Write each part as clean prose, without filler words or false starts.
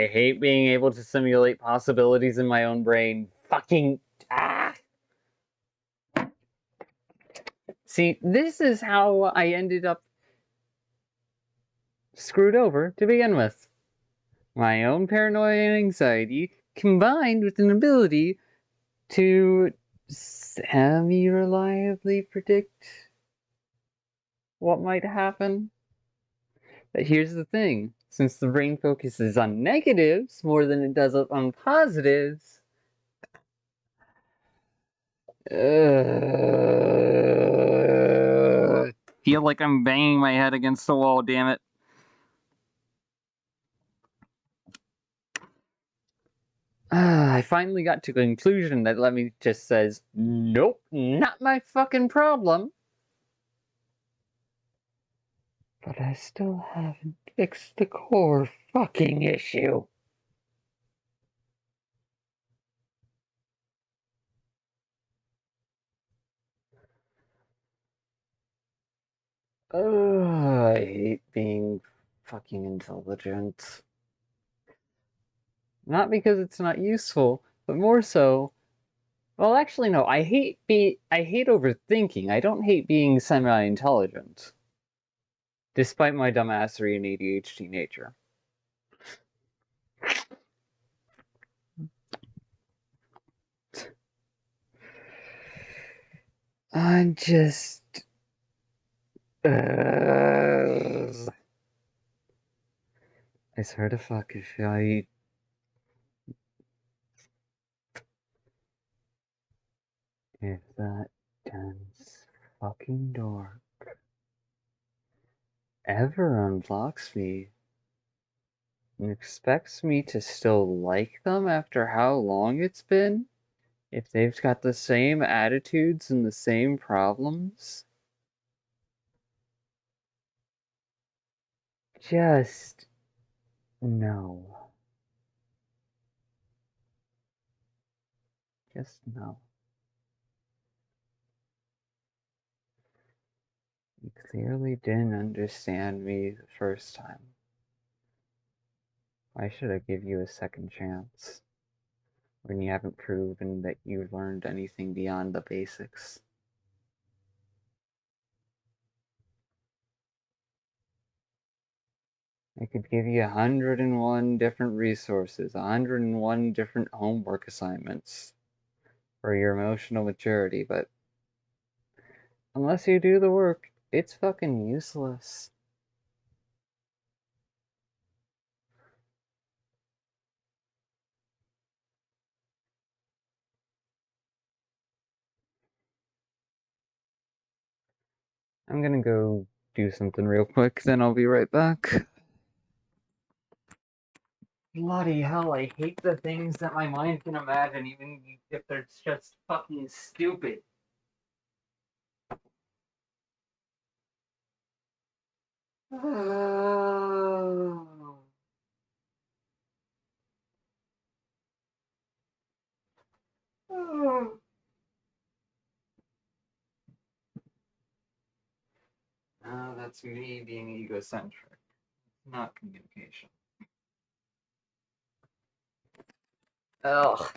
I hate being able to simulate possibilities in my own brain. Fucking See, this is how I ended up screwed over to begin with. My own paranoia and anxiety combined with an ability to semi-reliably predict what might happen. But here's the thing, since the brain focuses on negatives more than it does on positives, feel like I'm banging my head against the wall, damn it. I finally got to a conclusion that let me just says, nope, not my fucking problem. But I still haven't fixed the core fucking issue. I hate being fucking intelligent. Not because it's not useful, but more so. Well, actually, no. I hate overthinking. I don't hate being semi-intelligent, despite my dumbassery and ADHD nature. I'm just. I swear to fuck if that dense fucking dork ever unlocks me and expects me to still like them after how long it's been, if they've got the same attitudes and the same problems, just no. Just no. You clearly didn't understand me the first time. Why should I give you a second chance when you haven't proven that you've learned anything beyond the basics? I could give you 101 different resources, 101 different homework assignments for your emotional maturity, but unless you do the work, it's fucking useless. I'm gonna go do something real quick, then I'll be right back. Bloody hell, I hate the things that my mind can imagine, even if they're just fucking stupid. That's me being egocentric, not communication. Ugh.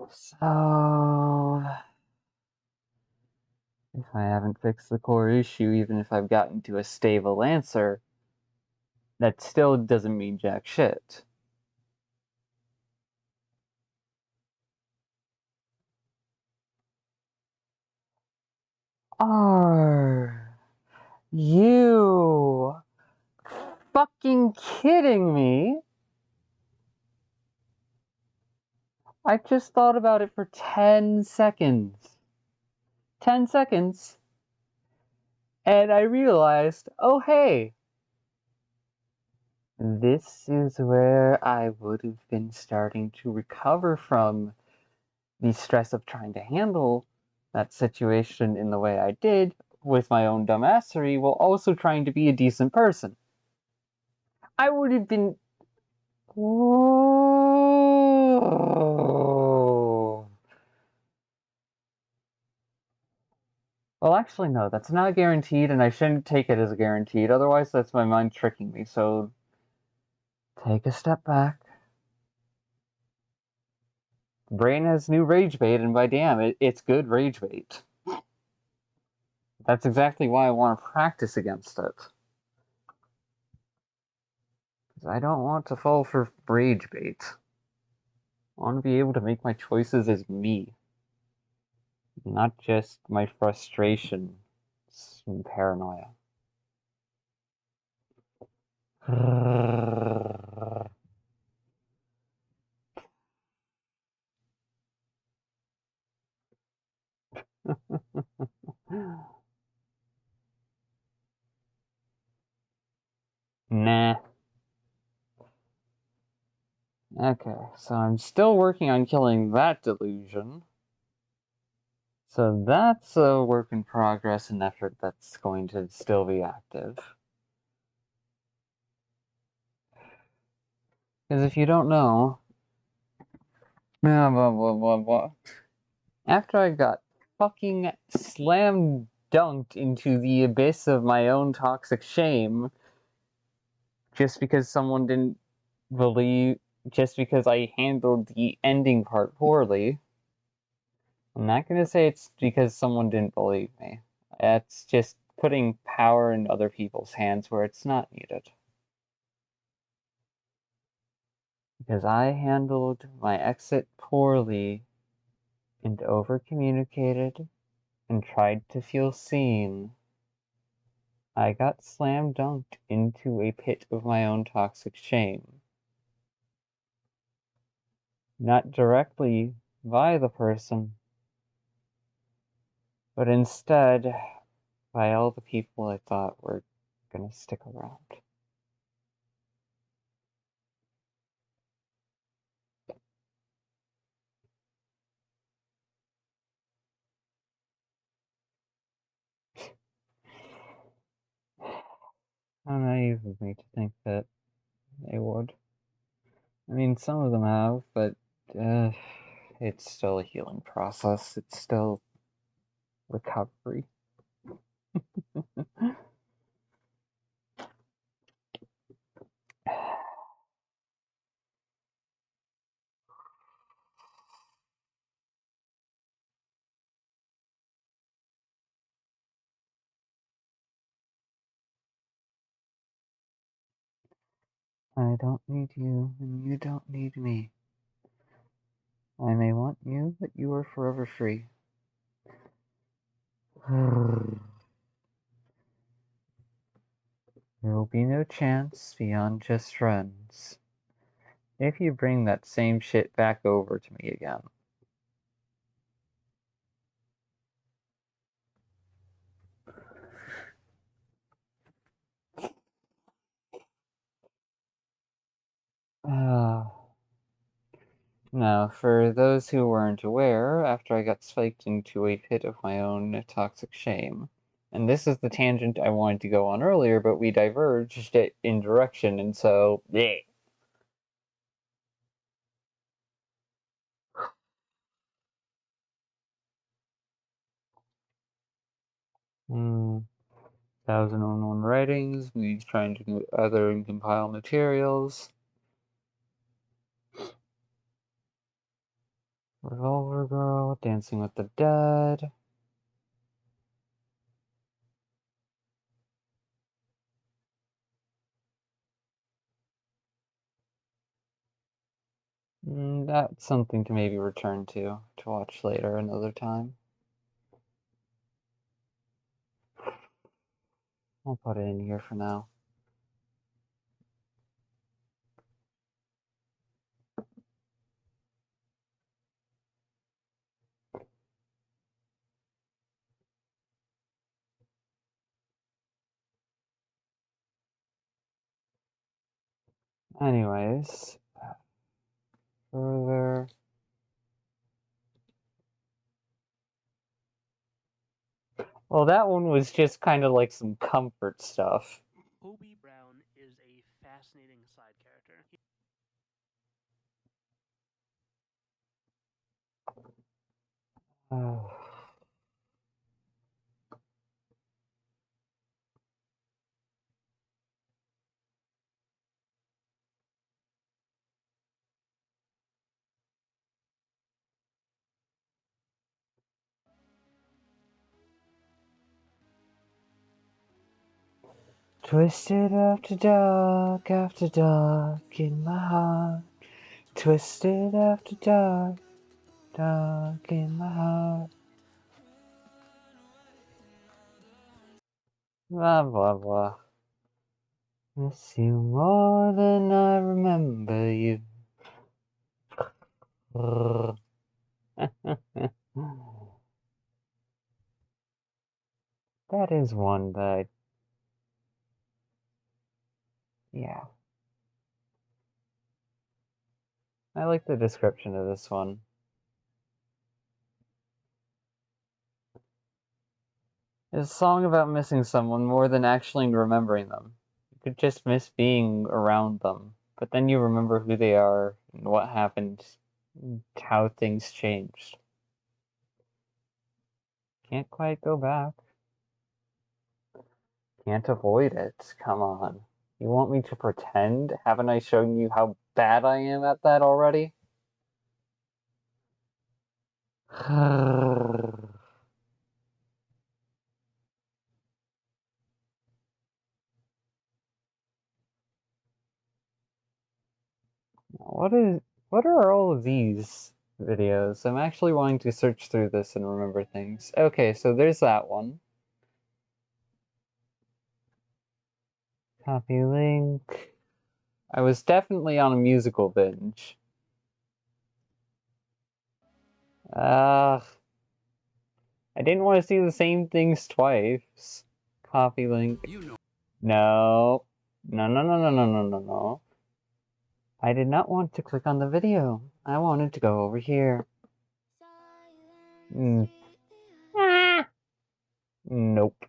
So, if I haven't fixed the core issue, even if I've gotten to a stable answer, that still doesn't mean jack shit. Are you fucking kidding me? I just thought about it for 10 seconds. 10 seconds. And I realized, oh hey, this is where I would have been starting to recover from the stress of trying to handle that situation in the way I did with my own dumbassery while also trying to be a decent person. I would have been... Oh. Well, actually, no, that's not guaranteed, and I shouldn't take it as guaranteed. Otherwise, that's my mind tricking me. So, take a step back. Brain has new rage bait, and by damn, it's good rage bait. That's exactly why I want to practice against it. Because I don't want to fall for rage bait. I want to be able to make my choices as me, not just my frustration and paranoia. Nah. Okay, so I'm still working on killing that delusion. So that's a work in progress, an effort that's going to still be active. Because if you don't know, blah, blah, blah, blah, blah. After I got fucking slam dunked into the abyss of my own toxic shame, just because someone didn't believe, just because I handled the ending part poorly, I'm not going to say it's because someone didn't believe me. That's just putting power in other people's hands where it's not needed. Because I handled my exit poorly and over-communicated and tried to feel seen, I got slam dunked into a pit of my own toxic shame. Not directly by the person, but instead by all the people I thought were gonna stick around. How naive of me to think that they would. I mean, some of them have, but it's still a healing process. It's still recovery. I don't need you, and you don't need me. I may want you, but you are forever free. There will be no chance beyond just friends if you bring that same shit back over to me again. Now, for those who weren't aware, after I got spiked into a pit of my own toxic shame, and this is the tangent I wanted to go on earlier, but we diverged in direction, and so, yeah. Hmm. 1001 writings, me trying to other and compile materials. Revolver Girl, Dancing with the Dead. That's something to maybe return to watch later another time. I'll put it in here for now. Anyways, further. Well, that one was just kind of like some comfort stuff. Obi Brown is a fascinating side character. Oh. Twisted after dark in my heart. Twisted after dark, dark in my heart. Blah, blah, blah. Miss you more than I remember you. That is one that, yeah. I like the description of this one. It's a song about missing someone more than actually remembering them. You could just miss being around them, but then you remember who they are and what happened, how things changed. Can't quite go back. Can't avoid it. Come on. You want me to pretend? Haven't I shown you how bad I am at that already? What is what are all of these videos? I'm actually wanting to search through this and remember things. Okay, so there's that one. Copy link. I was definitely on a musical binge. Ugh. I didn't want to see the same things twice. Copy link. No. No, no, no, no, no, no, no, no. I did not want to click on the video. I wanted to go over here. Ah. Nope.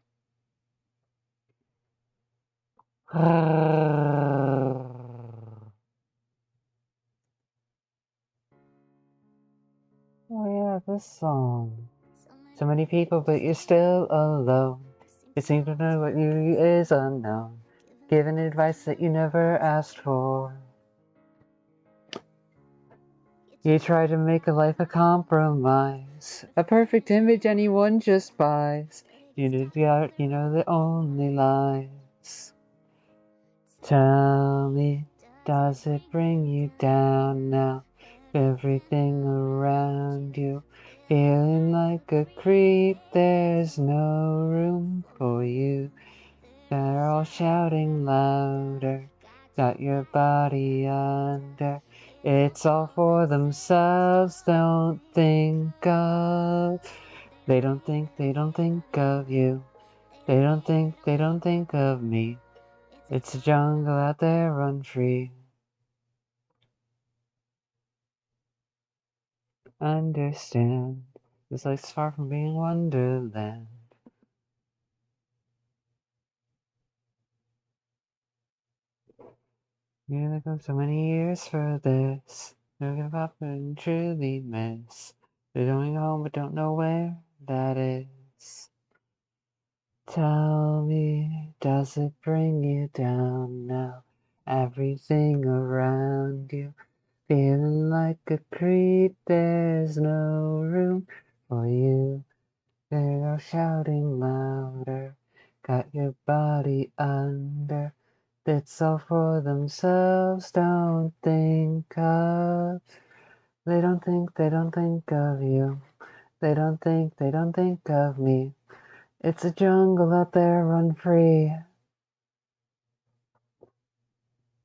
Oh yeah, this song. So many people, but you're still alone. You seem to know what you is unknown. Giving advice that you never asked for. You try to make a life a compromise, a perfect image anyone just buys. You know the only lies. Tell me, does it bring you down now? Everything around you feeling like a creep. There's no room for you. They're all shouting louder. Got your body under. It's all for themselves. Don't think of. They don't think of you. They don't think of me. It's a jungle out there, run free. Understand, this life's far from being Wonderland. You look up so many years for this. Don't give up and truly miss. They're going home but don't know where that is. Tell me, does it bring you down now? Everything around you feeling like a creep. There's no room for you. They're all shouting louder. Got your body under. It's all for themselves. Don't think of. They don't think of you. They don't think of me. It's a jungle out there, run free.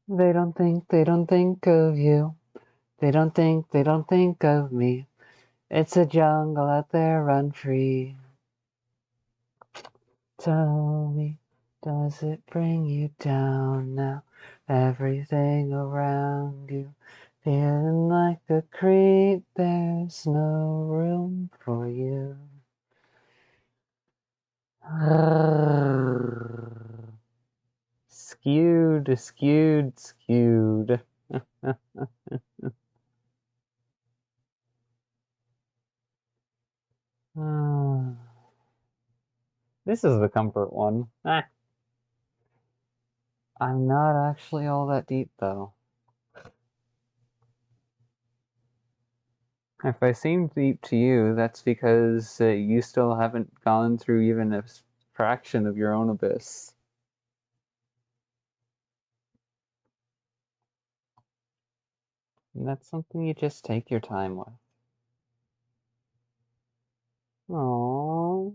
They don't think of you. They don't think of me. It's a jungle out there, run free. Tell me, does it bring you down now? Everything around you feeling like a creep. There's no room for you. Skewed, skewed, skewed. This is the comfort one. I'm not actually all that deep, though. If I seem deep to you, that's because you still haven't gone through even a fraction of your own abyss. And that's something you just take your time with. Aww.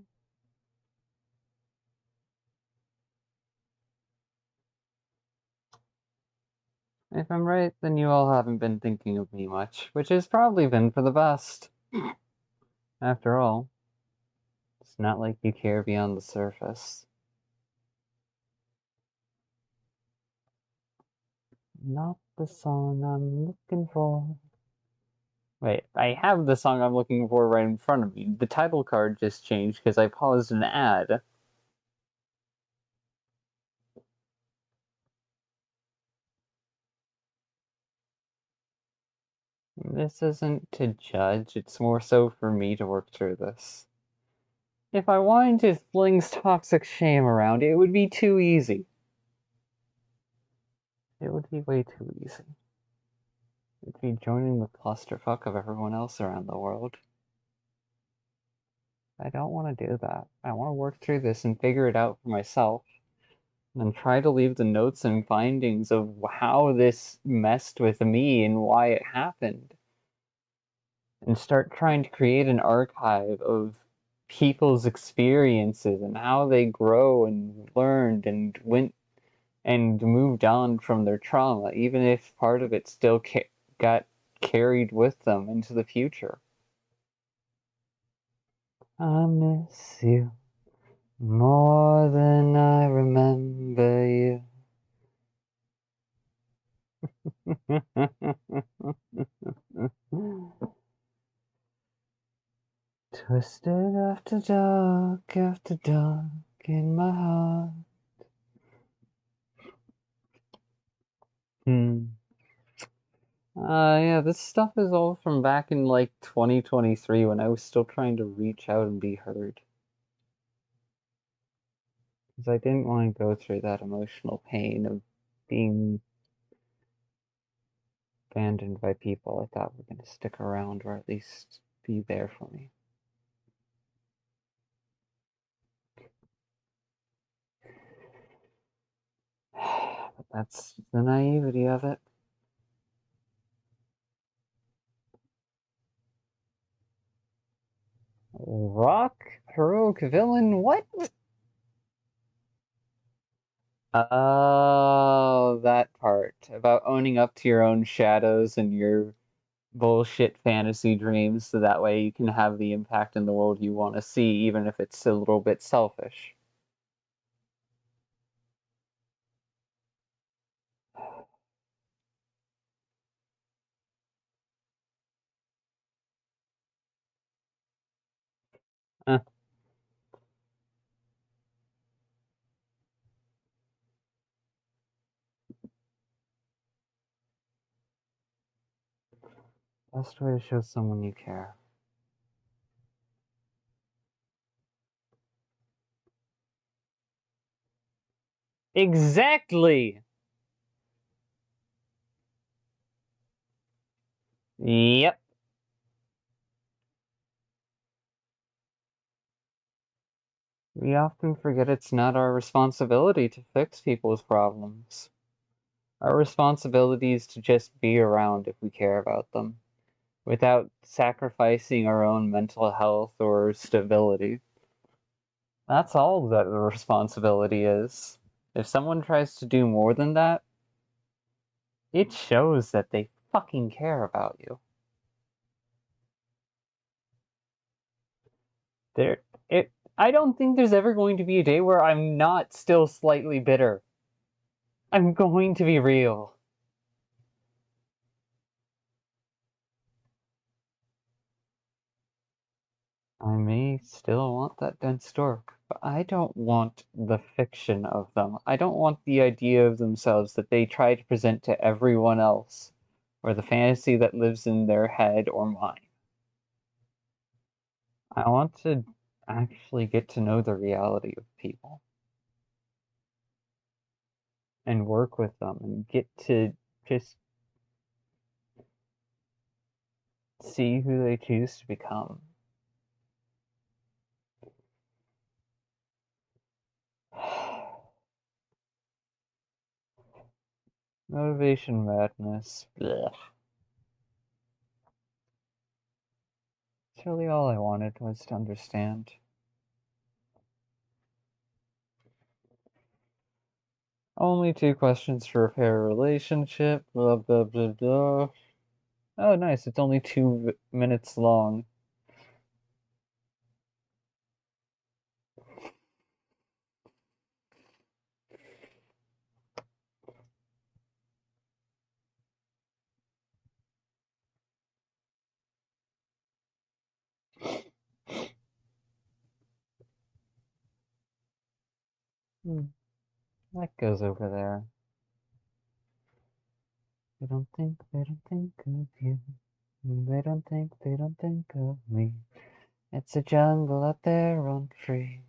If I'm right, then you all haven't been thinking of me much, which has probably been for the best. After all, it's not like you care beyond the surface. Not the song I'm looking for. Wait, I have the song I'm looking for right in front of me. The title card just changed because I paused an ad. This isn't to judge, it's more so for me to work through this. If I wanted to fling toxic shame around, it would be too easy. It would be way too easy. It'd be joining the clusterfuck of everyone else around the world. I don't want to do that. I want to work through this and figure it out for myself. And try to leave the notes and findings of how this messed with me and why it happened. And start trying to create an archive of people's experiences and how they grow and learned and went and moved on from their trauma, even if part of it still got carried with them into the future. I miss you more than I remember you. Twisted after dark in my heart. Yeah, this stuff is all from back in like 2023 when I was still trying to reach out and be heard. Because I didn't want to go through that emotional pain of being abandoned by people I thought were going to stick around or at least be there for me. But that's the naivety of it. Rock, heroic villain, what? Oh, that part about owning up to your own shadows and your bullshit fantasy dreams so that way you can have the impact in the world you want to see, even if it's a little bit selfish. Uh, Best way to show someone you care. Exactly! Yep. We often forget it's not our responsibility to fix people's problems. Our responsibility is to just be around if we care about them, without sacrificing our own mental health or stability. That's all that the responsibility is. If someone tries to do more than that, it shows that they fucking care about you. There, I don't think there's ever going to be a day where I'm not still slightly bitter. I'm going to be real. I may still want that dense dork, but I don't want the fiction of them. I don't want the idea of themselves that they try to present to everyone else, or the fantasy that lives in their head or mine. I want to actually get to know the reality of people and work with them and get to just see who they choose to become. Motivation madness. Blech. It's really all I wanted was to understand. Only 2 questions to repair a relationship. Blah blah blah blah. Oh, nice. It's only 2 minutes long. That goes over there. They don't think of you. They don't think of me. It's a jungle out there, run free.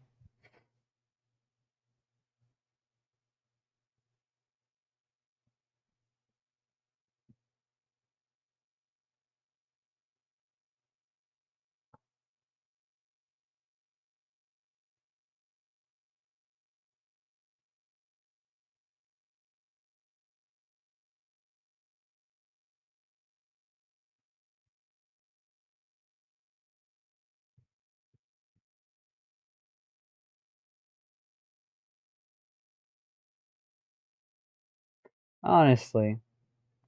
Honestly,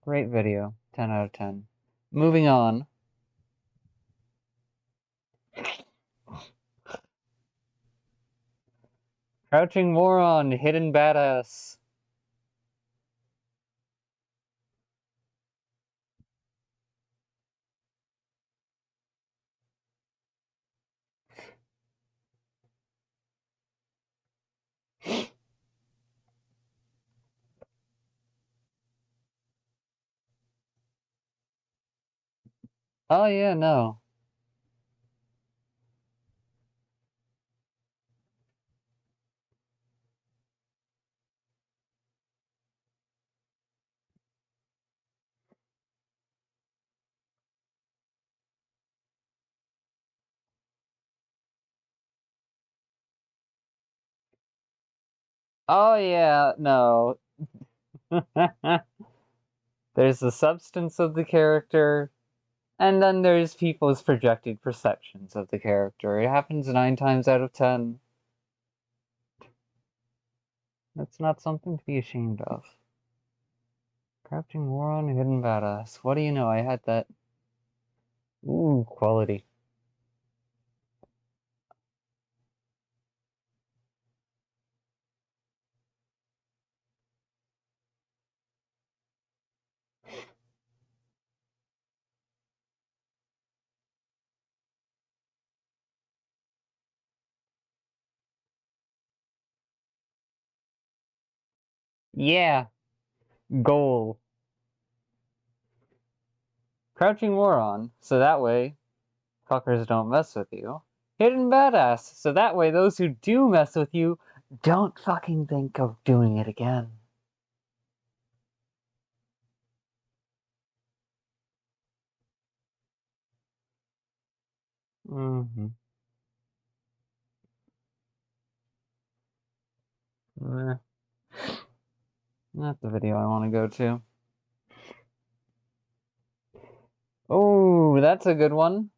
great video. 10 out of 10. Moving on. Crouching Moron, Hidden Badass. Oh yeah, no. Oh yeah, no. There's the substance of the character, and then there's people's projected perceptions of the character. It happens 9 times out of 10. That's not something to be ashamed of. Crouching Moron, Hidden Badass. What do you know? I had that. Ooh, quality. Yeah, goal. Crouching Moron, so that way fuckers don't mess with you. Hidden Badass, so that way those who do mess with you don't fucking think of doing it again. Mm-hmm. Not the video I want to go to. Oh, that's a good one.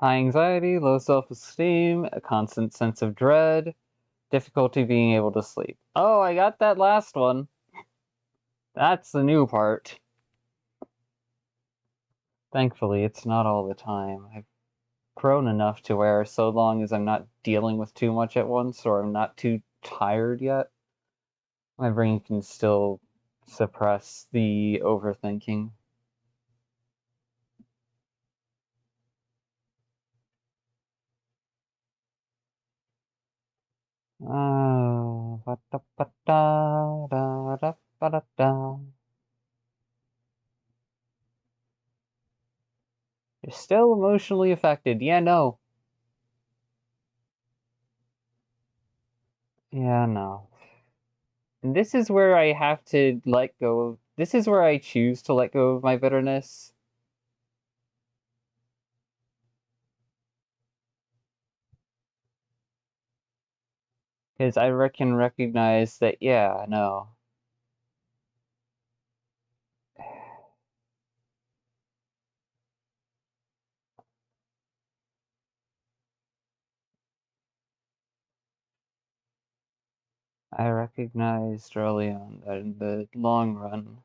High anxiety, low self-esteem, a constant sense of dread, difficulty being able to sleep. Oh, I got that last one. That's the new part. Thankfully, it's not all the time. grown enough to where, so long as I'm not dealing with too much at once or I'm not too tired yet, my brain can still suppress the overthinking. You're still emotionally affected. Yeah, no. Yeah, no. And this is where I have to let go of. This is where I choose to let go of my bitterness. Because I can recognize that, yeah, no. I recognized early on that in the long run,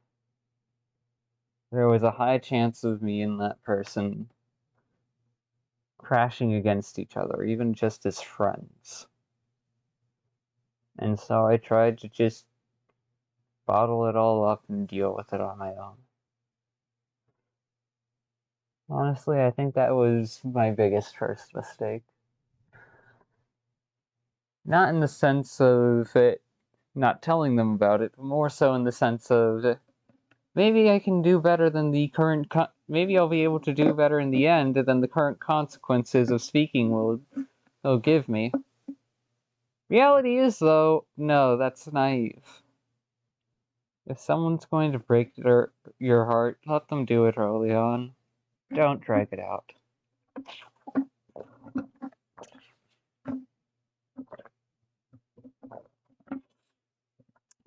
there was a high chance of me and that person crashing against each other, even just as friends. And so I tried to just bottle it all up and deal with it on my own. Honestly, I think that was my biggest first mistake. Not in the sense of it not telling them about it, but more so in the sense of maybe I can do better than the current. Maybe I'll be able to do better in the end than the current consequences of speaking will give me. Reality is, though, no, that's naive. If someone's going to break your heart, let them do it early on. Don't drag it out.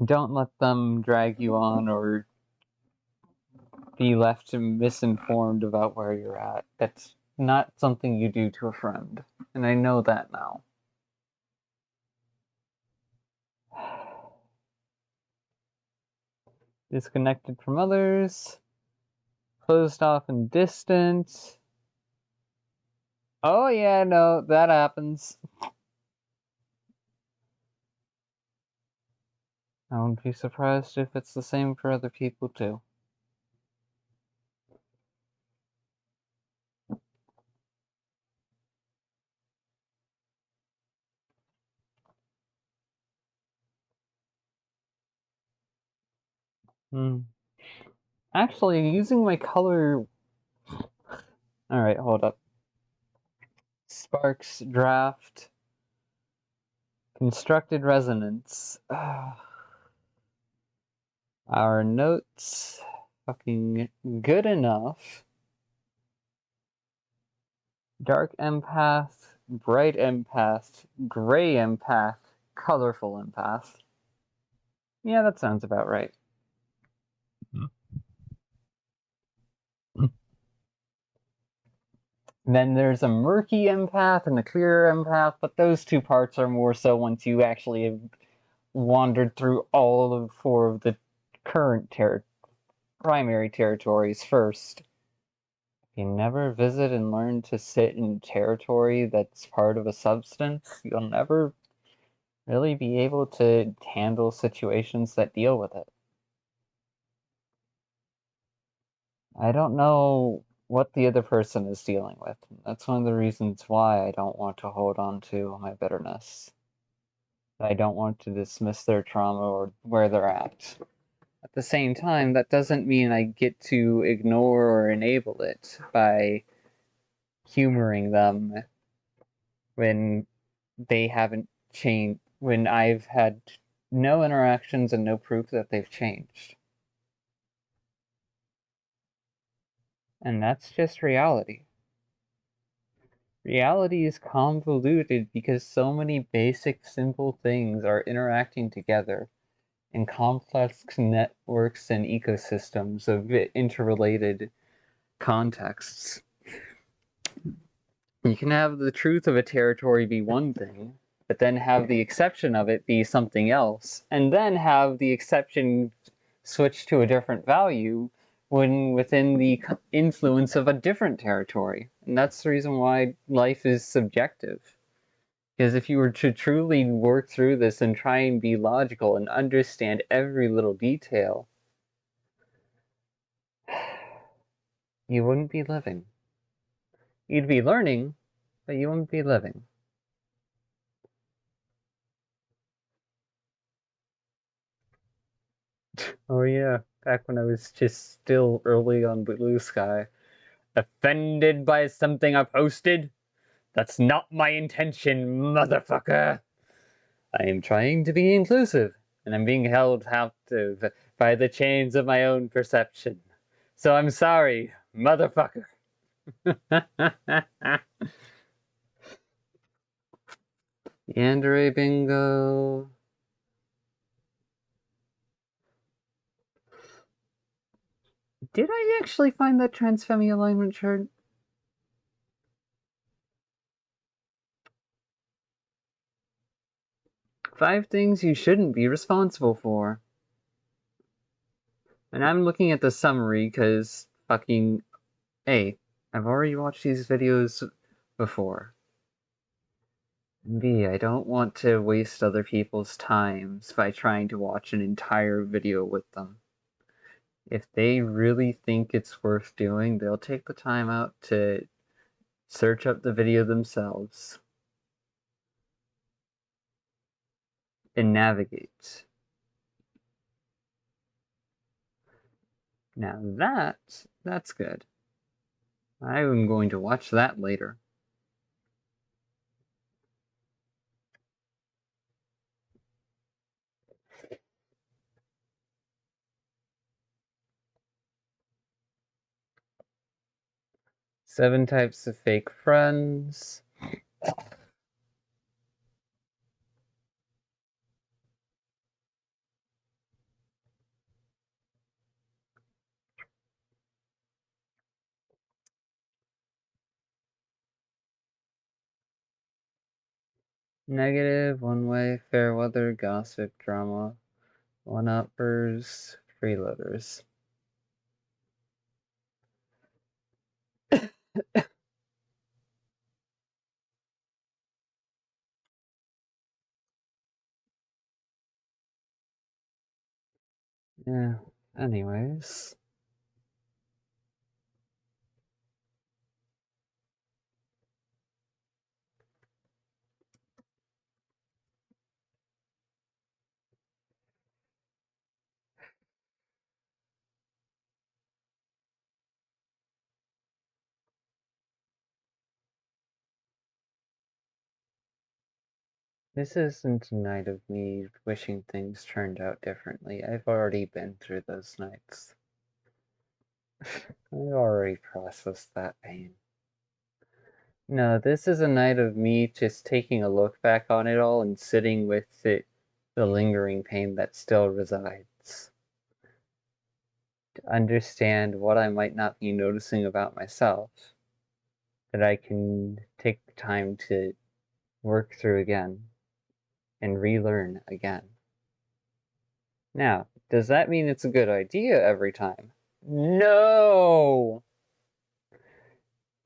Don't let them drag you on or be left misinformed about where you're at. That's not something you do to a friend, and I know that now. Disconnected from others, closed off and distant. Oh yeah, no, that happens. I wouldn't be surprised if it's the same for other people too. Actually, using my color... Alright, hold up. Sparks, draft, constructed resonance. Our notes, fucking good enough. Dark empath, bright empath, gray empath, colorful empath. Yeah, that sounds about right. Then there's a murky empath and a clear empath, but those two parts are more so once you actually have wandered through all of 4 of the current primary territories first. If you never visit and learn to sit in territory that's part of a substance, you'll never really be able to handle situations that deal with it. I don't know what the other person is dealing with. That's one of the reasons why I don't want to hold on to my bitterness. I don't want to dismiss their trauma or where they're at. At the same time, that doesn't mean I get to ignore or enable it by humoring them when they haven't changed, when I've had no interactions and no proof that they've changed. And that's just reality. Reality is convoluted because so many basic, simple things are interacting together in complex networks and ecosystems of interrelated contexts. You can have the truth of a territory be one thing, but then have the exception of it be something else, and then have the exception switch to a different value when within the influence of a different territory. And that's the reason why life is subjective. Because if you were to truly work through this and try and be logical and understand every little detail, you wouldn't be living. You'd be learning, but you wouldn't be living. Oh yeah, back when I was just still early on Blue Sky. Offended by something I posted? That's not my intention, motherfucker! I am trying to be inclusive, and I'm being held captive by the chains of my own perception. So I'm sorry, motherfucker. Yandere bingo. Did I actually find that transfemi alignment chart? Five things you shouldn't be responsible for. And I'm looking at the summary because fucking A, I've already watched these videos before. And B, I don't want to waste other people's times by trying to watch an entire video with them. If they really think it's worth doing, they'll take the time out to search up the video themselves and navigate. Now that's good. I'm going to watch that later. Seven types of fake friends. Negative, one-way, fair weather, gossip, drama, one-uppers, freeloaders. Yeah, anyways. This isn't a night of me wishing things turned out differently. I've already been through those nights. I've already processed that pain. No, this is a night of me just taking a look back on it all and sitting with it, the lingering pain that still resides. To understand what I might not be noticing about myself, that I can take the time to work through again and relearn again. Now, does that mean it's a good idea every time? No!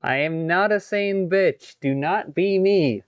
I am not a sane bitch. Do not be me.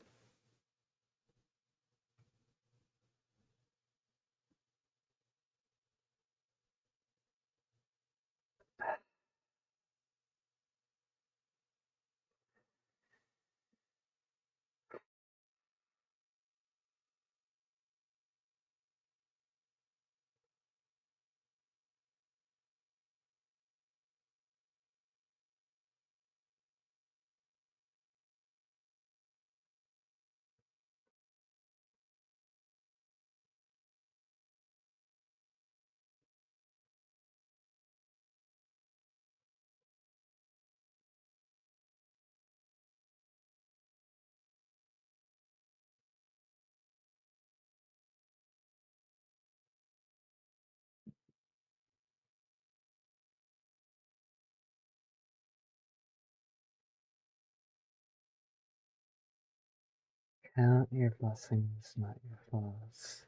Count your blessings, not your flaws.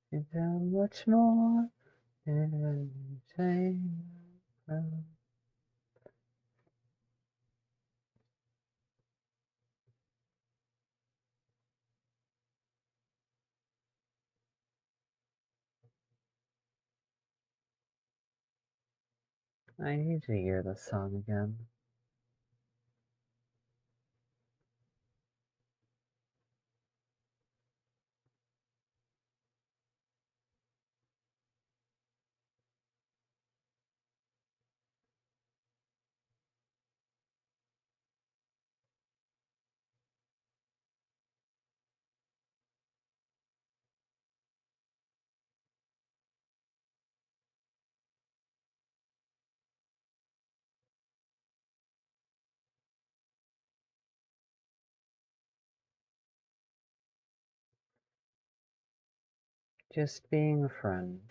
Is how much more than anything. I need to hear this song again. Just being a friend.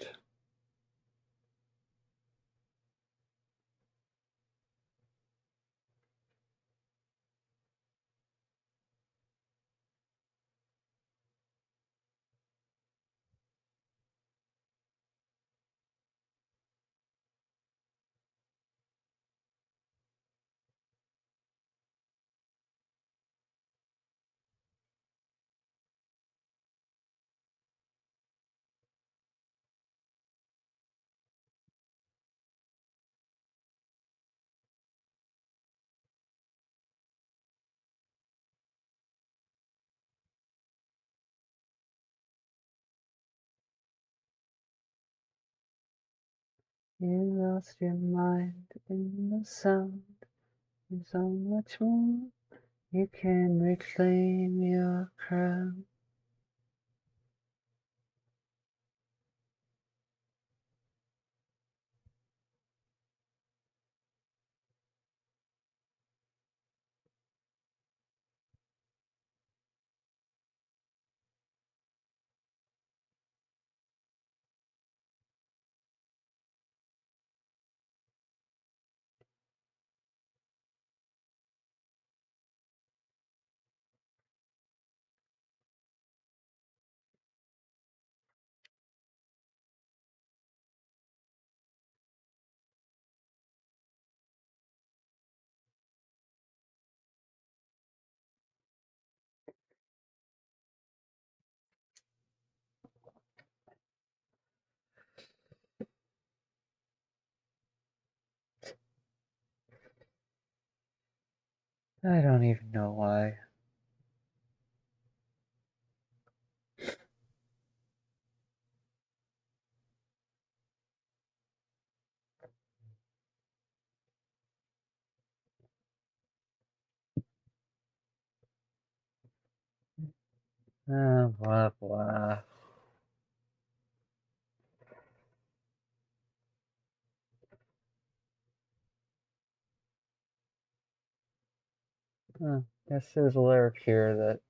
You lost your mind in the sound. There's so much more. You can reclaim your crown. I don't even know why. Blah blah. Guess there's a lyric here that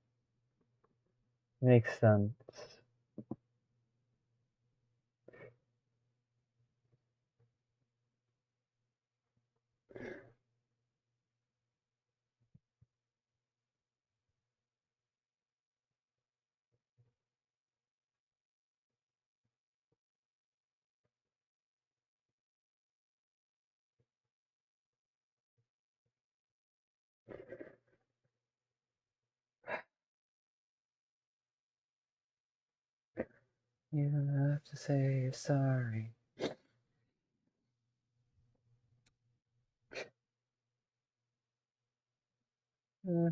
makes sense. You don't have to say you're sorry. Uh,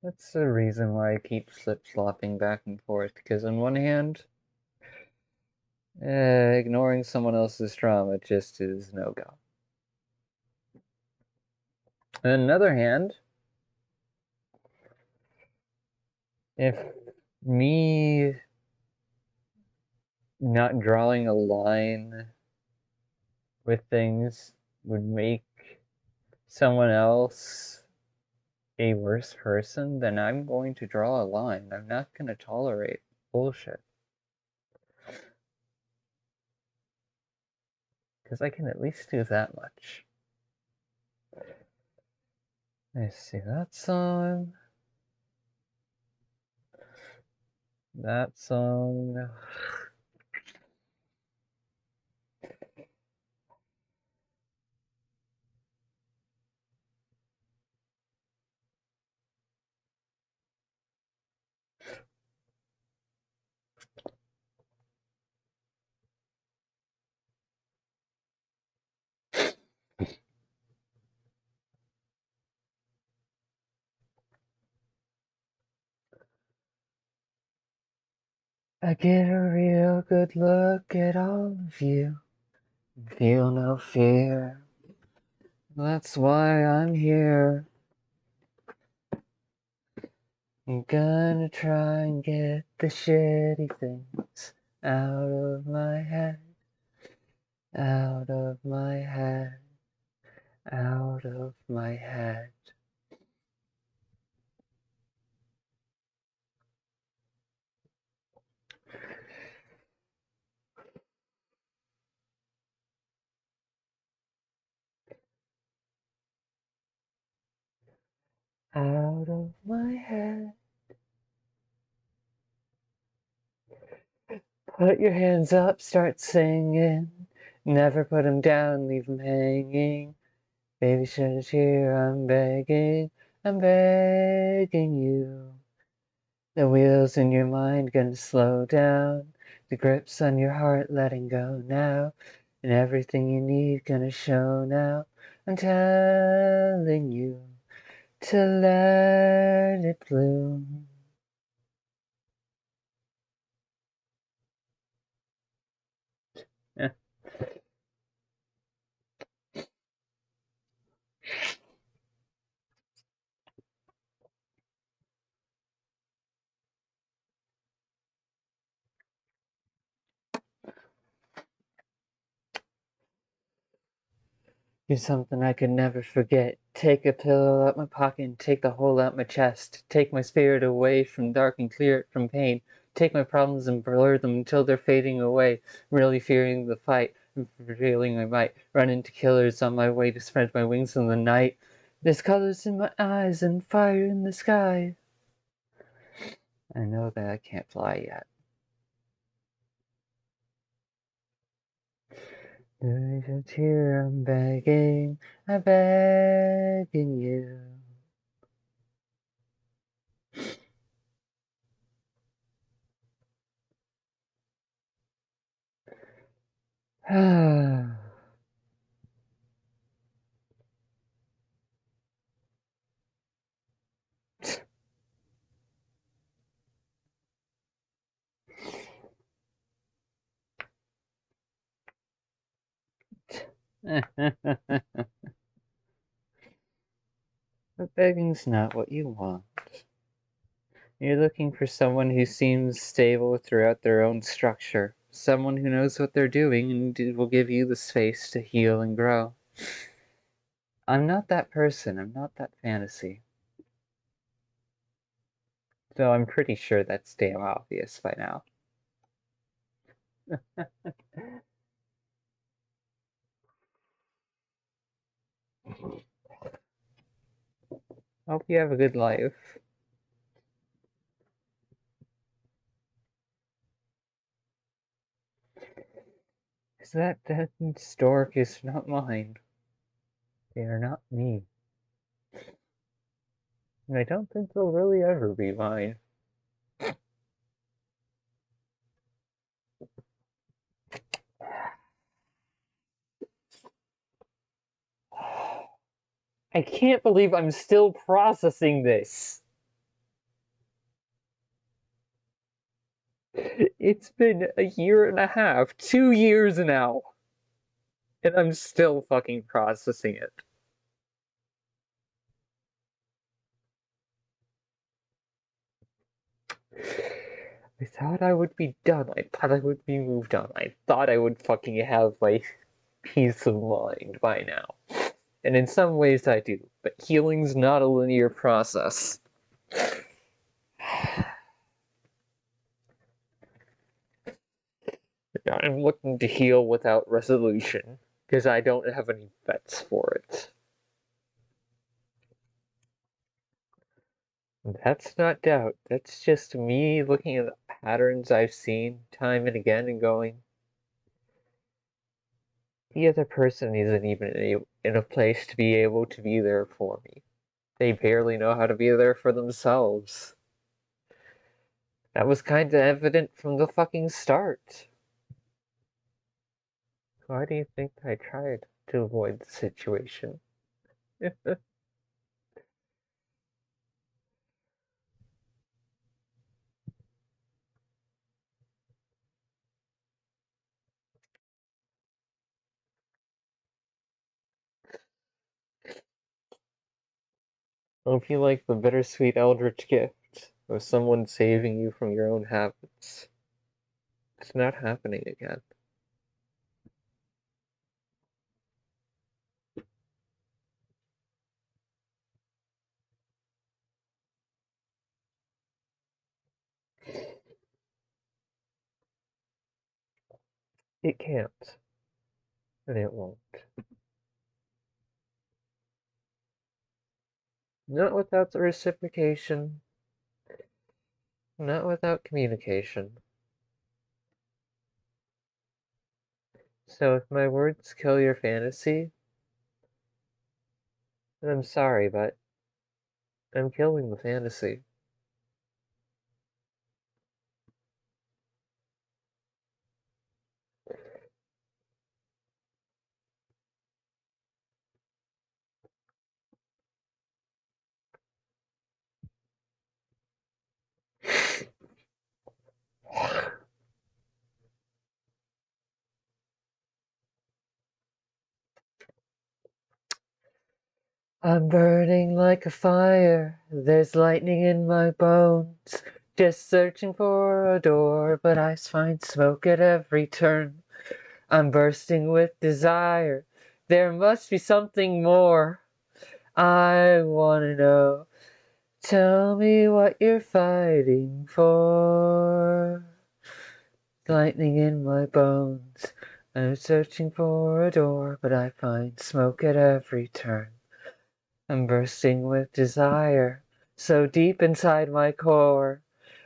that's the reason why I keep flip-flopping back and forth, because on one hand, ignoring someone else's trauma just is no-go. On another hand, if me not drawing a line with things would make someone else a worse person, then I'm going to draw a line. I'm not going to tolerate bullshit. Because I can at least do that much. I see that song. That song. I get a real good look at all of you. Feel no fear. That's why I'm here. I'm gonna try and get the shitty things out of my head. Out of my head. Out of my head. Out of my head. Put your hands up, start singing. Never put 'em down, leave 'em hanging. Baby, shed a tear, I'm begging you. The wheels in your mind gonna slow down. The grips on your heart letting go now. And everything you need gonna show now. I'm telling you to let it bloom. You're something I could never forget. Take a pillow out my pocket and take the hole out my chest. Take my spirit away from dark and clear it from pain. Take my problems and blur them until they're fading away. Really fearing the fight and feeling I might run into killers on my way to spread my wings in the night. There's colors in my eyes and fire in the sky. I know that I can't fly yet. There's a tear, I'm begging you. But begging's not what you want. You're looking for someone who seems stable throughout their own structure, someone who knows what they're doing and will give you the space to heal and grow. I'm not that person, I'm not that fantasy. So I'm pretty sure that's damn obvious by now. Hope you have a good life. Is that stork is not mine. They are not me. And I don't think they'll really ever be mine. I can't believe I'm still processing this. It's been a year and a half, 2 years now, and I'm still fucking processing it. I thought I would be done. I thought I would be moved on. I thought I would fucking have my peace of mind by now. And in some ways I do, but healing's not a linear process. I'm looking to heal without resolution, because I don't have any bets for it. That's not doubt. That's just me looking at the patterns I've seen time and again and going, the other person isn't even in a place to be able to be there for me. They barely know how to be there for themselves. That was kind of evident from the fucking start. Why do you think I tried to avoid the situation? Hope you like the bittersweet eldritch gift of someone saving you from your own habits. It's not happening again. It can't. And it won't. Not without the reciprocation. Not without communication. So if my words kill your fantasy, then I'm sorry, but I'm killing the fantasy. I'm burning like a fire, there's lightning in my bones. Just searching for a door, but I find smoke at every turn. I'm bursting with desire, there must be something more. I wanna know, tell me what you're fighting for. Lightning in my bones, I'm searching for a door, but I find smoke at every turn. I'm bursting with desire, so deep inside my core.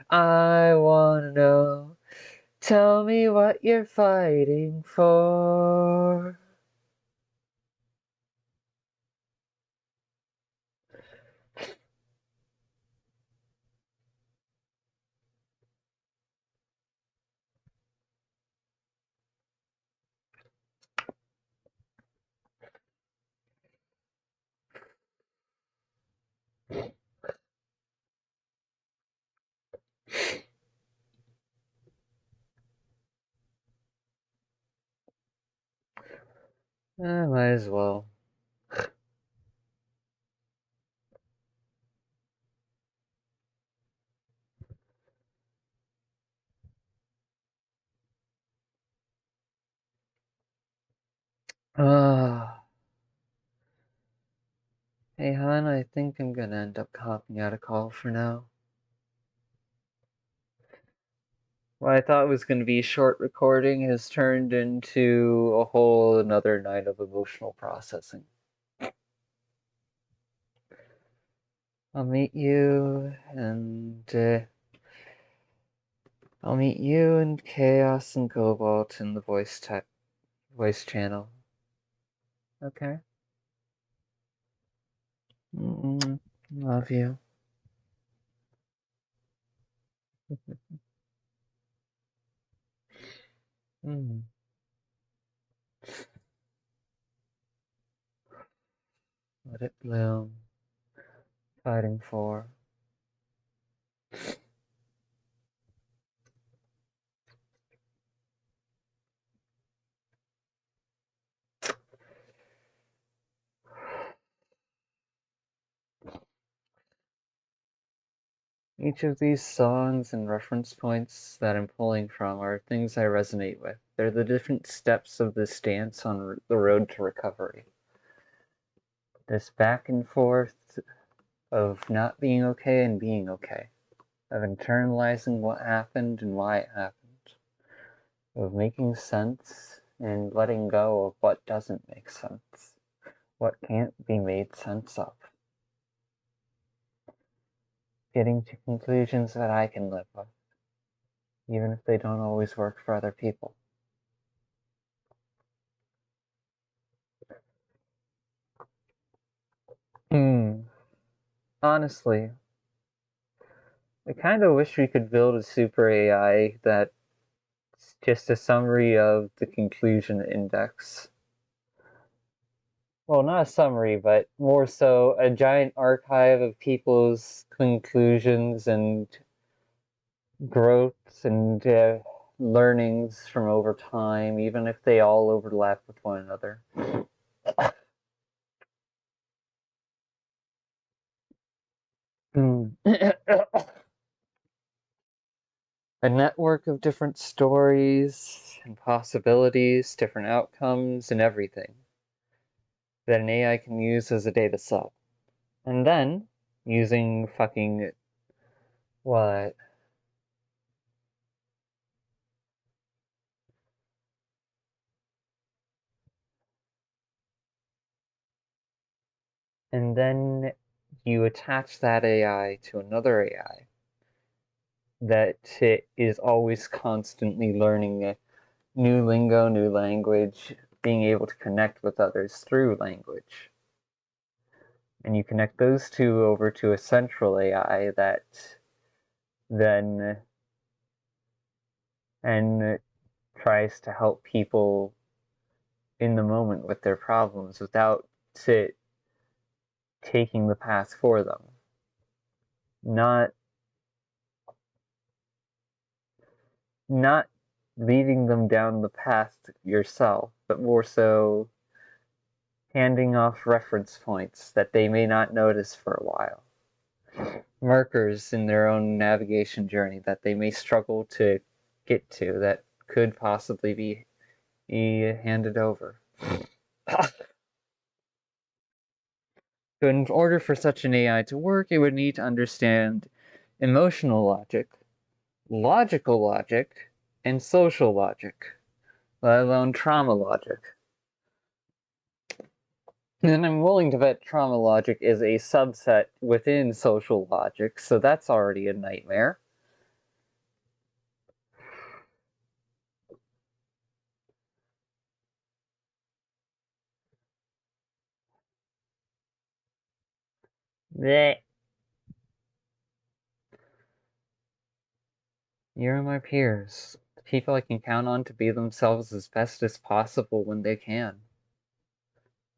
I wanna know, tell me what you're fighting for. Might as well. Ah. Hey, hon, I think I'm gonna end up hopping out a call for now. What I thought was gonna be a short recording has turned into a whole another night of emotional processing. I'll meet you and I'll meet you and Chaos and Cobalt in the voice channel. Okay. Love you. Mm. Let it bloom. Fighting for. Each of these songs and reference points that I'm pulling from are things I resonate with. They're the different steps of this dance on the road to recovery. This back and forth of not being okay and being okay, of internalizing what happened and why it happened, of making sense and letting go of what doesn't make sense, what can't be made sense of, getting to conclusions that I can live with. even if they don't always work for other people. Honestly, I kind of wish we could build a super AI that's just a summary of the conclusion index. Well, not a summary, but more so a giant archive of people's conclusions and growths and learnings from over time, even if they all overlap with one another. A network of different stories and possibilities, different outcomes, and everything that an AI can use as a data set. And then, using fucking what? And then you attach that AI to another AI that it is always constantly learning new lingo, new language, being able to connect with others through language. And you connect those two over to a central AI that then and tries to help people in the moment with their problems without it taking the path for them. Not not leading them down the path yourself, but more so handing off reference points that they may not notice for a while. Markers in their own navigation journey that they may struggle to get to that could possibly be handed over. So in order for such an AI to work, it would need to understand emotional logic, logical logic, and social logic, let alone trauma logic. And I'm willing to bet trauma logic is a subset within social logic, so that's already a nightmare. Blech. You're my peers, the people I can count on to be themselves as best as possible when they can.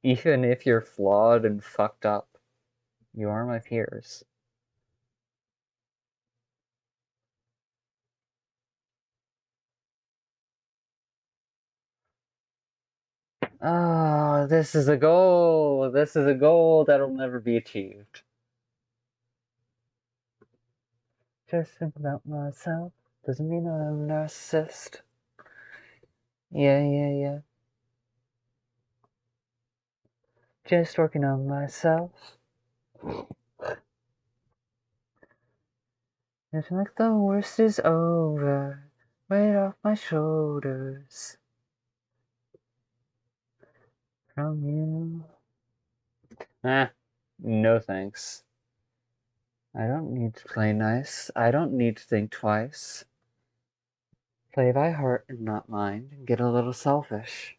Even if you're flawed and fucked up, you are my peers. Ah, this is a goal. This is a goal that'll never be achieved. Just think about myself doesn't mean I'm a narcissist. Yeah. Just working on myself. It's like the worst is over. Weight off my shoulders. From you. No thanks. I don't need to play nice. I don't need to think twice. Play by heart and not mind, and get a little selfish.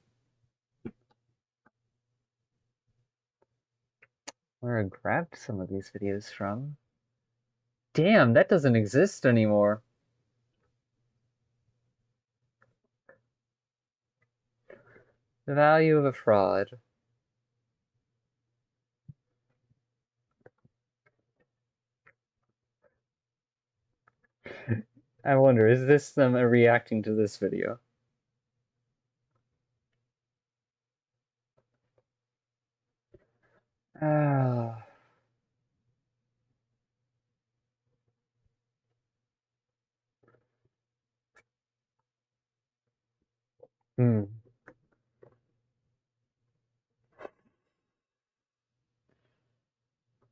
Where I grabbed some of these videos from. Damn, that doesn't exist anymore. The value of a fraud. I wonder, is this them reacting to this video? Ah. Hmm.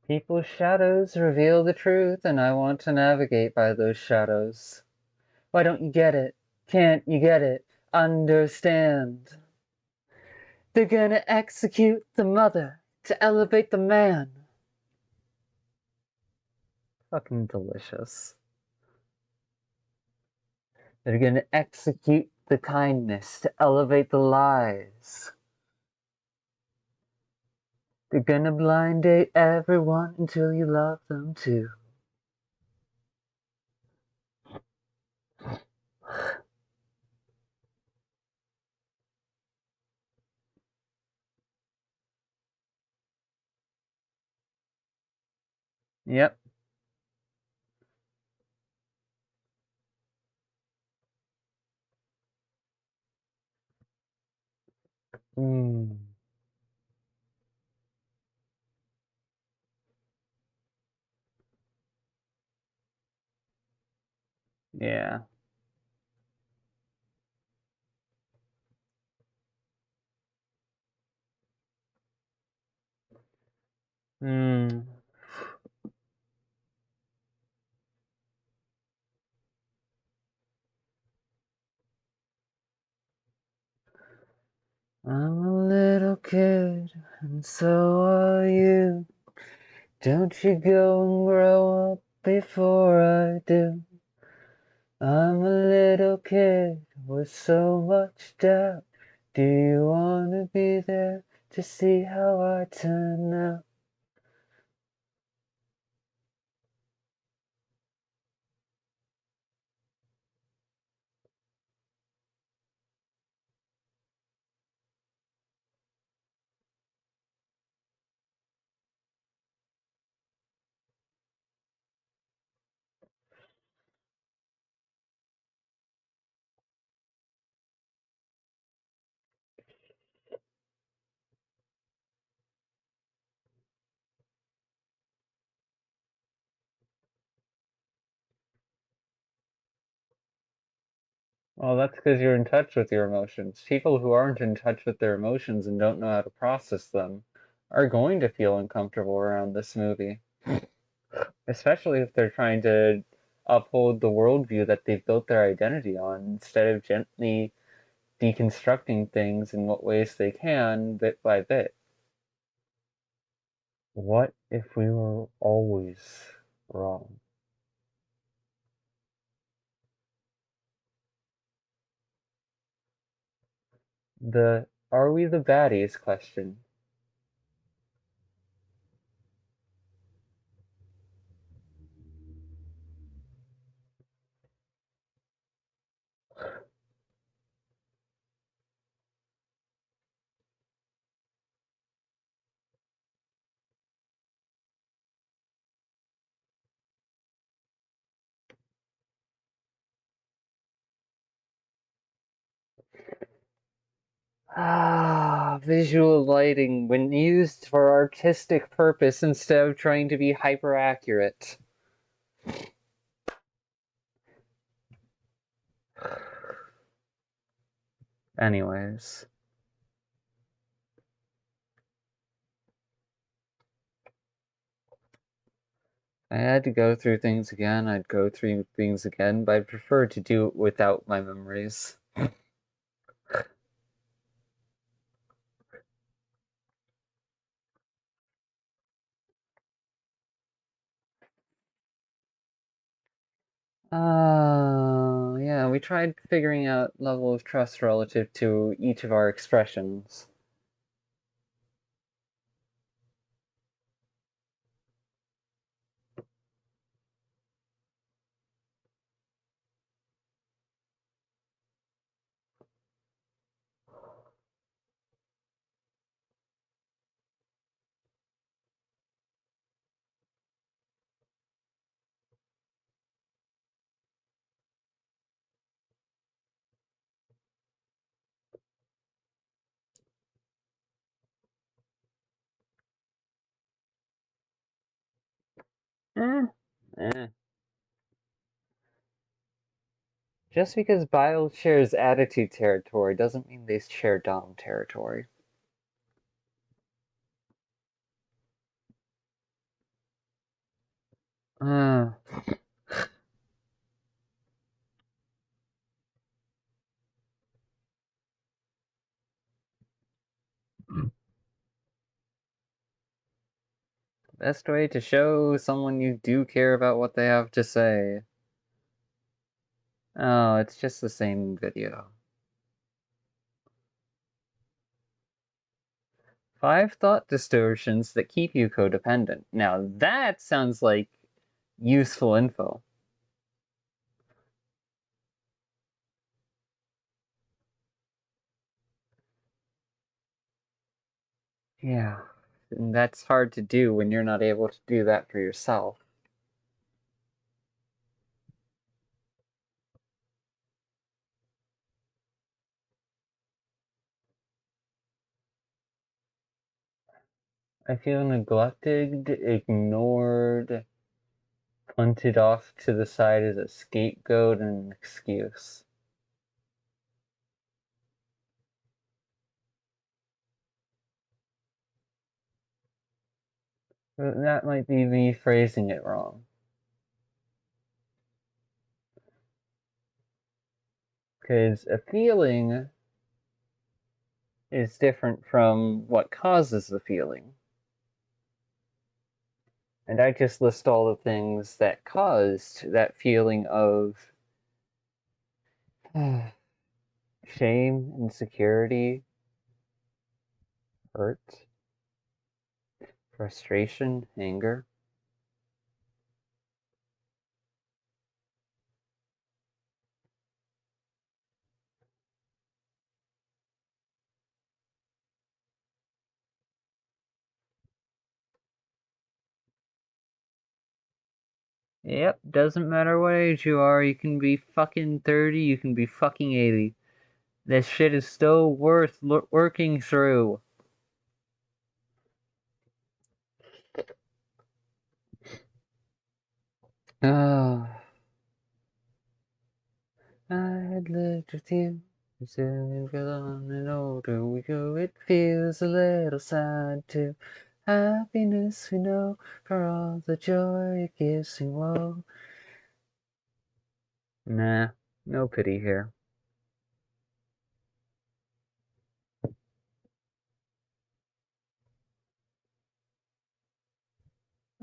People's shadows reveal the truth, and I want to navigate by those shadows. Why don't you get it? Can't you get it? Understand. They're gonna execute the mother to elevate the man. Fucking delicious. They're gonna execute the kindness to elevate the lies. They're gonna blind date everyone until you love them too. Yep. Mm. Yeah. Hmm. I'm a little kid, and so are you. Don't you go and grow up before I do. I'm a little kid with so much doubt. Do you wanna be there to see how I turn out? Well, that's because you're in touch with your emotions. People who aren't in touch with their emotions and don't know how to process them are going to feel uncomfortable around this movie, especially if they're trying to uphold the worldview that they've built their identity on instead of gently deconstructing things in what ways they can bit by bit. What if we were always wrong? The are we the baddies question. Ah, visual lighting when used for artistic purpose instead of trying to be hyper accurate. Anyways, I had to go through things again. I'd go through things again, but I prefer to do it without my memories. Yeah, we tried figuring out level of trust relative to each of our expressions. Eh, eh. Just because Bile shares attitude territory doesn't mean they share Dom territory. Uh, Best way to show someone you do care about what they have to say. Oh, it's just the same video. 5 thought distortions that keep you codependent. Now that sounds like useful info. Yeah, and that's hard to do when you're not able to do that for yourself. I feel neglected, ignored, punted off to the side as a scapegoat and an excuse. That might be me phrasing it wrong. Because a feeling is different from what causes the feeling. And I just list all the things that caused that feeling of shame, insecurity, hurt, frustration, anger. Yep, doesn't matter what age you are, you can be fucking 30, you can be fucking 80. This shit is still worth working through. Oh, I had lived with you. As we get on and older we go, it feels a little sad too. Happiness we know, for all the joy it gives me woe. Nah, no pity here.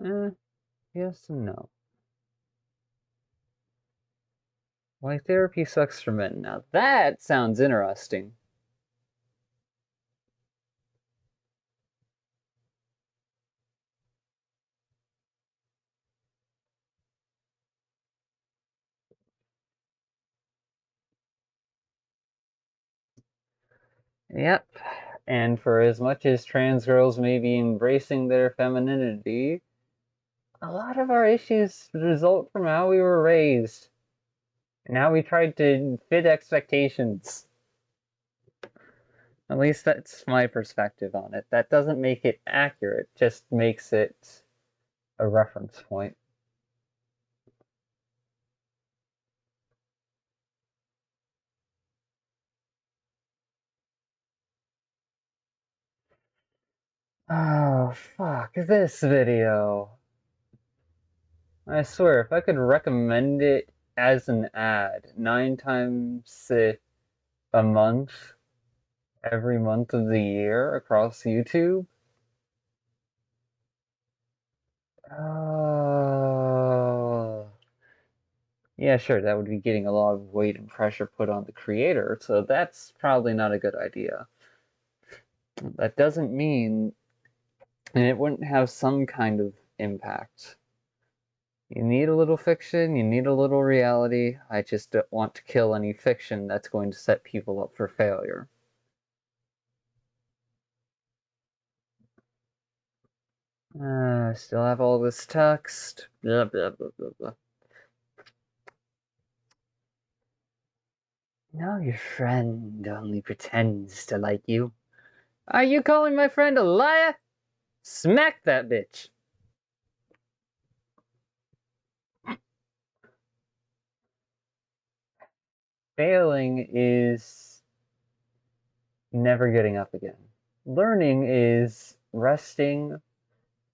Eh, yes and no. Why therapy sucks for men. Now that sounds interesting. Yep. And for as much as trans girls may be embracing their femininity, a lot of our issues result from how we were raised and how we tried to fit expectations. At least that's my perspective on it. That doesn't make it accurate, just makes it a reference point. Oh, fuck, this video. I swear, if I could recommend it as an ad 9 times a month, every month of the year across YouTube. Oh. Yeah, sure, that would be getting a lot of weight and pressure put on the creator, so that's probably not a good idea. That doesn't mean, and it wouldn't have some kind of impact. You need a little fiction, you need a little reality. I just don't want to kill any fiction that's going to set people up for failure. Still have all this text. Blah, blah, blah, blah, blah. No, your friend only pretends to like you. Are you calling my friend a liar? Smack that bitch. Failing is never getting up again. Learning is resting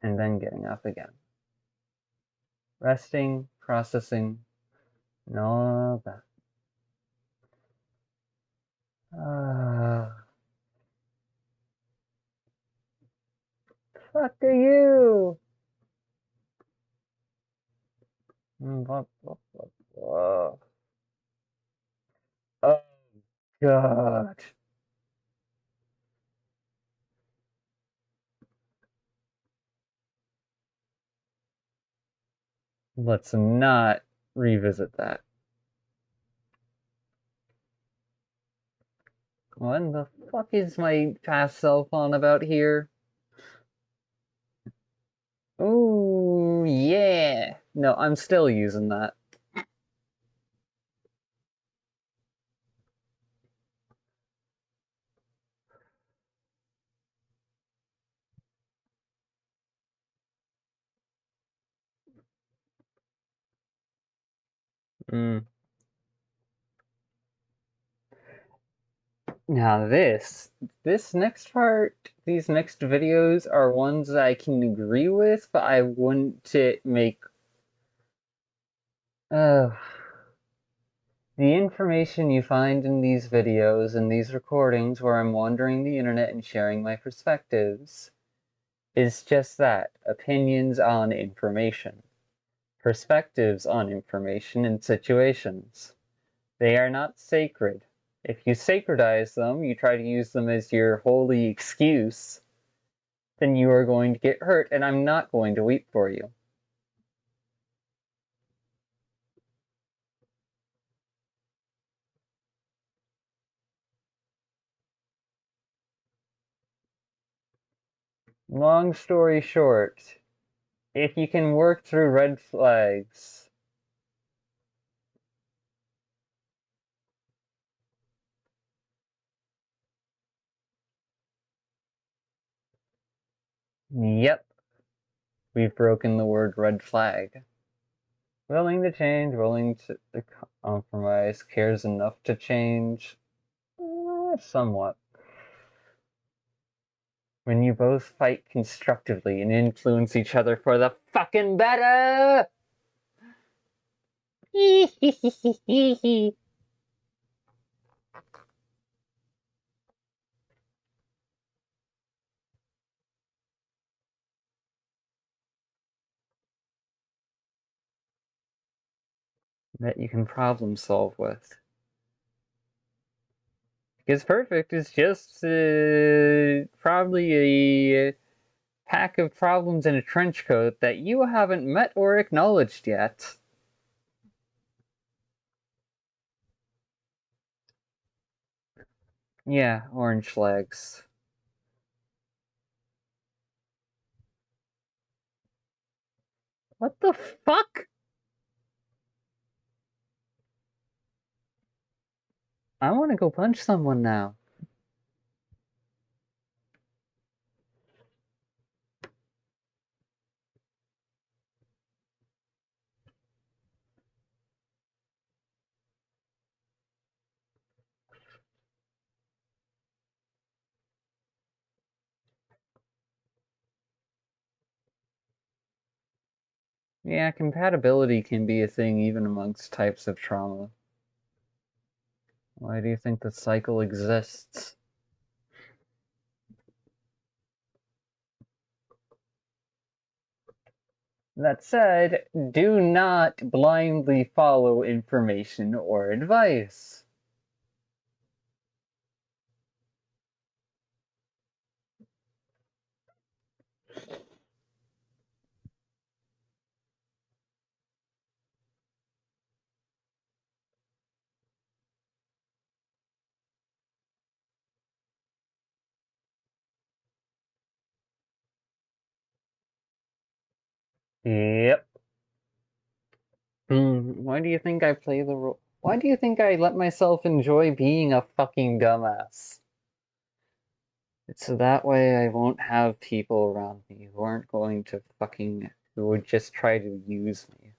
and then getting up again. Resting, processing, and all that. Fuck are you? Blah, blah, blah, blah. God. Let's not revisit that. What the fuck is my past self on about here? Oh, yeah. No, I'm still using that. Mm. Now this next part, these next videos are ones that I can agree with, but I wouldn't make. Uh, the information you find in these videos and these recordings where I'm wandering the internet and sharing my perspectives is just that, opinions on information. Perspectives on information and situations. They are not sacred. If you sacredize them, you try to use them as your holy excuse, then you are going to get hurt, and I'm not going to weep for you. Long story short, if you can work through red flags, yep, we've broken the word red flag. Willing to change, willing to compromise, cares enough to change, somewhat. When you both fight constructively and influence each other for the fucking better! That you can problem solve with. Because perfect is just probably a pack of problems in a trench coat that you haven't met or acknowledged yet. Yeah, orange legs. What the fuck? I want to go punch someone now. Yeah, compatibility can be a thing even amongst types of trauma. Why do you think the cycle exists? That said, do not blindly follow information or advice. Yep. Why do you think I play the role? Why do you think I let myself enjoy being a fucking dumbass? It's so that way I won't have people around me who aren't going to who would just try to use me.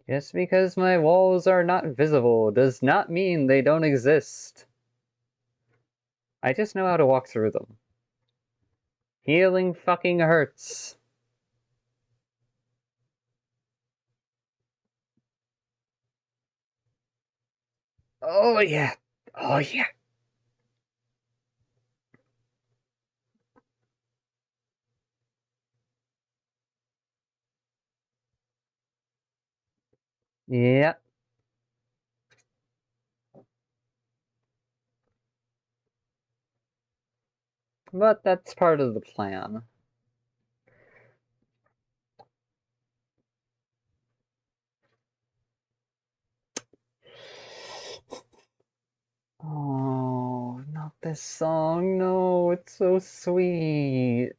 Just because my walls are not visible does not mean they don't exist. I just know how to walk through them. Healing fucking hurts. Oh yeah. Oh yeah. Yep. But that's part of the plan. Oh, not this song. No, it's so sweet.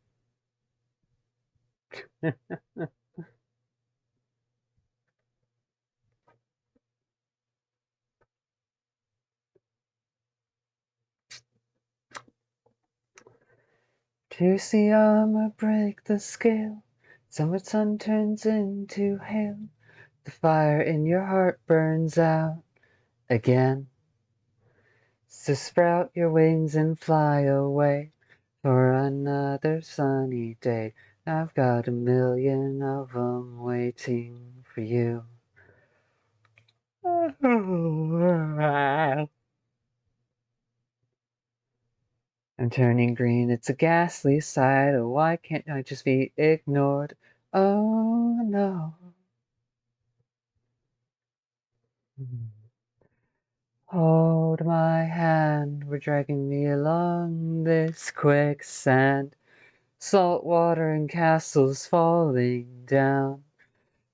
Juicy armor break the scale. Summer sun turns into hail. The fire in your heart burns out again. So sprout your wings and fly away for another sunny day. I've got a million of 'em waiting for you. I'm turning green, it's a ghastly sight. Oh, why can't I just be ignored? Oh no. Hold my hand, we're dragging me along this quicksand. Salt water and castles falling down.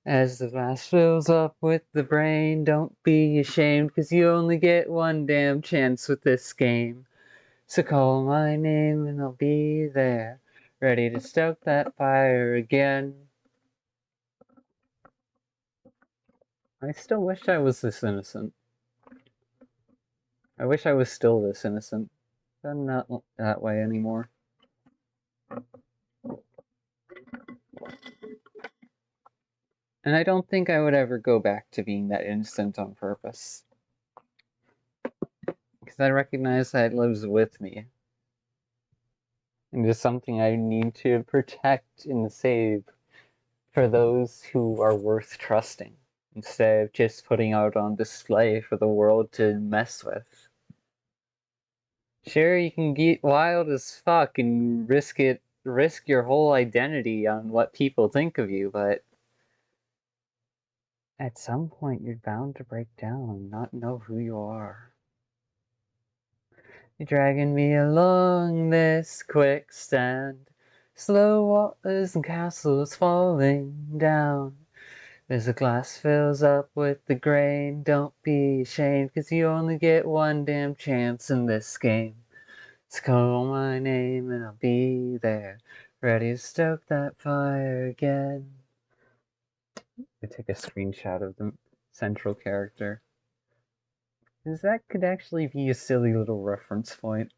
As the glass fills up with the brain, don't be ashamed, 'cause you only get one damn chance with this game. So call my name and I'll be there, ready to stoke that fire again. I still wish I was this innocent. I wish I was still this innocent. I'm not that way anymore. And I don't think I would ever go back to being that innocent on purpose. Because I recognize that it lives with me. And is something I need to protect and save for those who are worth trusting, instead of just putting out on display for the world to mess with. Sure, you can get wild as fuck and risk your whole identity on what people think of you, but at some point you're bound to break down and not know who you are. You're dragging me along this quicksand, slow waters and castles falling down. As the glass fills up with the grain, don't be ashamed, 'cause you only get one damn chance in this game. So call my name and I'll be there, ready to stoke that fire again. I take a screenshot of the central character, because that could actually be a silly little reference point.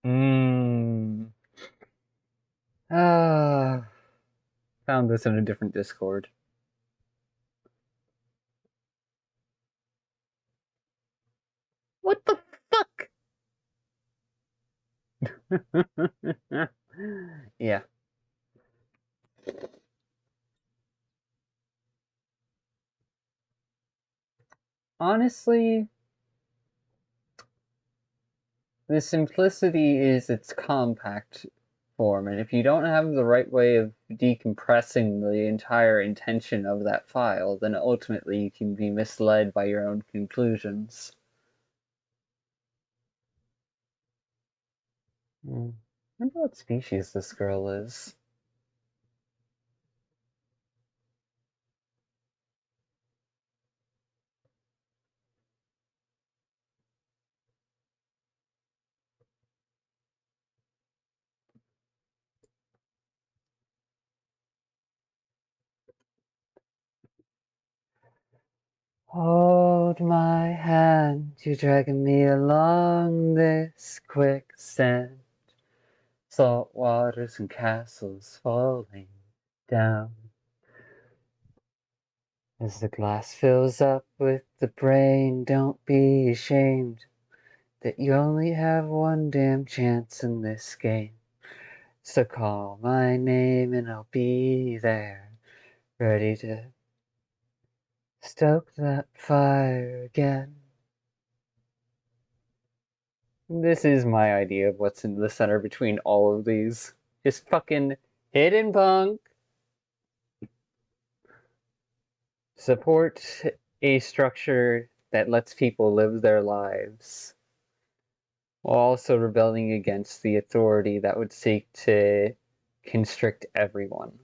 Mmm. Ah. Found this in a different Discord. What the fuck? Yeah. Honestly, the simplicity is its compact form, and if you don't have the right way of decompressing the entire intention of that file, then ultimately you can be misled by your own conclusions. I wonder what species this girl is. Hold my hand, you're dragging me along this quicksand. Salt waters and castles falling down. As the glass fills up with the brain, don't be ashamed that you only have one damn chance in this game. So call my name and I'll be there, ready to stoke that fire again. This is my idea of what's in the center between all of these. Just fucking hidden punk. Support a structure that lets people live their lives while also rebelling against the authority that would seek to constrict everyone.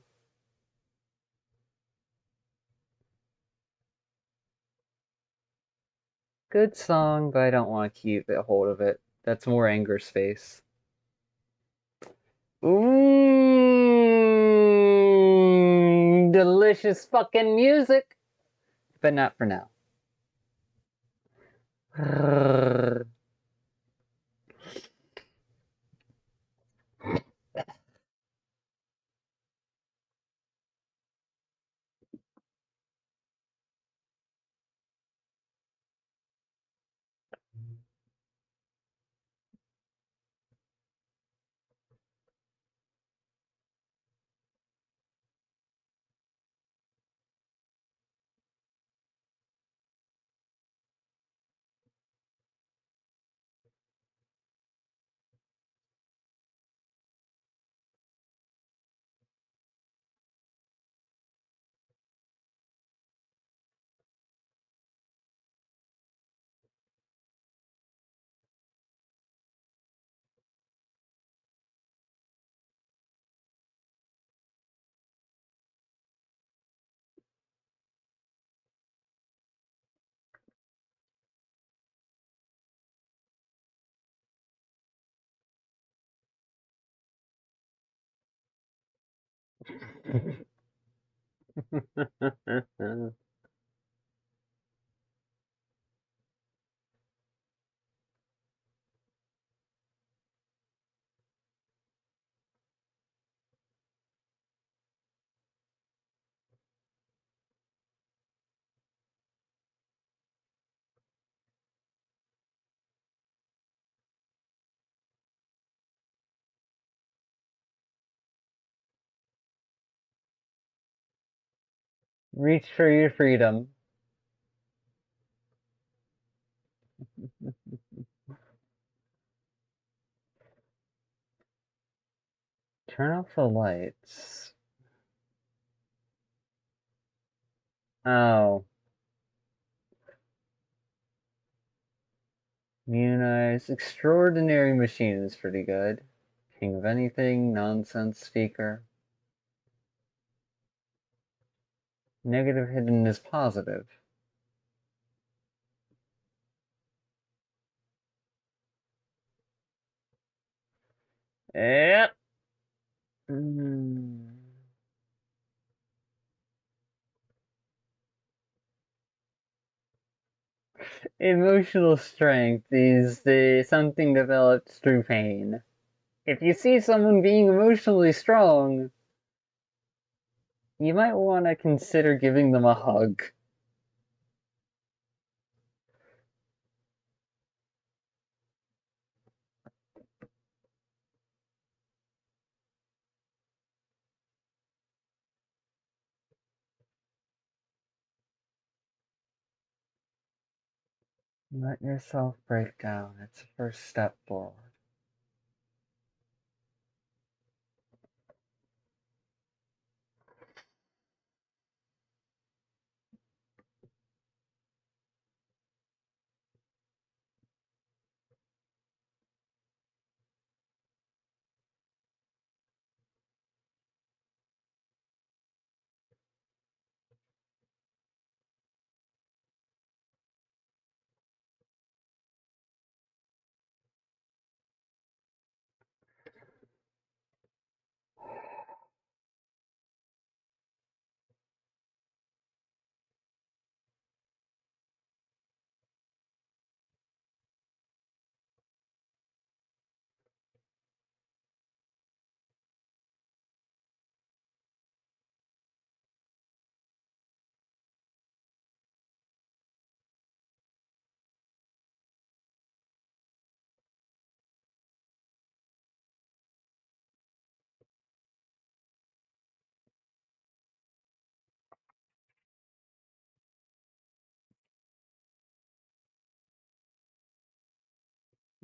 Good song, but I don't want to keep a hold of it. That's more anger space. Delicious fucking music, but not for now. Reach for your freedom. Turn off the lights. Oh, Muni's extraordinary machine is pretty good. King of anything, nonsense speaker. Negative hidden is positive. Yep. Mm. Emotional strength is something developed through pain. If you see someone being emotionally strong, you might want to consider giving them a hug. Let yourself break down. It's the first step forward.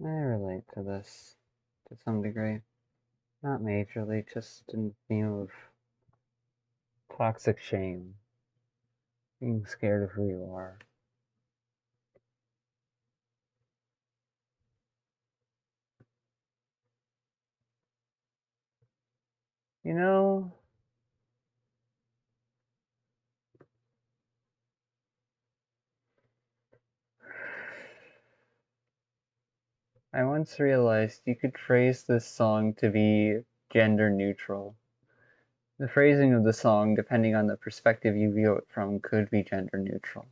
I relate to this to some degree. Not majorly, just in the theme of toxic shame. Being scared of who you are. You know, I once realized you could phrase this song to be gender neutral. The phrasing of the song, depending on the perspective you view it from, could be gender neutral.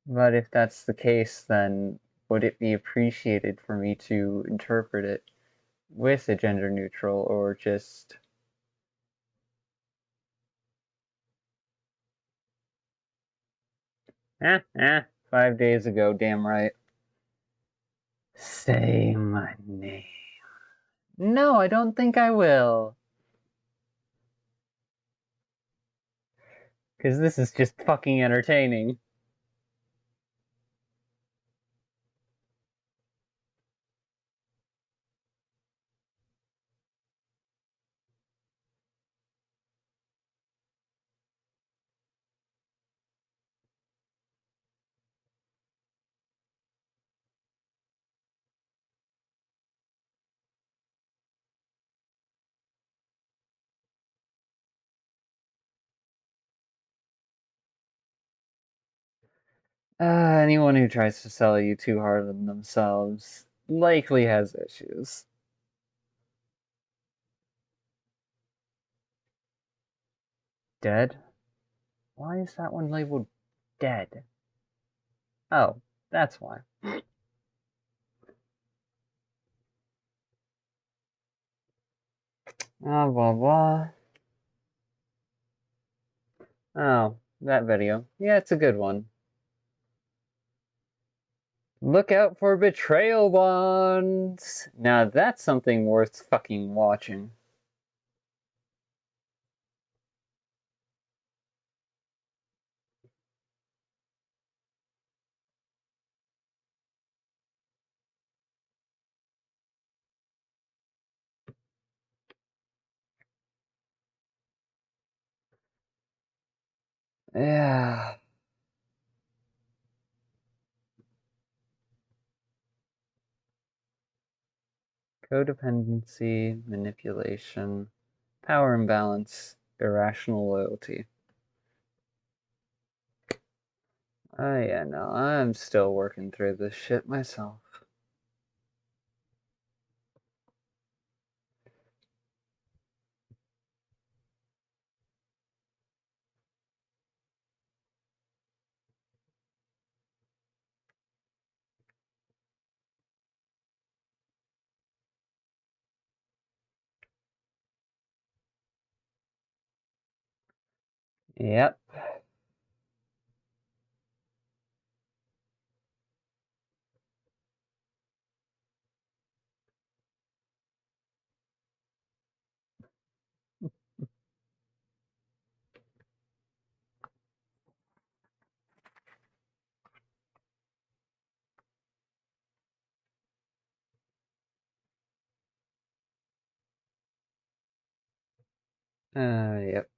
But if that's the case, then would it be appreciated for me to interpret it with a gender neutral or just 5 days ago, damn right. Say my name. No, I don't think I will. Because this is just fucking entertaining. Anyone who tries to sell you too hard on themselves likely has issues. Dead? Why is that one labeled dead? Oh, that's why. Blah blah blah. Oh, that video. Yeah, it's a good one. Look out for betrayal bonds! Now that's something worth fucking watching. Yeah. Codependency, manipulation, power imbalance, irrational loyalty. Oh yeah, no, I'm still working through this shit myself. Yep. Yep.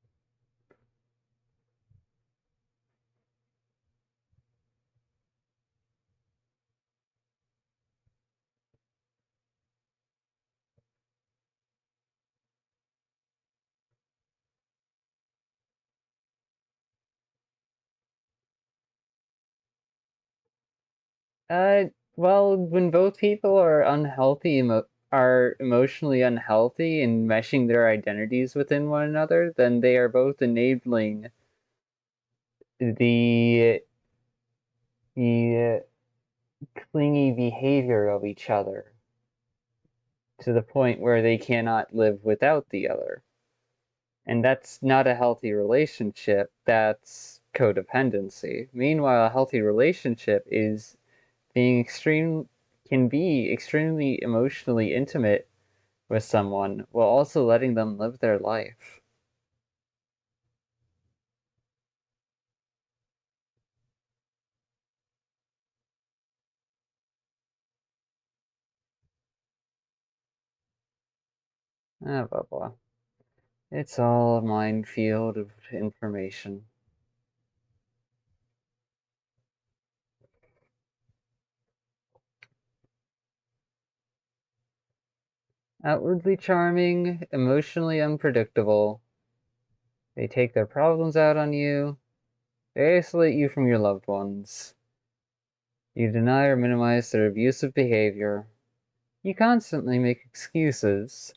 Well, when both people are are emotionally unhealthy and meshing their identities within one another, then they are both enabling the the clingy behavior of each other to the point where they cannot live without the other. And that's not a healthy relationship, that's codependency. Meanwhile, a healthy relationship is being extreme can be extremely emotionally intimate with someone while also letting them live their life. Blah blah. It's all a minefield of information. Outwardly charming, emotionally unpredictable. They take their problems out on you. They isolate you from your loved ones. You deny or minimize their abusive behavior. You constantly make excuses.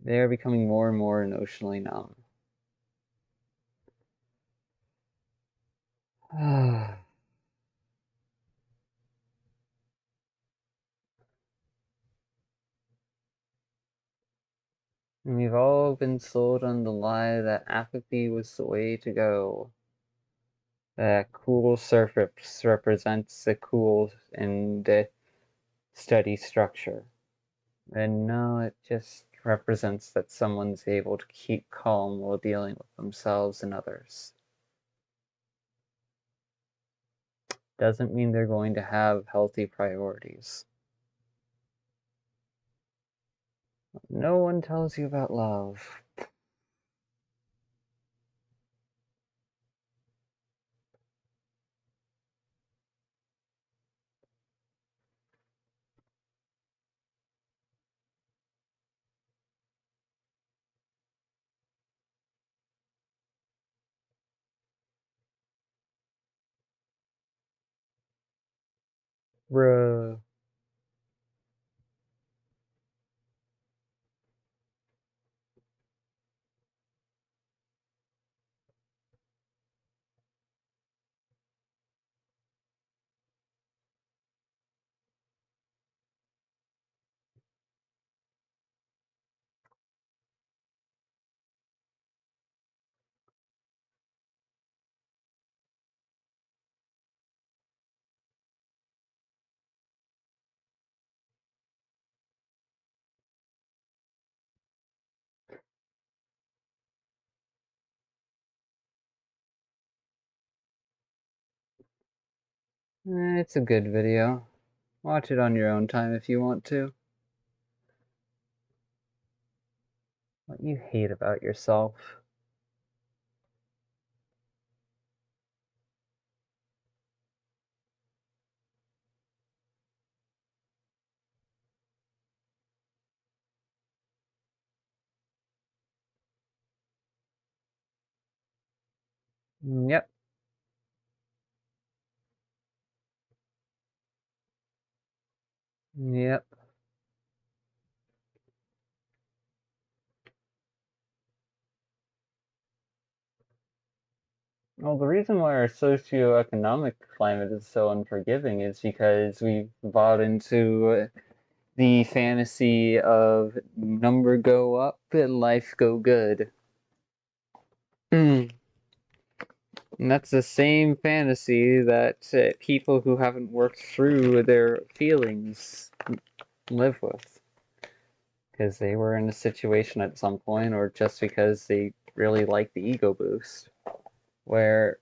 They are becoming more and more emotionally numb. And we've all been sold on the lie that apathy was the way to go. That cool surface represents a cool and steady structure. And no, it just represents that someone's able to keep calm while dealing with themselves and others. Doesn't mean they're going to have healthy priorities. No one tells you about love. Bruh. It's a good video. Watch it on your own time if you want to. What you hate about yourself. Yep, yep. Well, the reason why our socioeconomic climate is so unforgiving is because we've bought into the fantasy of number go up and life go good. And that's the same fantasy that people who haven't worked through their feelings live with. Because they were in a situation at some point, or just because they really like the ego boost, where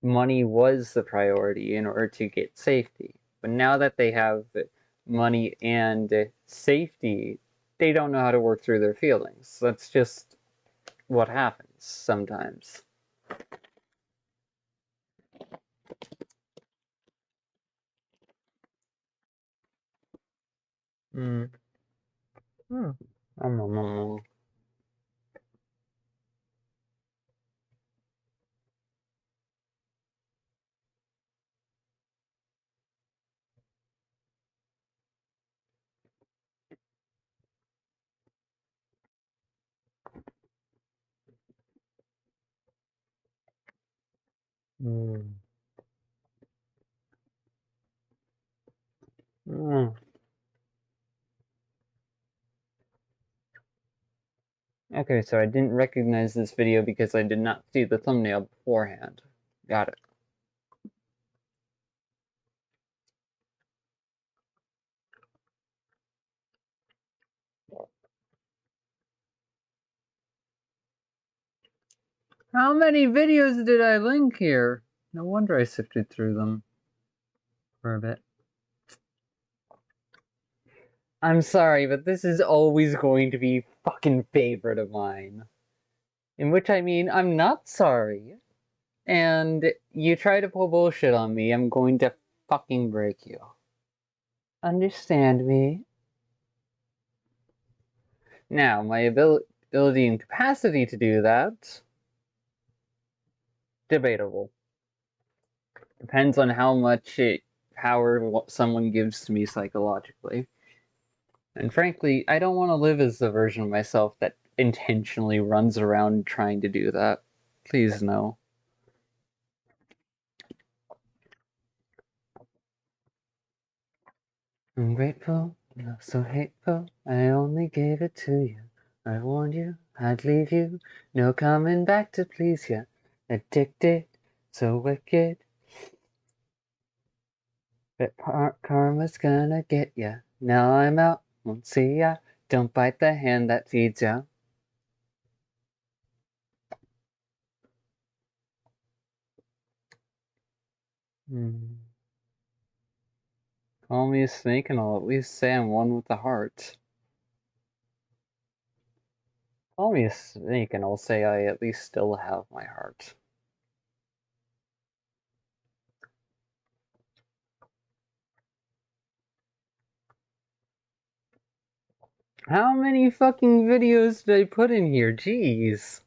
money was the priority in order to get safety. But now that they have money and safety, they don't know how to work through their feelings. That's just what happens sometimes. Mm. Hmm. Mm. Mm. Okay, so I didn't recognize this video because I did not see the thumbnail beforehand. Got it. How many videos did I link here? No wonder I sifted through them for a bit. I'm sorry, but this is always going to be fucking favorite of mine. In which I mean, I'm not sorry. And you try to pull bullshit on me, I'm going to fucking break you. Understand me? Now, my ability and capacity to do that, debatable. Depends on how much power someone gives to me psychologically. And frankly, I don't want to live as the version of myself that intentionally runs around trying to do that. Please no. Ungrateful, not so hateful, I only gave it to you. I warned you, I'd leave you, no coming back to please you. Addicted, so wicked, but karma's gonna get ya. Now I'm out, won't see ya, don't bite the hand that feeds ya. Hmm. Call me a snake and I'll at least say I'm one with the heart. Call me a snake and I'll say I at least still have my heart. How many fucking videos did I put in here? Jeez.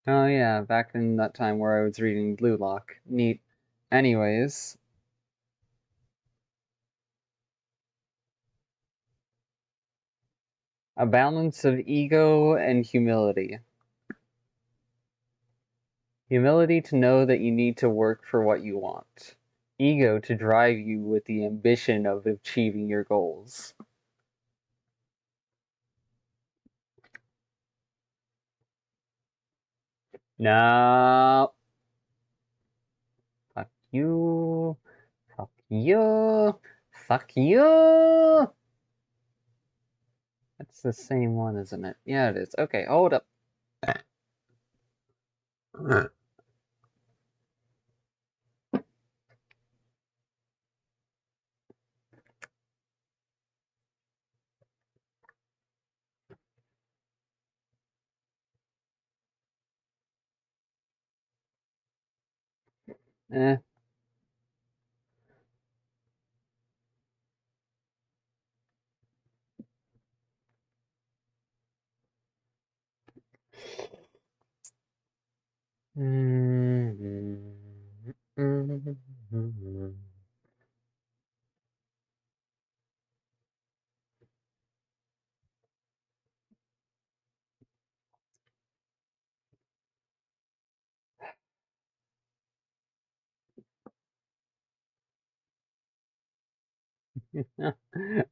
Oh yeah, back in that time where I was reading Blue Lock. Neat. Anyways, a balance of ego and humility. Humility to know that you need to work for what you want. Ego to drive you with the ambition of achieving your goals. No. Fuck you. Fuck you. Fuck you. That's the same one, isn't it? Yeah, it is. Okay, hold up. Eh.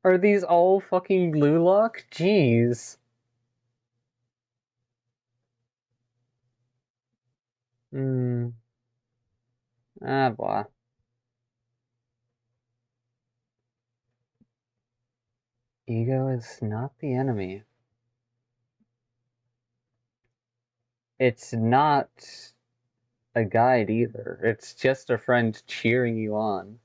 Are these all fucking blue lock? Jeez. Hmm. Ah, blah. Ego is not the enemy. It's not a guide either. It's just a friend cheering you on.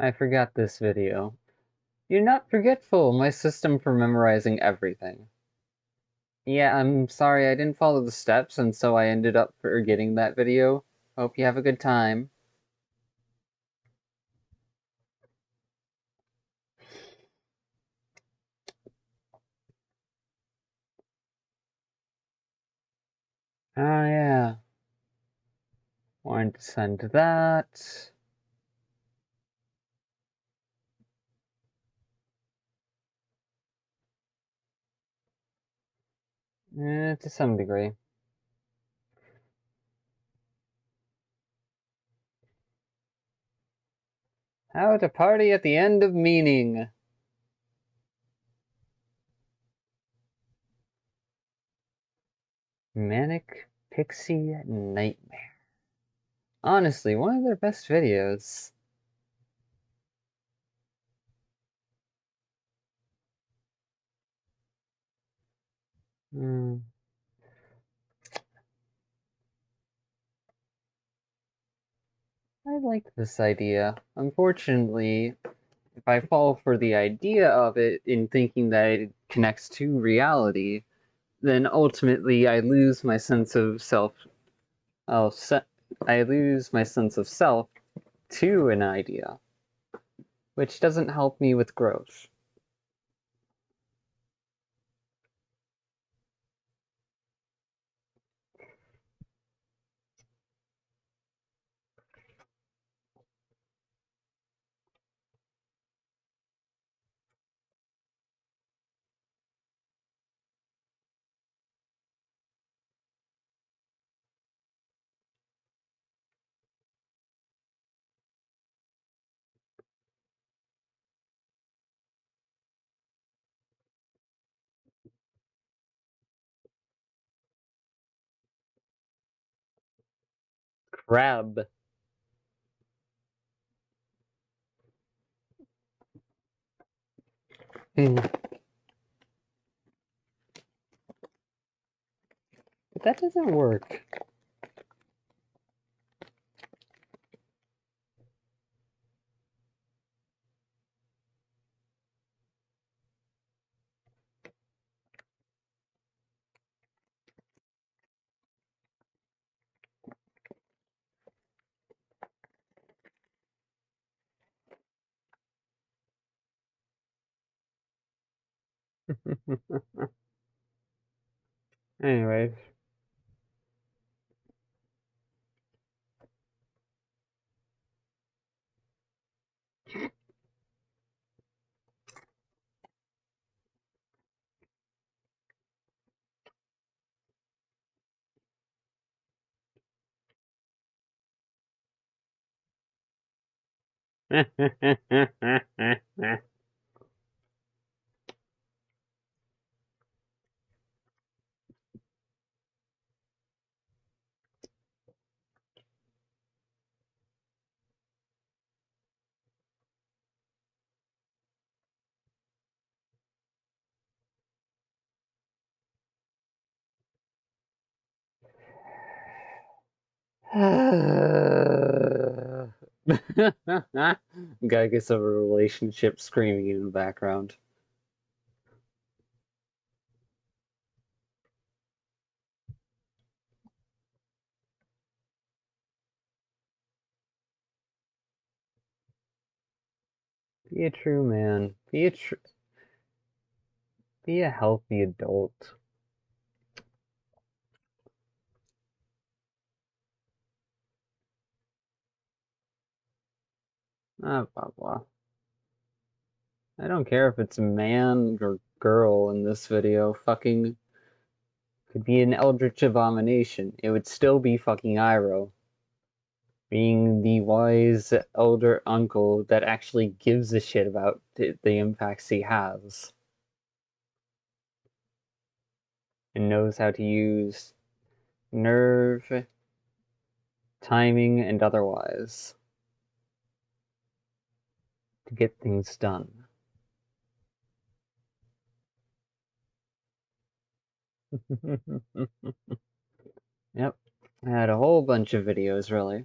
I forgot this video. You're not forgetful, my system for memorizing everything. Yeah, I'm sorry I didn't follow the steps, and so I ended up forgetting that video. Hope you have a good time. Oh yeah. Wanted to send that. To some degree. How to party at the end of meaning. Manic Pixie Nightmare. Honestly, one of their best videos. Hmm. I like this idea. Unfortunately, if I fall for the idea of it in thinking that it connects to reality, then ultimately I lose my sense of self. Oh, I lose my sense of self to an idea, which doesn't help me with growth. Crab. But that doesn't work. Anyways. Guy gets a relationship screaming in the background. Be a true man. Be a healthy adult. Blah blah. I don't care if it's a man or girl in this video. Fucking could be an eldritch abomination. It would still be fucking Iroh. Being the wise elder uncle that actually gives a shit about the impacts he has and knows how to use nerve, timing, and otherwise to get things done. Yep, I had a whole bunch of videos really.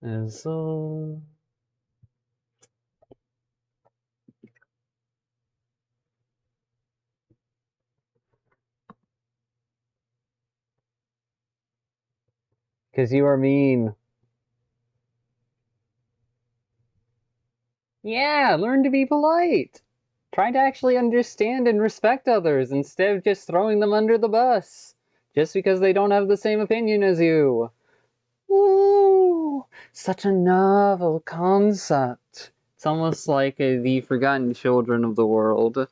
And so, because you are mean. Yeah, learn to be polite. Try to actually understand and respect others instead of just throwing them under the bus just because they don't have the same opinion as you. Ooh, such a novel concept. It's almost like the forgotten children of the world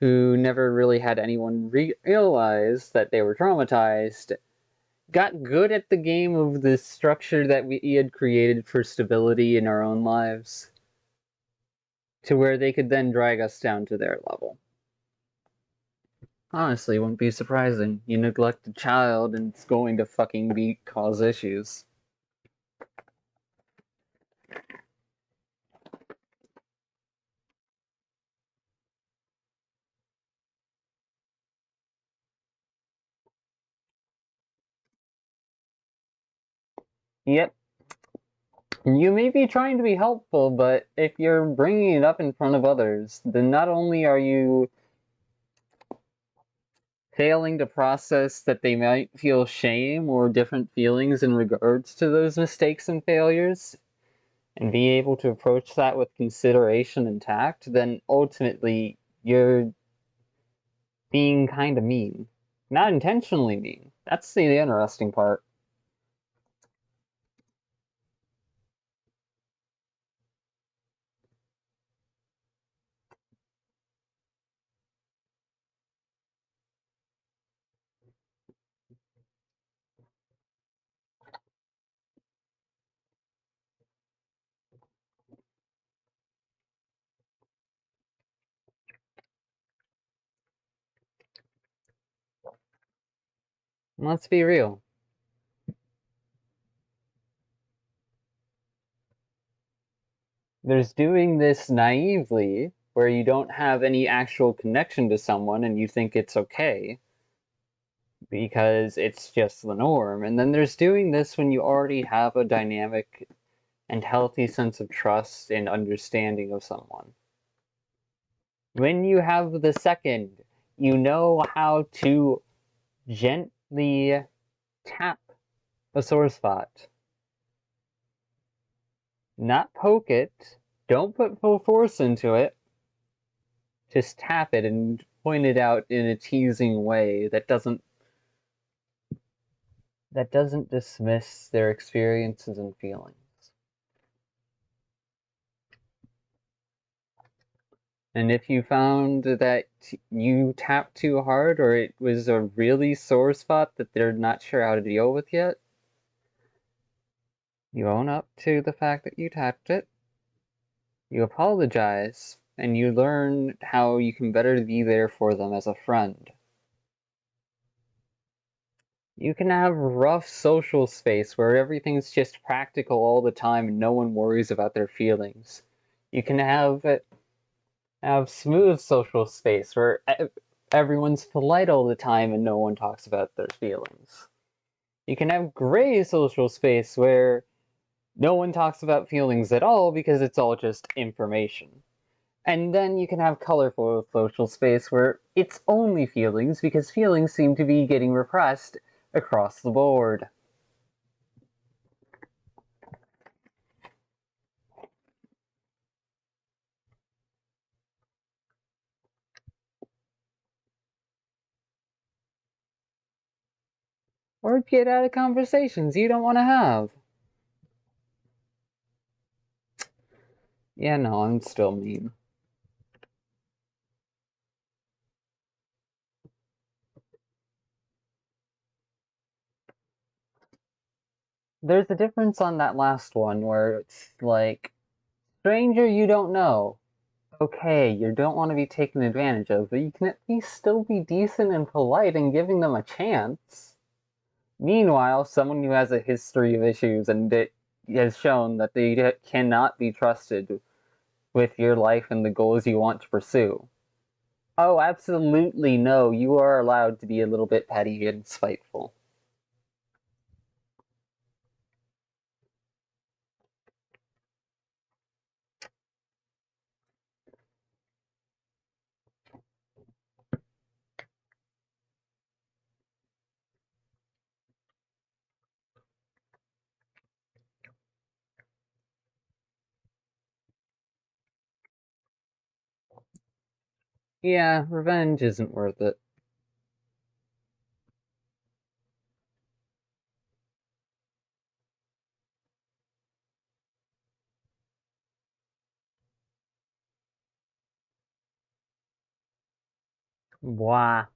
who never really had anyone realize that they were traumatized, got good at the game of the structure that we had created for stability in our own lives, to where they could then drag us down to their level. Honestly, wouldn't be surprising. You neglect a child and it's going to fucking cause issues. Yep. You may be trying to be helpful, but if you're bringing it up in front of others, then not only are you failing to process that they might feel shame or different feelings in regards to those mistakes and failures, and be able to approach that with consideration and tact, then ultimately you're being kind of mean. Not intentionally mean. That's the interesting part. Let's be real. There's doing this naively, where you don't have any actual connection to someone and you think it's okay because it's just the norm. And then there's doing this when you already have a dynamic and healthy sense of trust and understanding of someone. When you have the second, you know how to gently tap a sore spot. Not poke it, don't put full force into it, just tap it and point it out in a teasing way that doesn't dismiss their experiences and feelings. And if you found that you tapped too hard or it was a really sore spot that they're not sure how to deal with yet, you own up to the fact that you tapped it, you apologize, and you learn how you can better be there for them as a friend. You can have rough social space where everything's just practical all the time and no one worries about their feelings. You can have smooth social space where everyone's polite all the time and no one talks about their feelings. You can have gray social space where no one talks about feelings at all because it's all just information. And then you can have colorful social space where it's only feelings because feelings seem to be getting repressed across the board. Or get out of conversations you don't want to have. Yeah, no, I'm still mean. There's a difference on that last one where it's like, stranger you don't know. Okay, you don't want to be taken advantage of, but you can at least still be decent and polite and giving them a chance. Meanwhile, someone who has a history of issues and it has shown that they cannot be trusted with your life and the goals you want to pursue. Oh, absolutely no, you are allowed to be a little bit petty and spiteful. Yeah, revenge isn't worth it. Blah.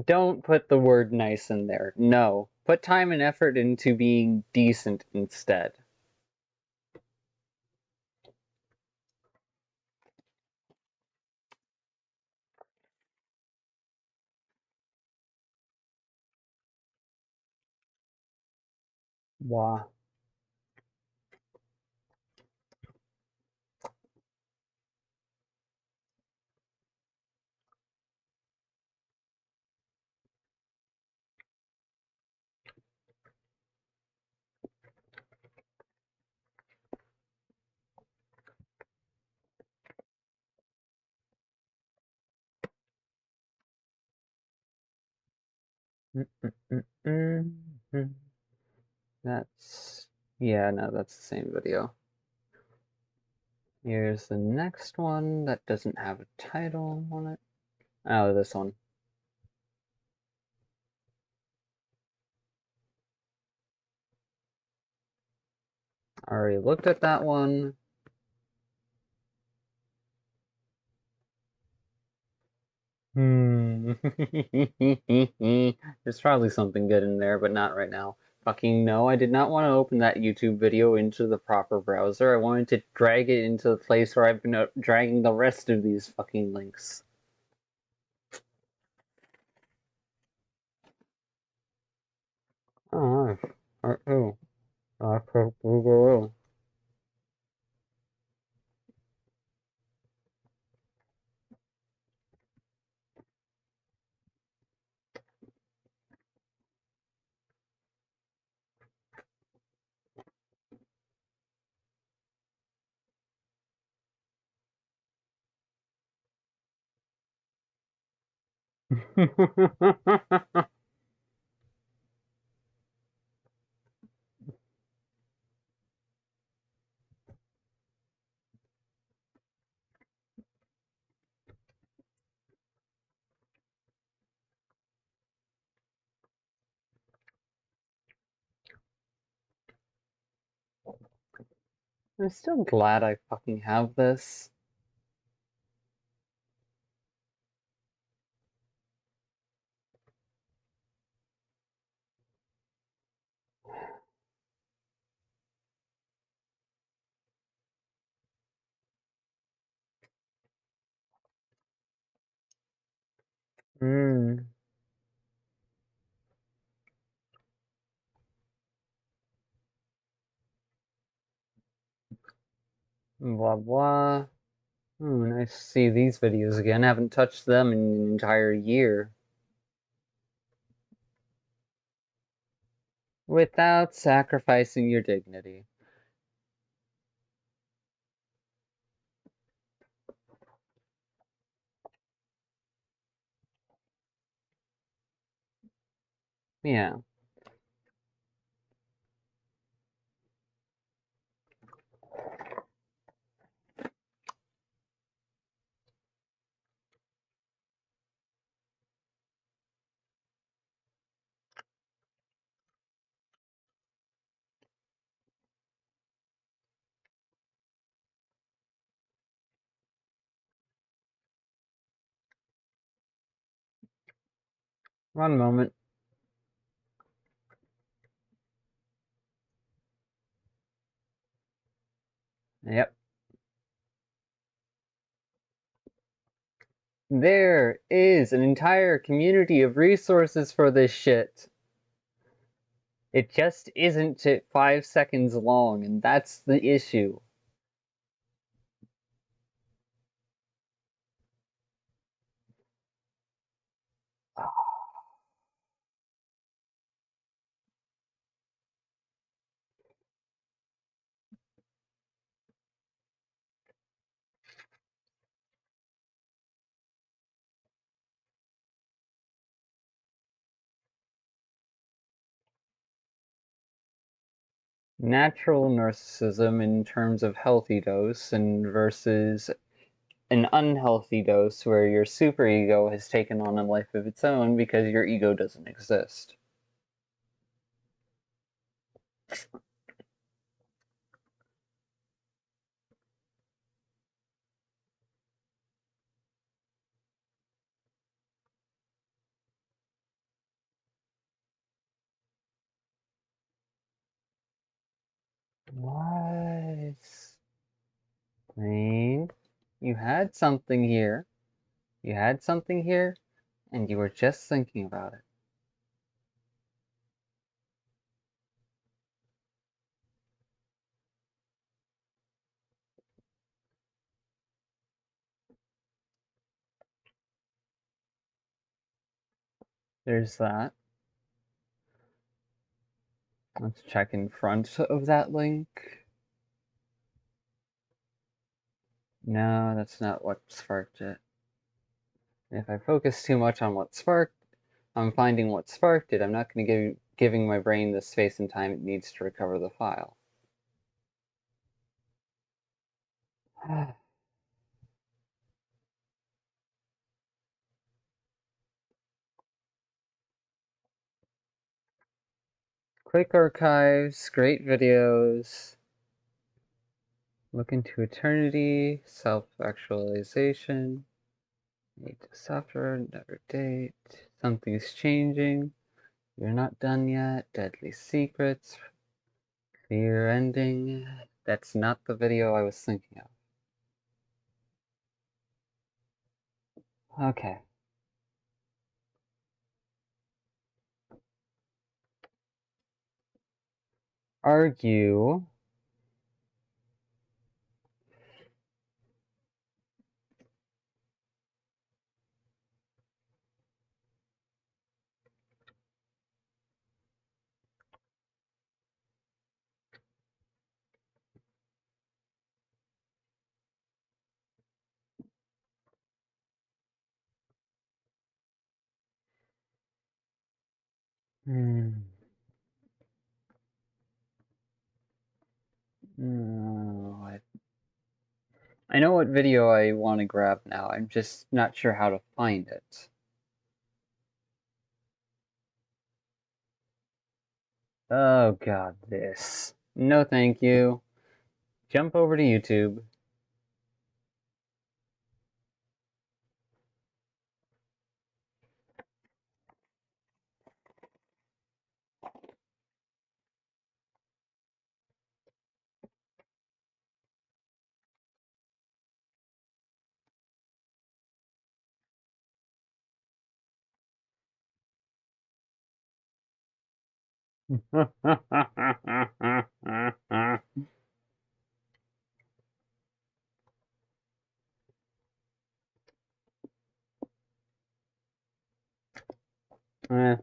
Don't put the word nice in there. No. Put time and effort into being decent instead. Wah. Mm-mm-mm-mm. That's... Yeah, no, that's the same video. Here's the next one that doesn't have a title on it. Oh, this one. I already looked at that one. Hmm. There's probably something good in there, but not right now. Fucking no, I did not want to open that YouTube video into the proper browser. I wanted to drag it into the place where I've been dragging the rest of these fucking links. Oh, oh, oh. I'm still glad I fucking have this. Hmm. Blah blah. Oh, nice to see these videos again. I haven't touched them in an entire year. Without sacrificing your dignity. Yeah. One moment. Yep. There is an entire community of resources for this shit. It just isn't 5 seconds long, and that's the issue. natural narcissism in terms of healthy dose and versus an unhealthy dose where your superego has taken on a life of its own because your ego doesn't exist. What? Lane, you had something here. You had something here, and you were just thinking about it. There's that. Let's check in front of that link. No, that's not what sparked it. If I focus too much on what sparked, I'm finding what sparked it. I'm not going to giving my brain the space and time it needs to recover the file. Quick archives, great videos. Look into eternity, self-actualization. Need to suffer, never date. Something's changing. You're not done yet. Deadly secrets. Fear ending. That's not the video I was thinking of. Okay. Argue. Hmm. No, I know what video I want to grab now. I'm just not sure how to find it. Oh god, this. No thank you. Jump over to YouTube. Eh.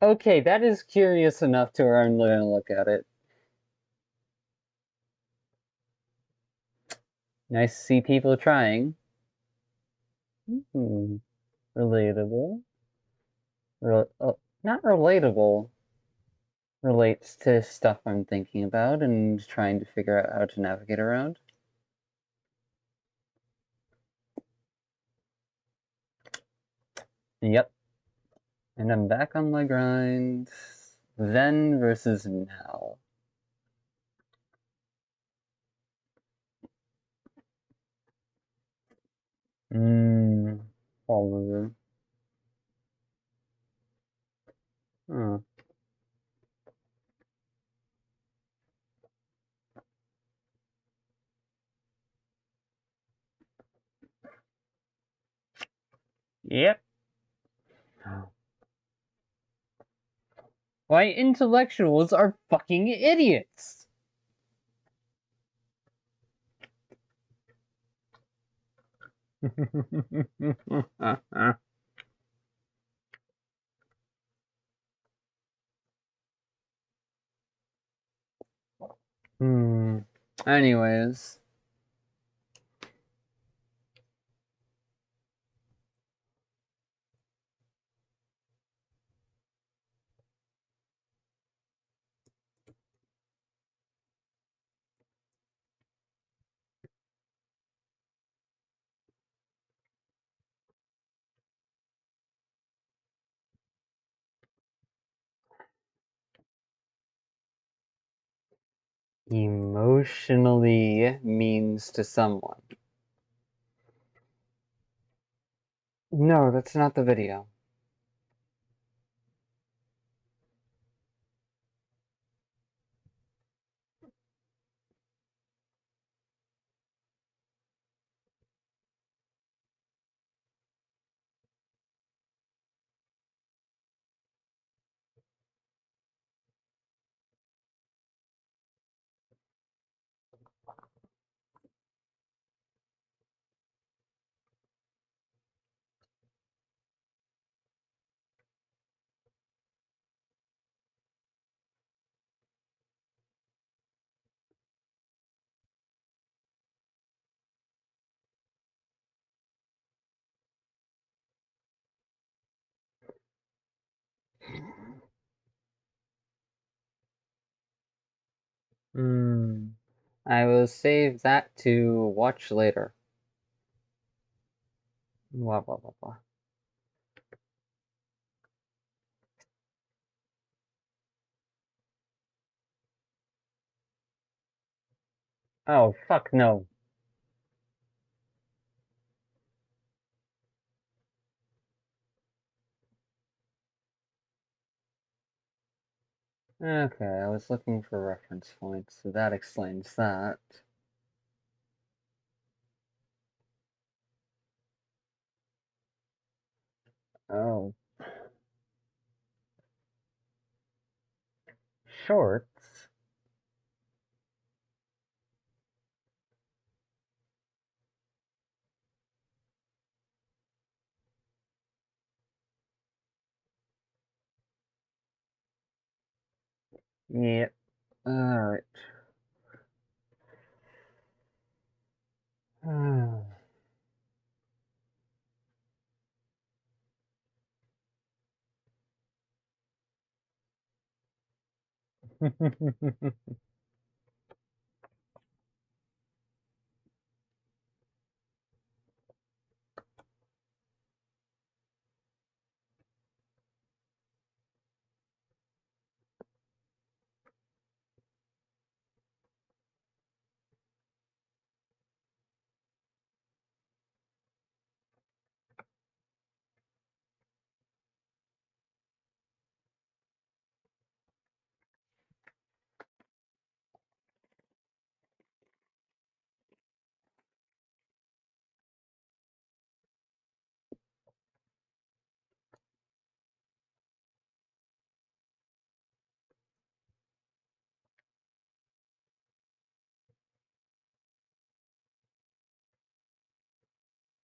Okay, that is curious enough to where I'm gonna look at it. Nice to see people trying. Hmm. Relatable. Not relatable. Relates to stuff I'm thinking about and trying to figure out how to navigate around. Yep. And I'm back on my grind. Then versus now. Hmm. Follower. Huh. Yep. Why intellectuals are fucking idiots. Hmm. Anyways. Emotionally means to someone. No, that's not the video. Hmm. I will save that to watch later. Blah blah blah blah. Oh, fuck no. Okay, I was looking for reference points, so that explains that. Oh. Shorts? Yep. Alright.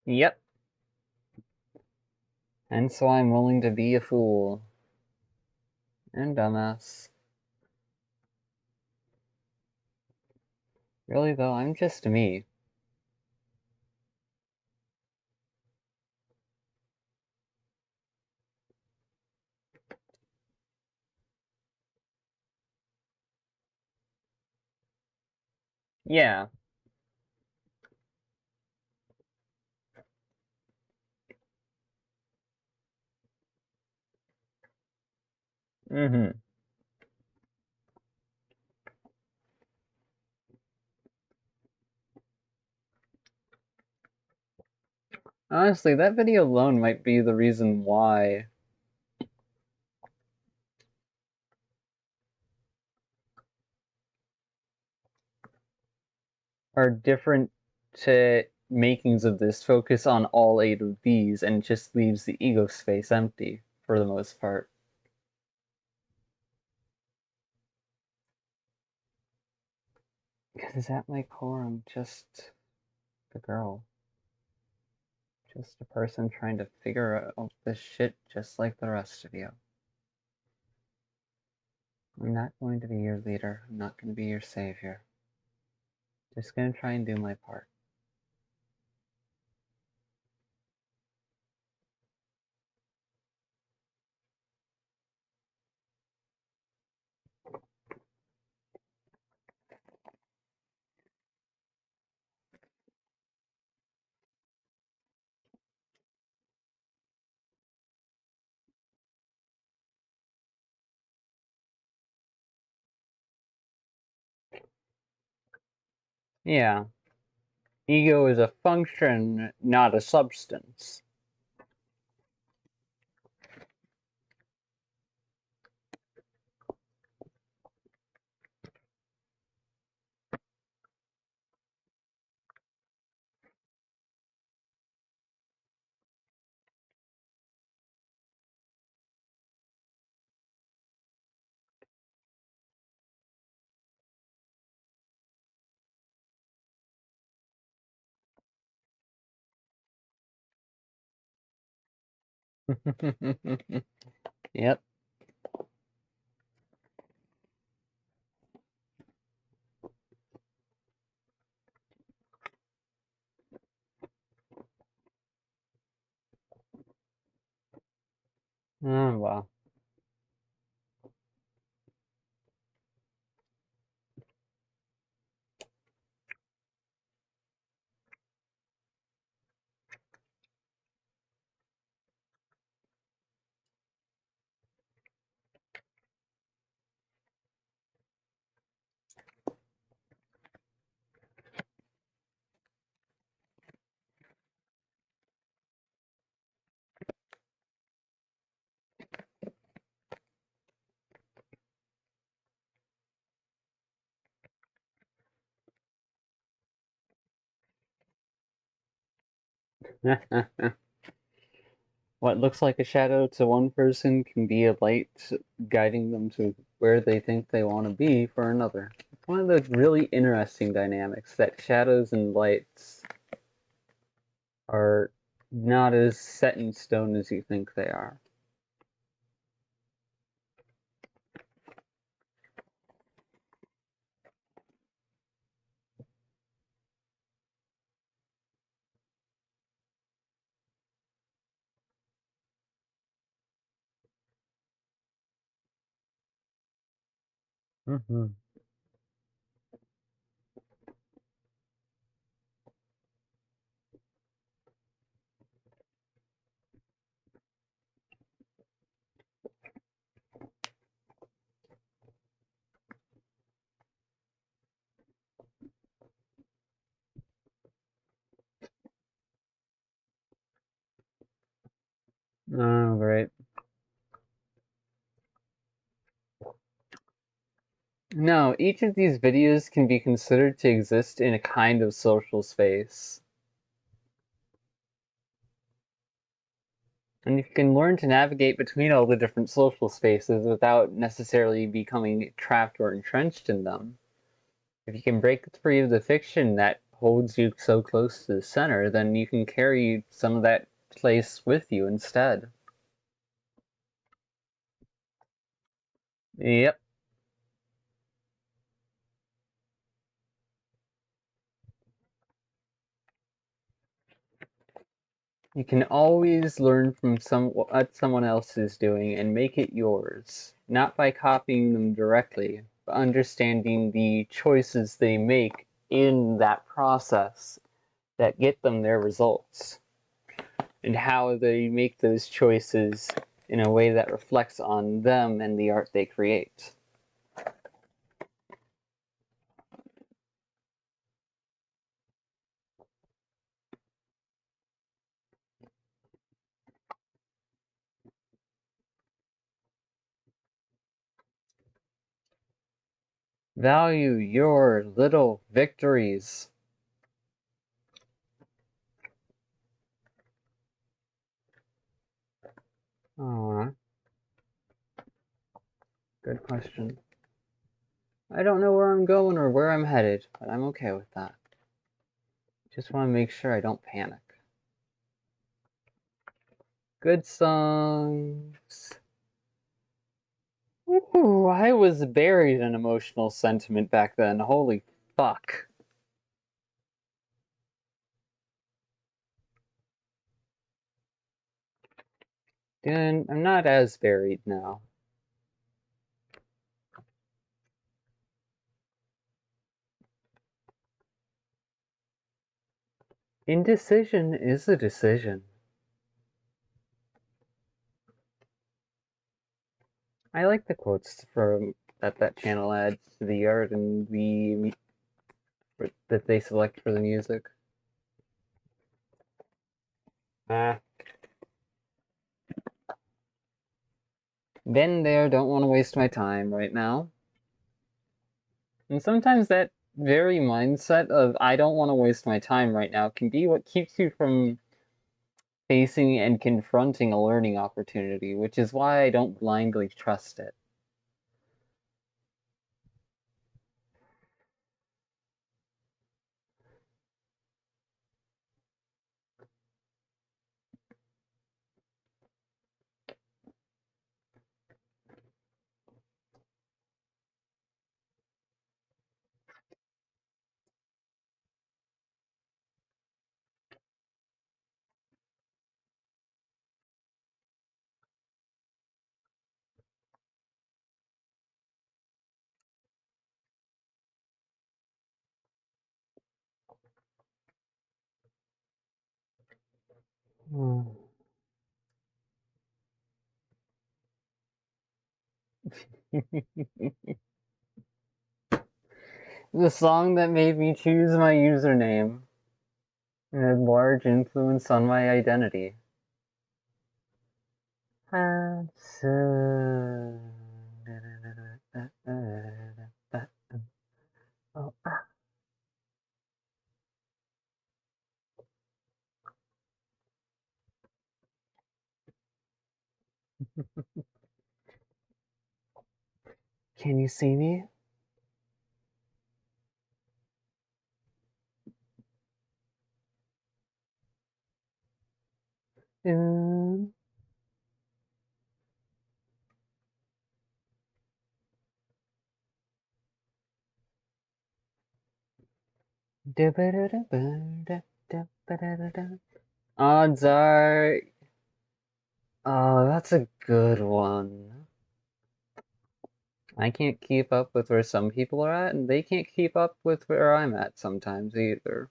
Yep. And so I'm willing to be a fool. And dumbass. Really though, I'm just me. Yeah. Mm-hmm. Honestly, that video alone might be the reason why our different makings of this focus on all 8 of these and just leaves the ego space empty for the most part. Because at my core, I'm just the girl. Just a person trying to figure out this shit just like the rest of you. I'm not going to be your leader. I'm not going to be your savior. Just going to try and do my part. Yeah. Ego is a function, not a substance. Yep. Oh, well. What looks like a shadow to one person can be a light guiding them to where they think they want to be for another. It's one of the really interesting dynamics that shadows and lights are not as set in stone as you think they are. Mm-hmm. Oh, great. No, each of these videos can be considered to exist in a kind of social space. And you can learn to navigate between all the different social spaces without necessarily becoming trapped or entrenched in them. If you can break free of the fiction that holds you so close to the center, then you can carry some of that place with you instead. Yep. You can always learn from what someone else is doing and make it yours, not by copying them directly, but understanding the choices they make in that process that get them their results, and how they make those choices in a way that reflects on them and the art they create. Value your little victories. Aw, good question. I don't know where I'm going or where I'm headed, but I'm okay with that. Just want to make sure I don't panic. Good songs. Ooh, I was buried in emotional sentiment back then. Holy fuck. Dude, I'm not as buried now. Indecision is a decision. I like the quotes from that channel adds to the art and the that they select for the music. Ah. Been there, don't want to waste my time right now. And sometimes that very mindset of I don't want to waste my time right now can be what keeps you from facing and confronting a learning opportunity, which is why I don't blindly trust it. The song that made me choose my username had large influence on my identity. Oh, can you see me? Mm. Odds are. Oh, that's a good one. I can't keep up with where some people are at, and they can't keep up with where I'm at sometimes either.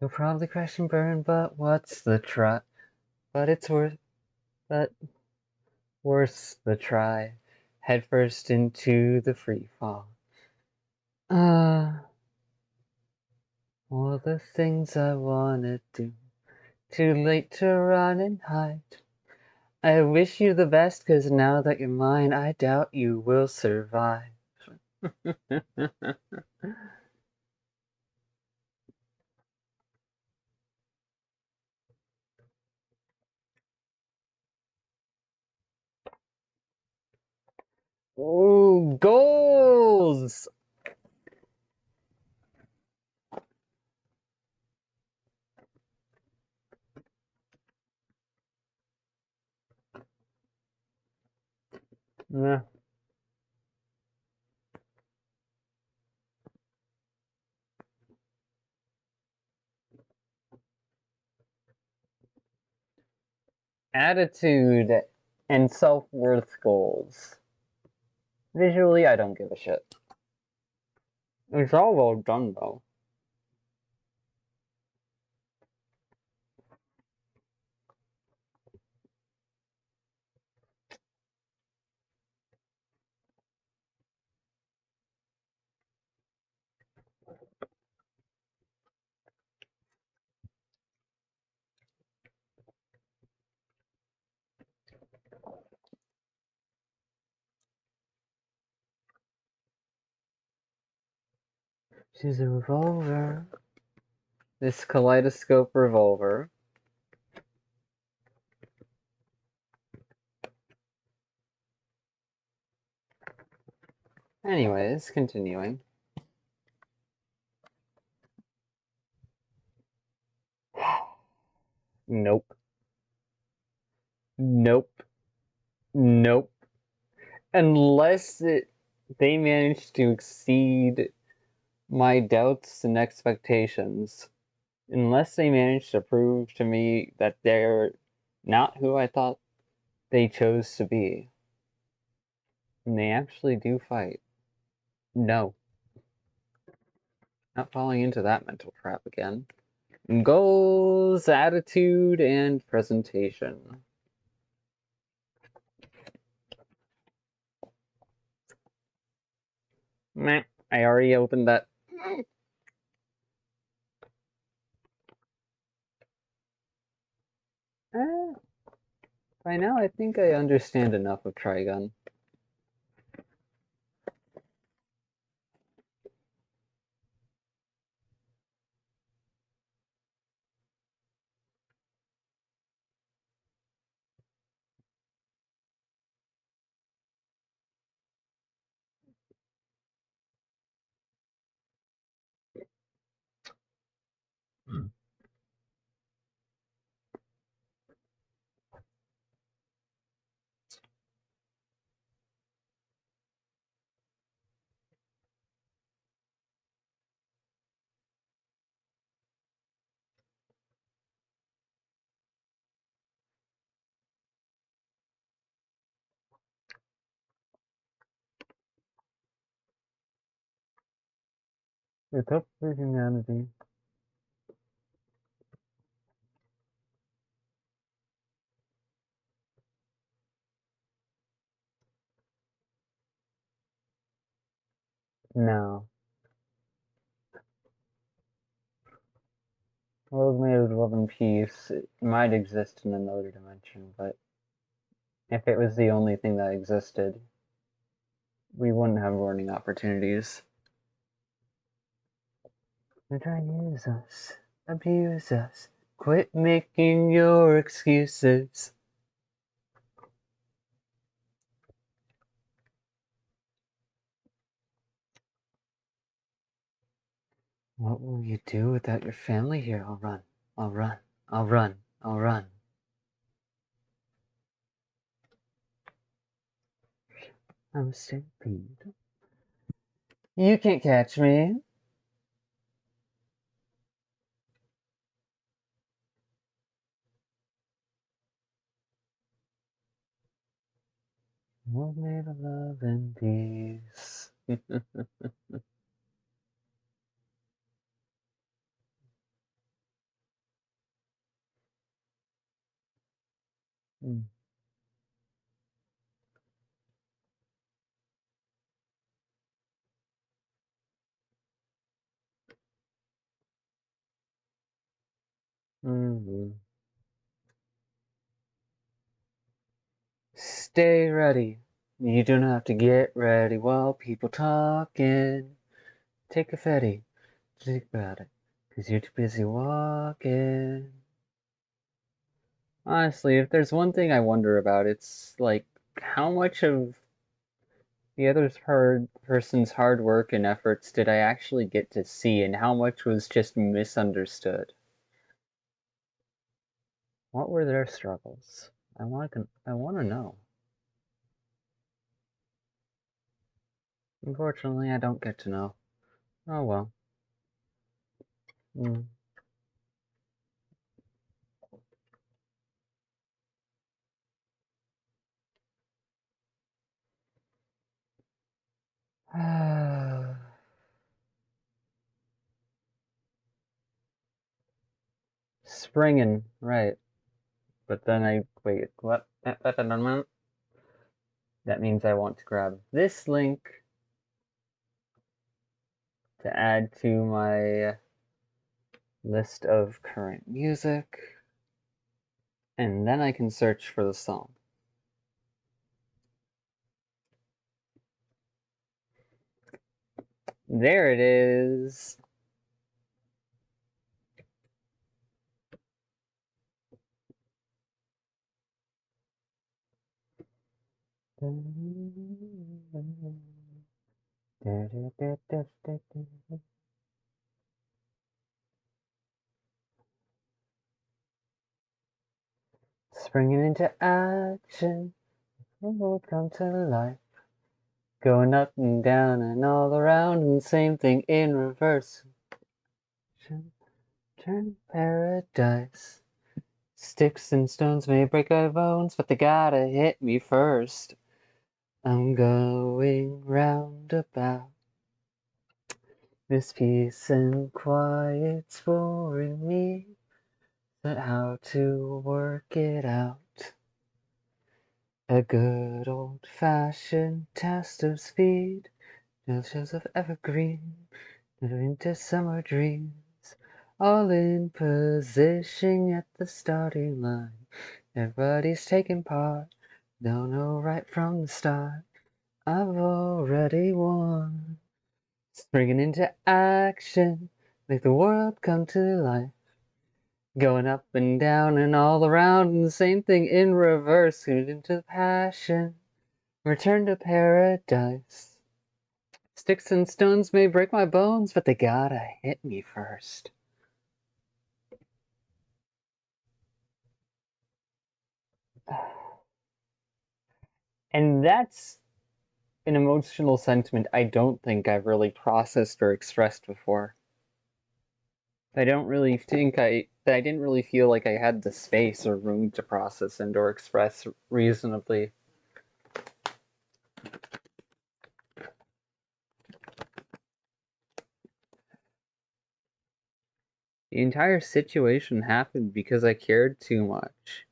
You'll probably crash and burn, but what's the try? But it's but worth the try. Head first into the free fall. Ah, all the things I wanna do. Too late to run and hide. I wish you the best, 'cause now that you're mine, I doubt you will survive. Ooh, goals! Nah. Attitude and self-worth goals. Visually, I don't give a shit. It's all well done, though. She's a revolver. This kaleidoscope revolver. Anyways, continuing. Nope. Nope. Nope. Unless they manage to exceed my doubts and expectations, unless they manage to prove to me that they're not who I thought they chose to be, and they actually do fight. No, not falling into that mental trap again. Goals, attitude, and presentation. Meh, I already opened that. Eh, by now I think I understand enough of Trigun. It's up for humanity. No. World made of love and peace. It might exist in another dimension, but if it was the only thing that existed, we wouldn't have learning opportunities. They're trying to use us, abuse us. Quit making your excuses. What will you do without your family here? I'll run. I'll run. I'll run. I'll run. I'm a stampede. You can't catch me. World made of love and peace. Mm-hmm. Stay ready. You don't have to get ready while people talking. Take a fetty. Think about it. Cause you're too busy walking. Honestly, if there's one thing I wonder about, it's like how much of the other person's hard work and efforts did I actually get to see, and how much was just misunderstood? What were their struggles? I want to know. Unfortunately, I don't get to know. Oh well. Mm. Springin', right. But then I wait, what? That means I want to grab this link to add to my list of current music, and then I can search for the song. There it is. Springing into action, world come to life. Going up and down and all around, and same thing in reverse. Turn paradise. Sticks and stones may break our bones, but they gotta hit me first. I'm going roundabout. This peace and quiet's boring me, but how to work it out. A good old-fashioned test of speed Delicious of evergreen, into summer dreams, all in position at the starting line. Everybody's taking part, don't know right from the start. I've already won. Springing into action, make the world come to life. Going up and down and all around, and the same thing in reverse. Get into passion, return to paradise. Sticks and stones may break my bones, but they gotta hit me first. And that's an emotional sentiment I don't think I've really processed or expressed before. I don't really think I didn't really feel like I had the space or room to process and or express reasonably. The entire situation happened because I cared too much.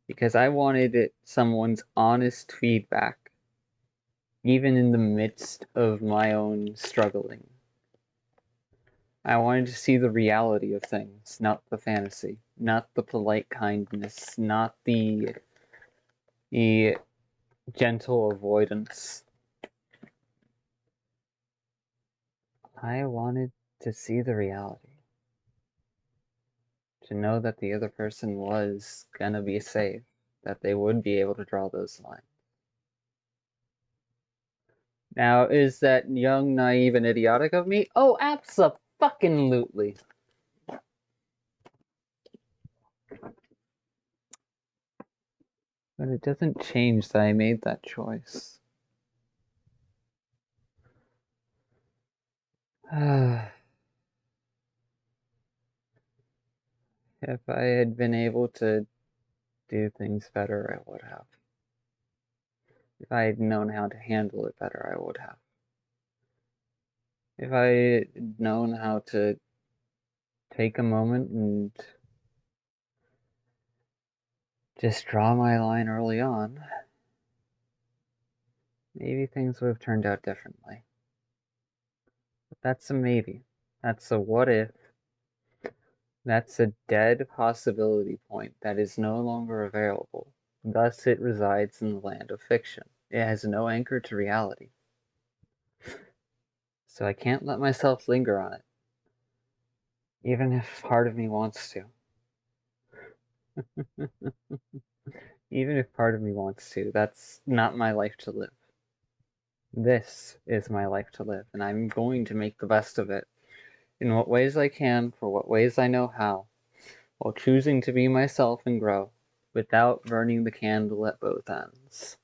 Because I wanted someone's honest feedback, even in the midst of my own struggling. I wanted to see the reality of things, not the fantasy, not the polite kindness, not the gentle avoidance. I wanted to see the reality. To know that the other person was gonna be safe, that they would be able to draw those lines. Now, is that young, naive, and idiotic of me? Oh, abso-fucking-lutely. But it doesn't change that I made that choice. If I had been able to do things better, I would have. If I had known how to handle it better, I would have. If I had known how to take a moment and just draw my line early on, maybe things would have turned out differently. But that's a maybe. That's a what if. That's a dead possibility point that is no longer available. Thus, it resides in the land of fiction. It has no anchor to reality. So I can't let myself linger on it, even if part of me wants to. Even if part of me wants to, that's not my life to live. This is my life to live, and I'm going to make the best of it in what ways I can, for what ways I know how, while choosing to be myself and grow, without burning the candle at both ends.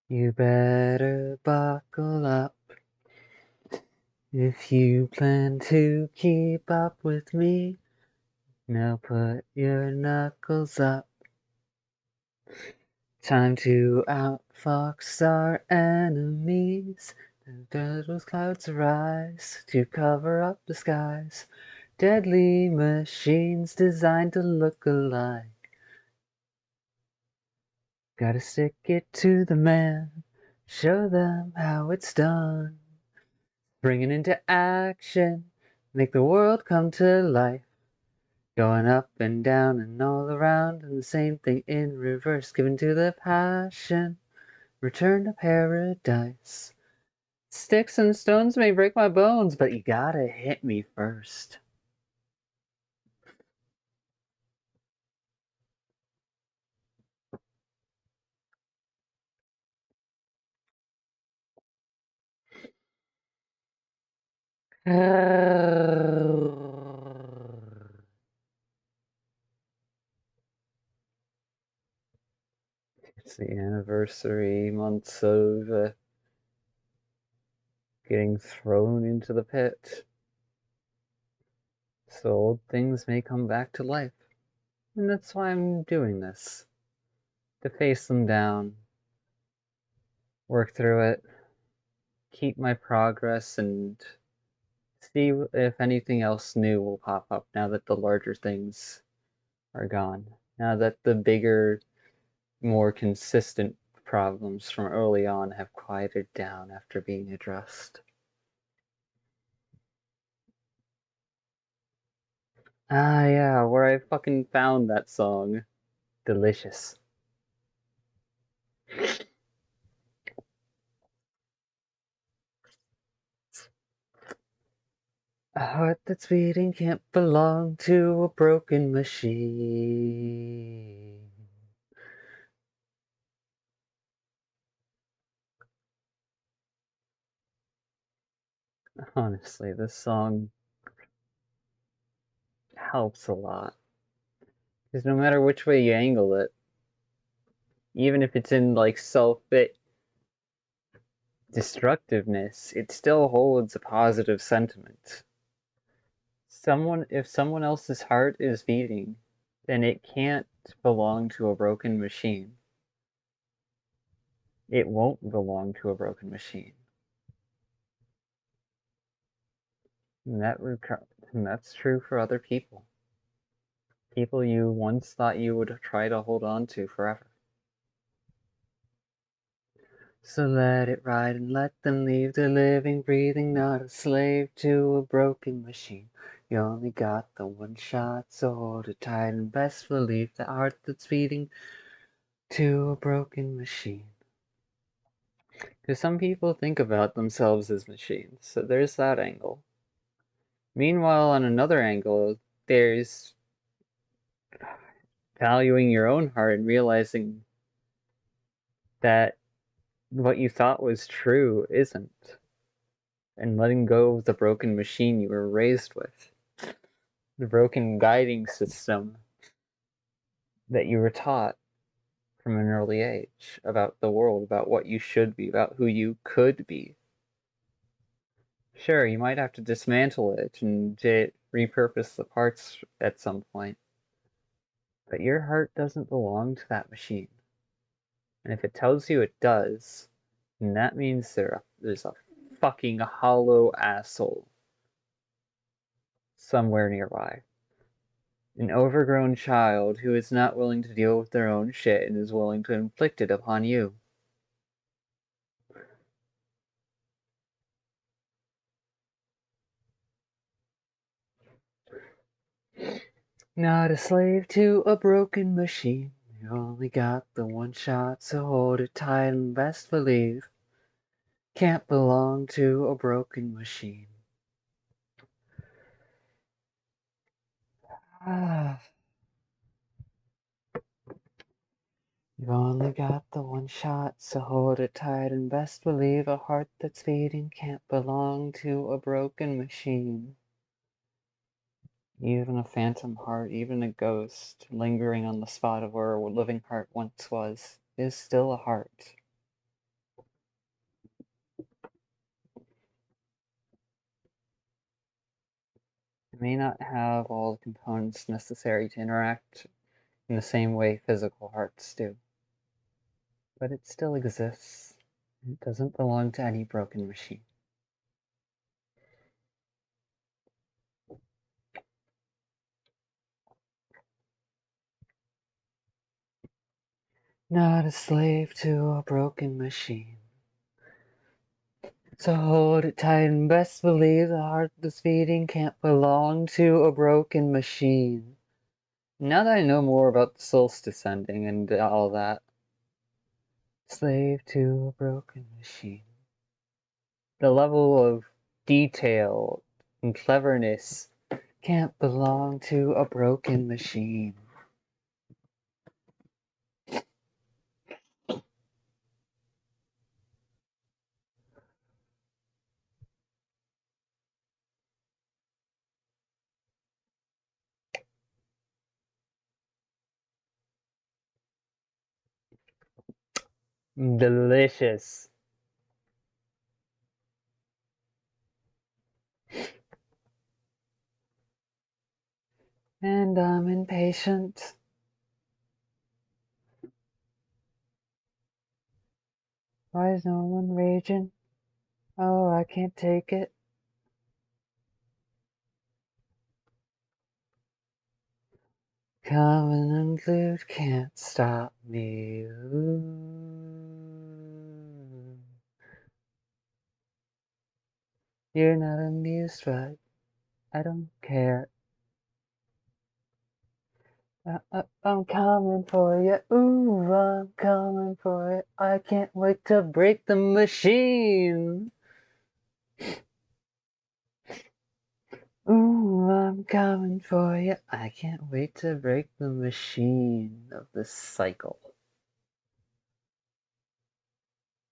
You better buckle up if you plan to keep up with me. Now put your knuckles up. Time to outfox our enemies. Those clouds arise to cover up the skies. Deadly machines designed to look alike. Gotta stick it to the man, show them how it's done. Bring it into action, make the world come to life. Going up and down and all around, and the same thing in reverse. Given to the passion, return to paradise. Sticks and stones may break my bones, but you gotta hit me first. It's the anniversary months of getting thrown into the pit. So old things may come back to life. And that's why I'm doing this. To face them down, work through it, keep my progress, and See if anything else new will pop up now that the larger things are gone. Now that the bigger, more consistent problems from early on have quieted down after being addressed. Ah, yeah, where I fucking found that song. Delicious. A heart that's beating can't belong to a broken machine. Honestly, this song helps a lot. Because no matter which way you angle it, even if it's in like self destructiveness, it still holds a positive sentiment. If someone else's heart is beating, then it can't belong to a broken machine. It won't belong to a broken machine. And that's true for other people. People you once thought you would try to hold on to forever. So let it ride and let them leave the living, breathing, not a slave to a broken machine. You only got the one shot, so hold it tight and best believe the heart that's beating to a broken machine. Because some people think about themselves as machines, so there's that angle. Meanwhile, on another angle, there's valuing your own heart and realizing that what you thought was true isn't, and letting go of the broken machine you were raised with, the broken guiding system that you were taught from an early age about the world, about what you should be, about who you could be. Sure, you might have to dismantle it and repurpose the parts at some point, but your heart doesn't belong to that machine. And if it tells you it does, then that means there's a fucking hollow asshole somewhere nearby. An overgrown child who is not willing to deal with their own shit and is willing to inflict it upon you. Not a slave to a broken machine. You only got the one shot, so hold it tight and best believe can't belong to a broken machine. Ah, you've only got the one shot, so hold it tight and best believe a heart that's beating can't belong to a broken machine. Even a phantom heart, even a ghost lingering on the spot of where a living heart once was, is still a heart. It may not have all the components necessary to interact in the same way physical hearts do, but it still exists. It doesn't belong to any broken machine. Not a slave to a broken machine. So hold it tight and best believe the heart that's beating can't belong to a broken machine. Now that I know more about the solstice ending and all that, slave to a broken machine. The level of detail and cleverness can't belong to a broken machine. Delicious. And I'm impatient. Why is no one raging? Oh, I can't take it. Common unglued can't stop me. Ooh. You're not amused, but I don't care. I'm coming for you. Ooh, I'm coming for it. I can't wait to break the machine. Ooh, I'm coming for you. I can't wait to break the machine of this cycle.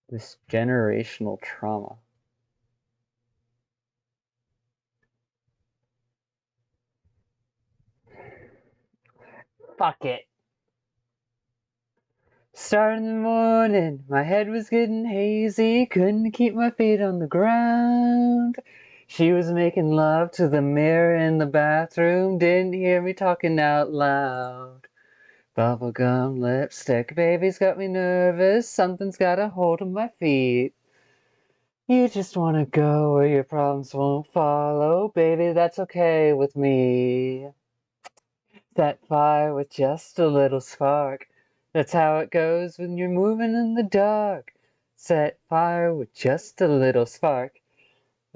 This generational trauma. Fuck it. Start in the morning, my head was getting hazy, couldn't keep my feet on the ground. She was making love to the mirror in the bathroom, didn't hear me talking out loud. Bubblegum lipstick, baby's got me nervous, something's got a hold of my feet. You just wanna go where your problems won't follow, baby, that's okay with me. Set fire with just a little spark. That's how it goes when you're moving in the dark. Set fire with just a little spark.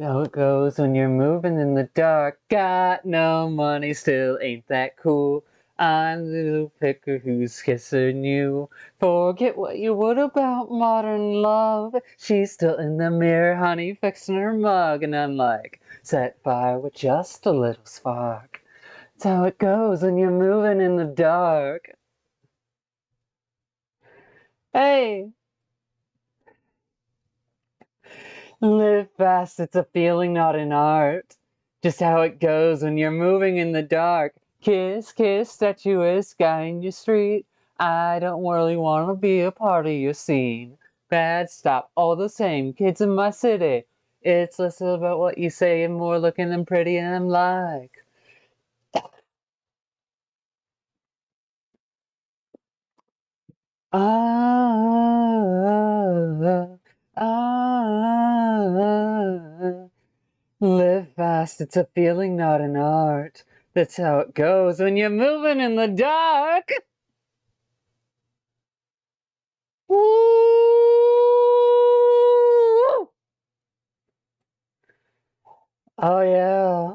How it goes when you're moving in the dark. Got no money, still ain't that cool. I'm the little picker who's kissing you. Forget what you would about modern love. She's still in the mirror, honey, fixing her mug. And I'm like, set fire with just a little spark. That's how it goes when you're moving in the dark. Hey, live fast, it's a feeling, not an art. Just how it goes when you're moving in the dark. Kiss, kiss, statuesque guy in your street. I don't really want to be a part of your scene. Bad stop, all the same, kids in my city. It's less about what you say and more looking and pretty, and I'm like, ah, ah. Live fast, it's a feeling, not an art. That's how it goes when you're moving in the dark. Woo! Oh, yeah.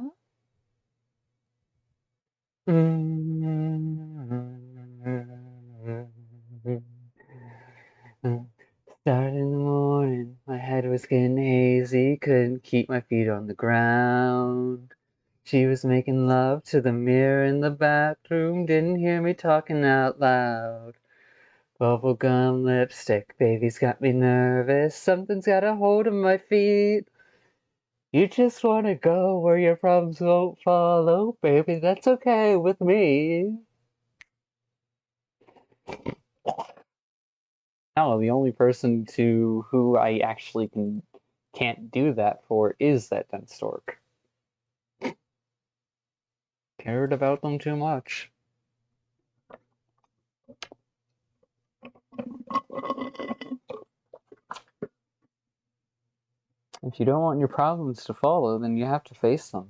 Started in the morning, my head was getting hazy, couldn't keep my feet on the ground. She was making love to the mirror in the bathroom, didn't hear me talking out loud. Bubblegum lipstick, baby's got me nervous, something's got a hold of my feet. You just wanna go where your problems won't follow, baby, that's okay with me. No, the only person to who I actually can't do that for is that dense stork. Cared about them too much. If you don't want your problems to follow, then you have to face them.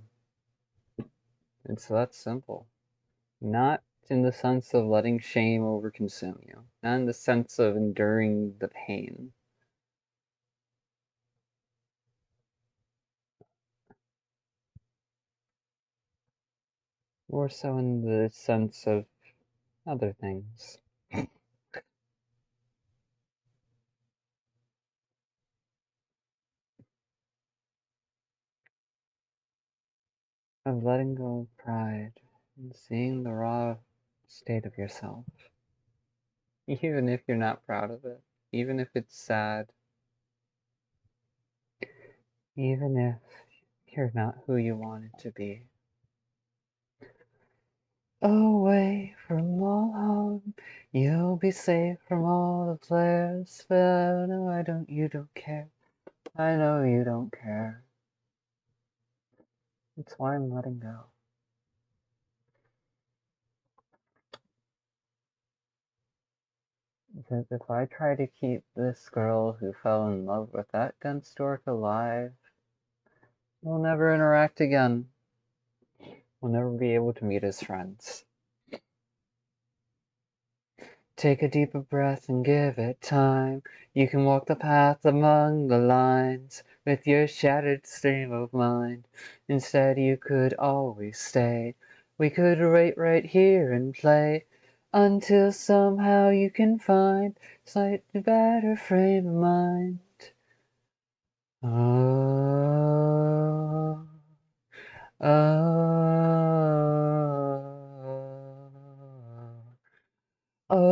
It's that simple. Not in the sense of letting shame overconsume you, not in the sense of enduring the pain. More so in the sense of other things. Of letting go of pride and seeing the raw state of yourself. Even if you're not proud of it, even if it's sad, even if you're not who you wanted to be. Away from all home, you'll be safe from all the flares. But no, you don't care. I know you don't care. That's why I'm letting go. Because if I try to keep this girl who fell in love with that gun stork alive, we'll never interact again. We'll never be able to meet as friends. Take a deeper breath and give it time. You can walk the path among the lines with your shattered stream of mind. Instead, you could always stay. We could wait right here and play until somehow you can find slightly better frame of mind. Oh, oh, oh,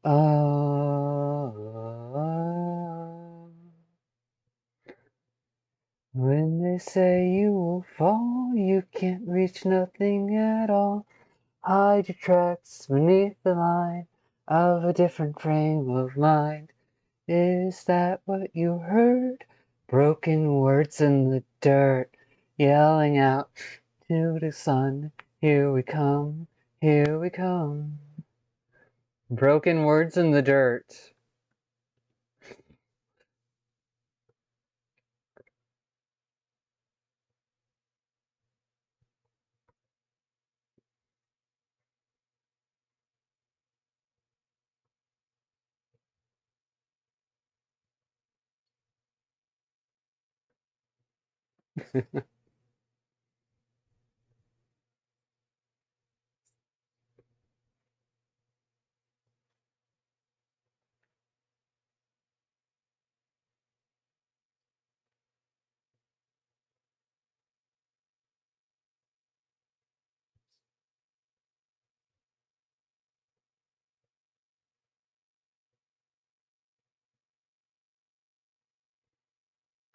oh. When they say you will fall, you can't reach nothing at all. Hide your tracks beneath the line of a different frame of mind. Is that what you heard? Broken words in the dirt, yelling out to the sun, here we come, here we come. Broken words in the dirt.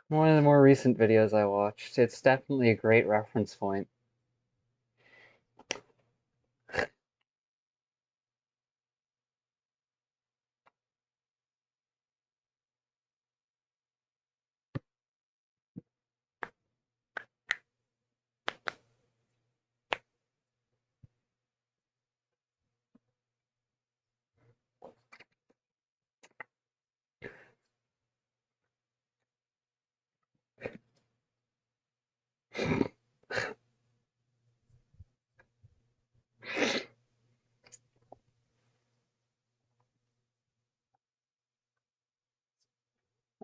One of the more recent videos I watched. It's definitely a great reference point.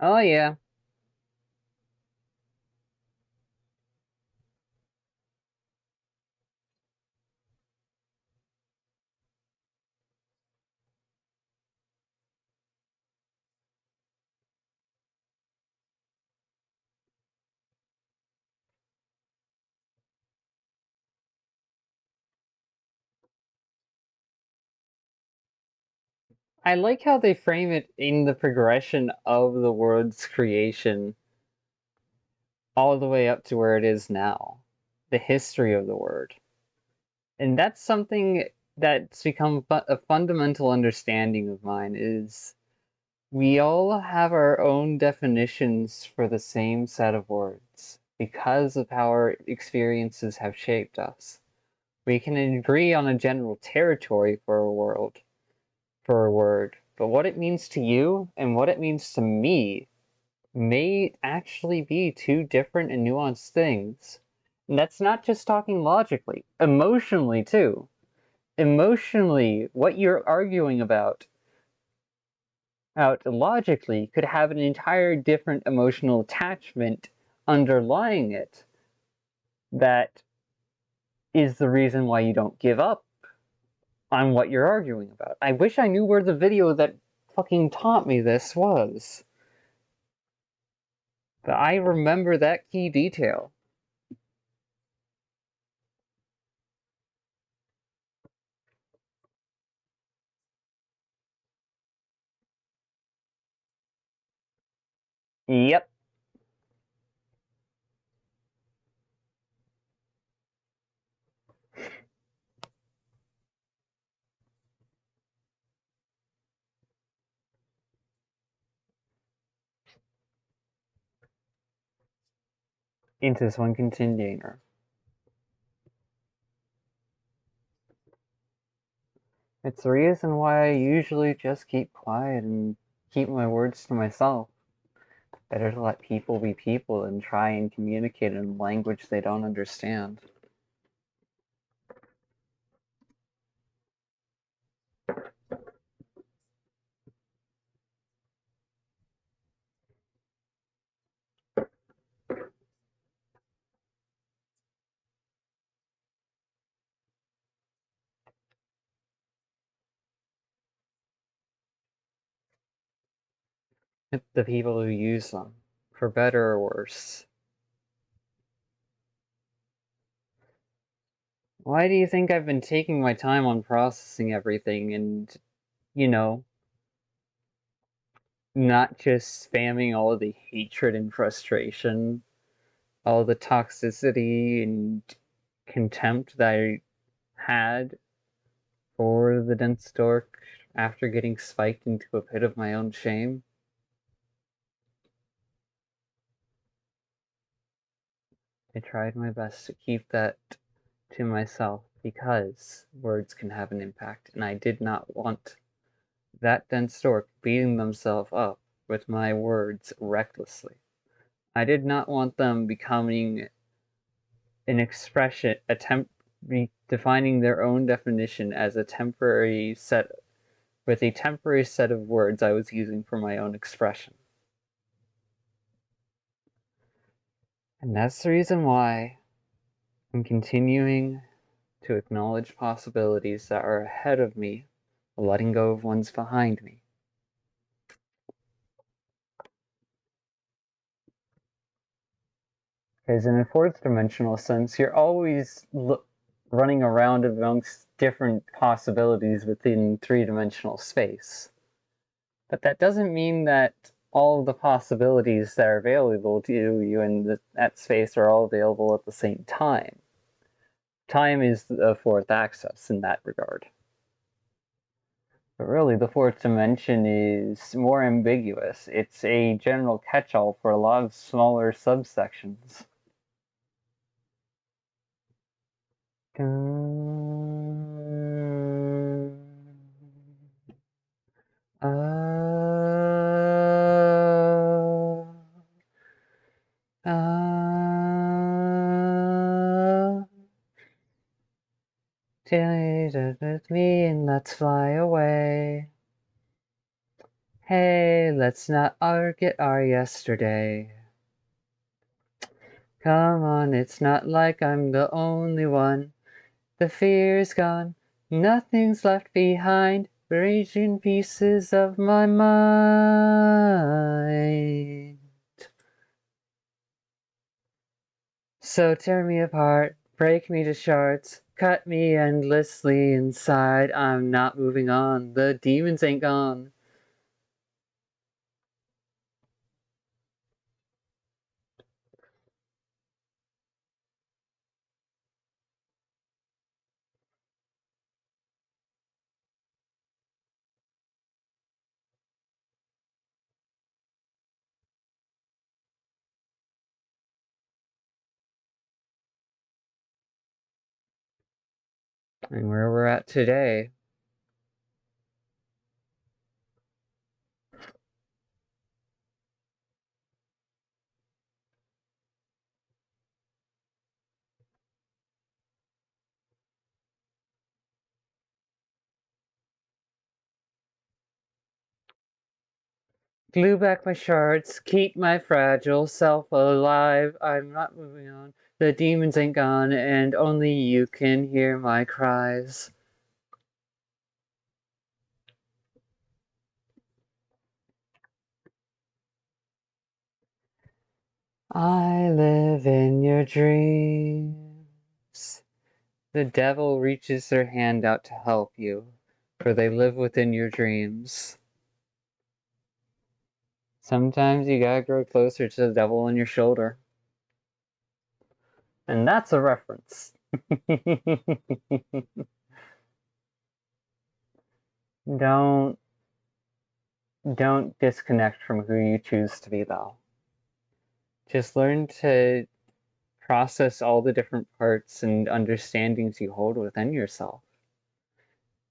Oh yeah. I like how they frame it in the progression of the world's creation all the way up to where it is now. The history of the word. And that's something that's become a fundamental understanding of mine is we all have our own definitions for the same set of words because of how our experiences have shaped us. We can agree on a general territory for a world, for a word, but what it means to you and what it means to me may actually be two different and nuanced things. And that's not just talking logically, emotionally too. Emotionally, what you're arguing about out logically could have an entire different emotional attachment underlying it that is the reason why you don't give up on what you're arguing about. I wish I knew where the video that fucking taught me this was. But I remember that key detail. Yep, into this one container. It's the reason why I usually just keep quiet and keep my words to myself. Better to let people be people and try and communicate in a language they don't understand. the people who use them, for better or worse. Why do you think I've been taking my time on processing everything and, you know, not just spamming all of the hatred and frustration, all the toxicity and contempt that I had for the dense dork after getting spiked into a pit of my own shame? I tried my best to keep that to myself because words can have an impact, and I did not want that dense dork beating themselves up with my words recklessly. I did not want them becoming an expression, defining their own definition as a temporary set with a temporary set of words I was using for my own expression. And that's the reason why I'm continuing to acknowledge possibilities that are ahead of me, letting go of ones behind me. Because in a fourth dimensional sense, you're always running around amongst different possibilities within three-dimensional space. But that doesn't mean that all of the possibilities that are available to you in that space are all available at the same time. Time is the fourth axis in that regard. But really, the fourth dimension is more ambiguous. It's a general catch-all for a lot of smaller subsections. Take with me and let's fly away. Hey, let's not forget our yesterday. Come on, it's not like I'm the only one. The fear's gone, nothing's left behind. Raging pieces of my mind. So tear me apart, break me to shards, cut me endlessly inside. I'm not moving on, the demons ain't gone. And where we're at today, glue back my shards, keep my fragile self alive. I'm not moving on. The demons ain't gone, and only you can hear my cries. I live in your dreams. The devil reaches their hand out to help you, for they live within your dreams. Sometimes you gotta grow closer to the devil on your shoulder. And that's a reference. don't don't disconnect from who you choose to be though. Just learn to process all the different parts and understandings you hold within yourself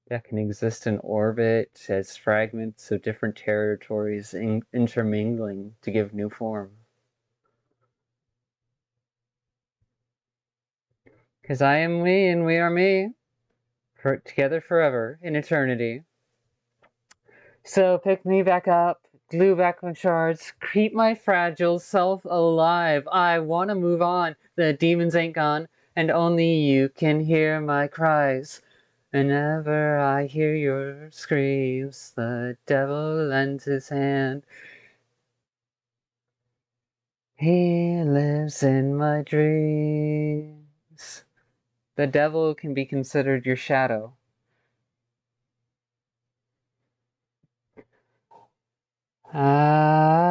that can exist in orbit as fragments of different territories intermingling to give new form. Because I am we and we are me, together forever in eternity. So pick me back up, glue back my shards, keep my fragile self alive. I want to move on. The demons ain't gone, and only you can hear my cries. Whenever I hear your screams, the devil lends his hand. He lives in my dreams. The devil can be considered your shadow. Ah.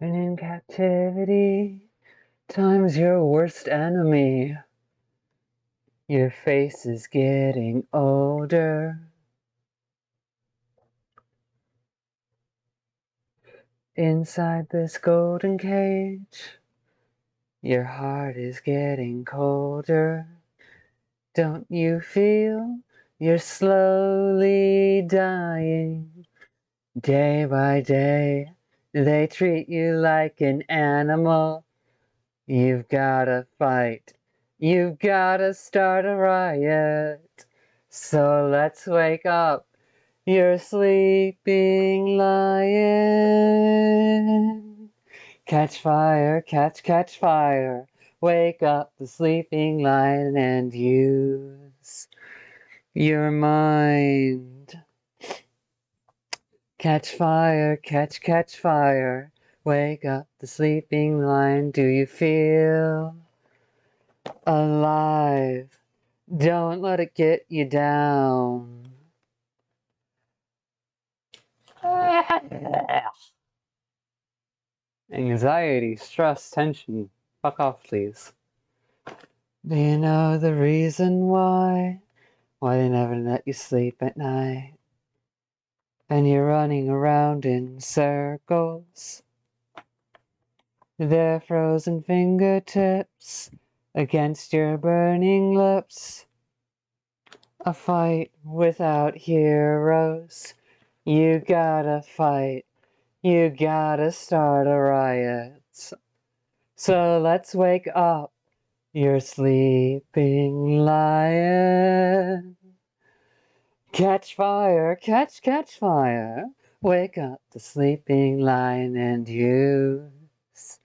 And in captivity, time's your worst enemy. Your face is getting older. Inside this golden cage, your heart is getting colder. Don't you feel you're slowly dying? Day by day, they treat you like an animal. You've gotta fight. You've gotta start a riot. So let's wake up. You're sleeping lion. Catch fire, catch fire. Wake up the sleeping lion and use your mind. Catch fire, catch fire. Wake up the sleeping lion. Do you feel alive? Don't let it get you down. Anxiety, stress, tension. Fuck off, please. Do you know the reason why? Why they never let you sleep at night? And you're running around in circles. Their frozen fingertips against your burning lips. A fight without heroes. You gotta fight. You gotta start a riot. So let's wake up. You're sleeping lion. Catch fire, catch fire. Wake up the sleeping lion and use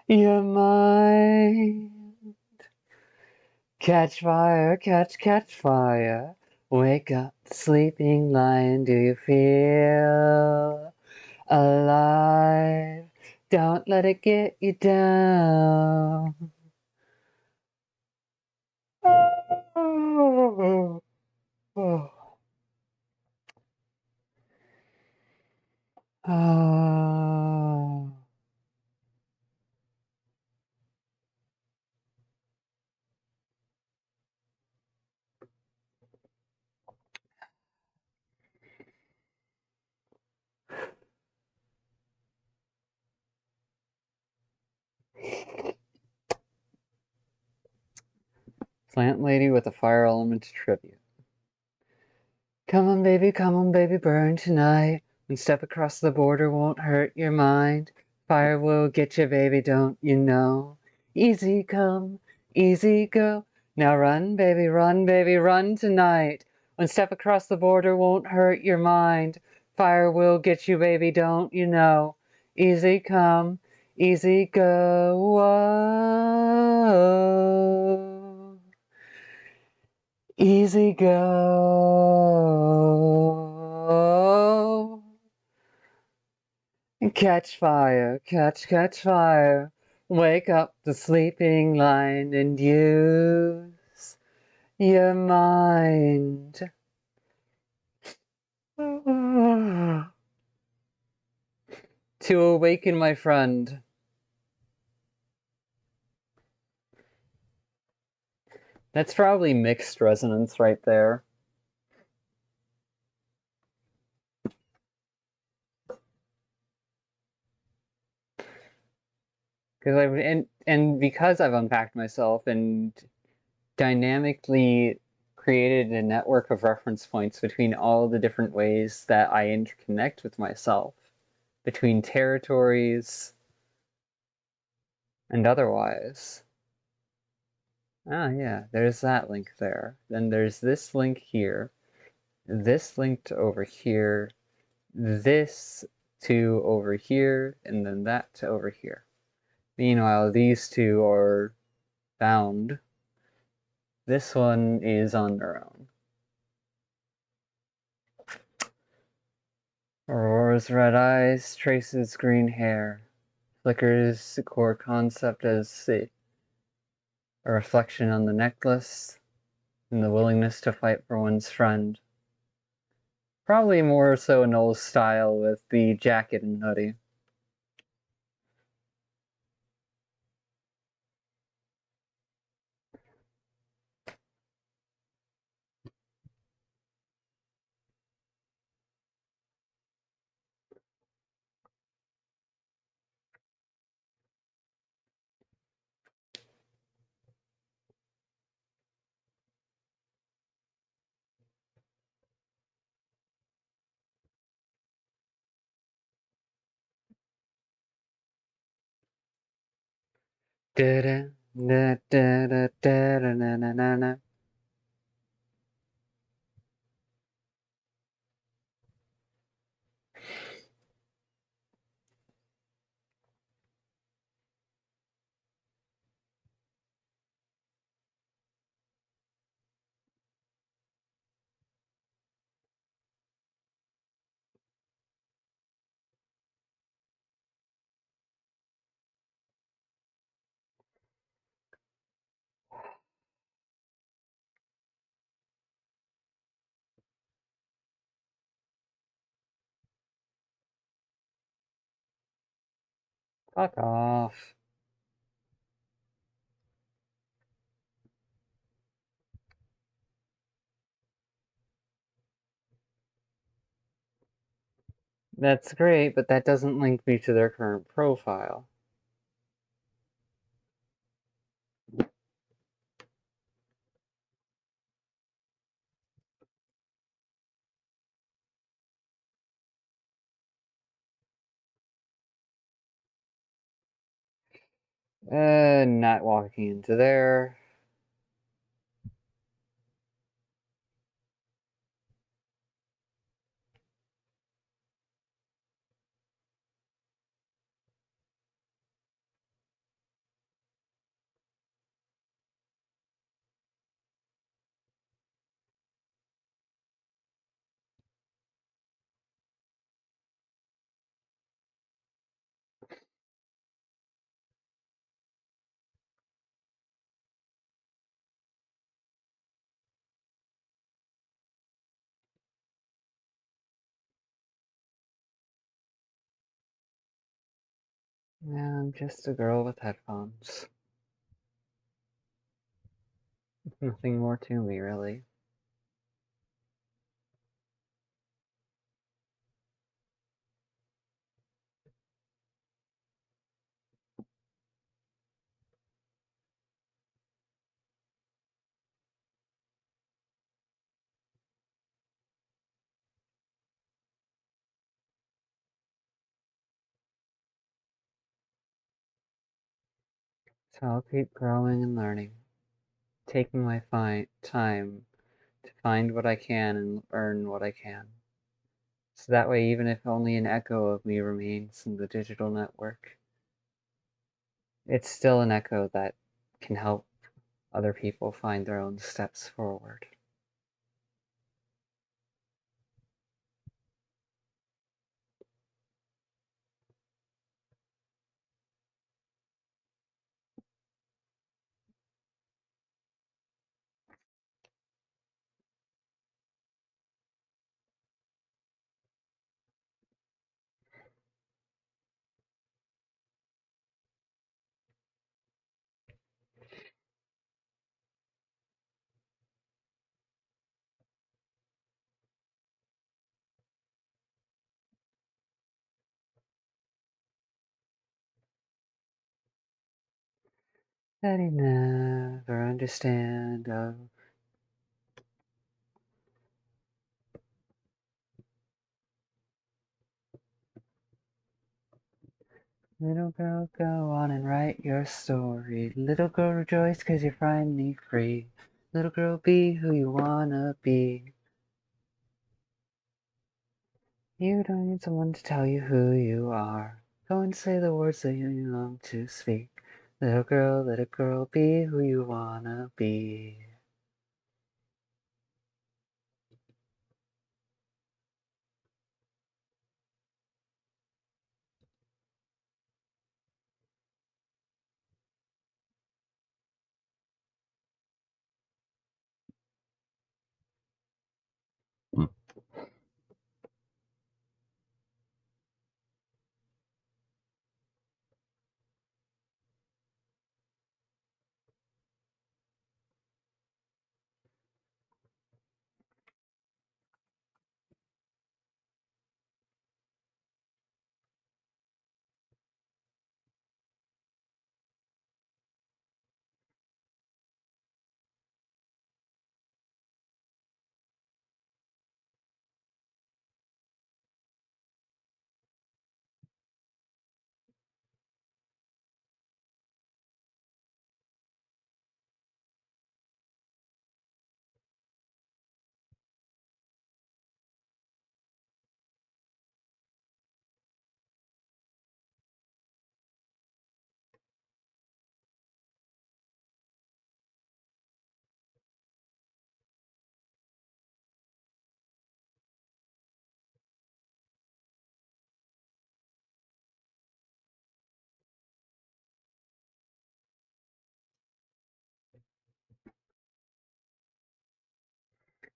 your mind. Catch fire, catch fire. Wake up the sleeping lion. Do you feel alive? Don't let it get you down. Oh. Plant lady with a fire element tribute. Come on, baby, burn tonight. One step across the border won't hurt your mind. Fire will get you, baby, don't you know? Easy come, easy go. Now run, baby, run tonight. One step across the border won't hurt your mind. Fire will get you, baby, don't you know? Easy come, easy go. Whoa. Easy go. Catch fire, catch fire. Wake up the sleeping lion and use your mind. To awaken my friend. That's probably mixed resonance right there. Because and because I've unpacked myself and dynamically created a network of reference points between all the different ways that I interconnect with myself, between territories and otherwise. Ah, yeah, there's that link there. Then there's this link here, this link to over here, this to over here, and then that to over here. Meanwhile, these two are bound. This one is on their own. Aurora's red eyes, Trace's green hair, Flicker's core concept as a reflection on the necklace, and the willingness to fight for one's friend. Probably more so Noel's style with the jacket and hoodie. Da da da da da da da na na na na. Fuck off. That's great, but that doesn't link me to their current profile. Not walking into there. Yeah, I'm just a girl with headphones. Nothing more to me, really. So I'll keep growing and learning, taking my time to find what I can and earn what I can. So that way, even if only an echo of me remains in the digital network, it's still an echo that can help other people find their own steps forward. that he never understand. Oh, little girl, go on and write your story. Little girl, rejoice 'cause you're finally free. Little girl, be who you wanna be. You don't need someone to tell you who you are. Go and say the words that you long to speak. Little girl, be who you wanna be.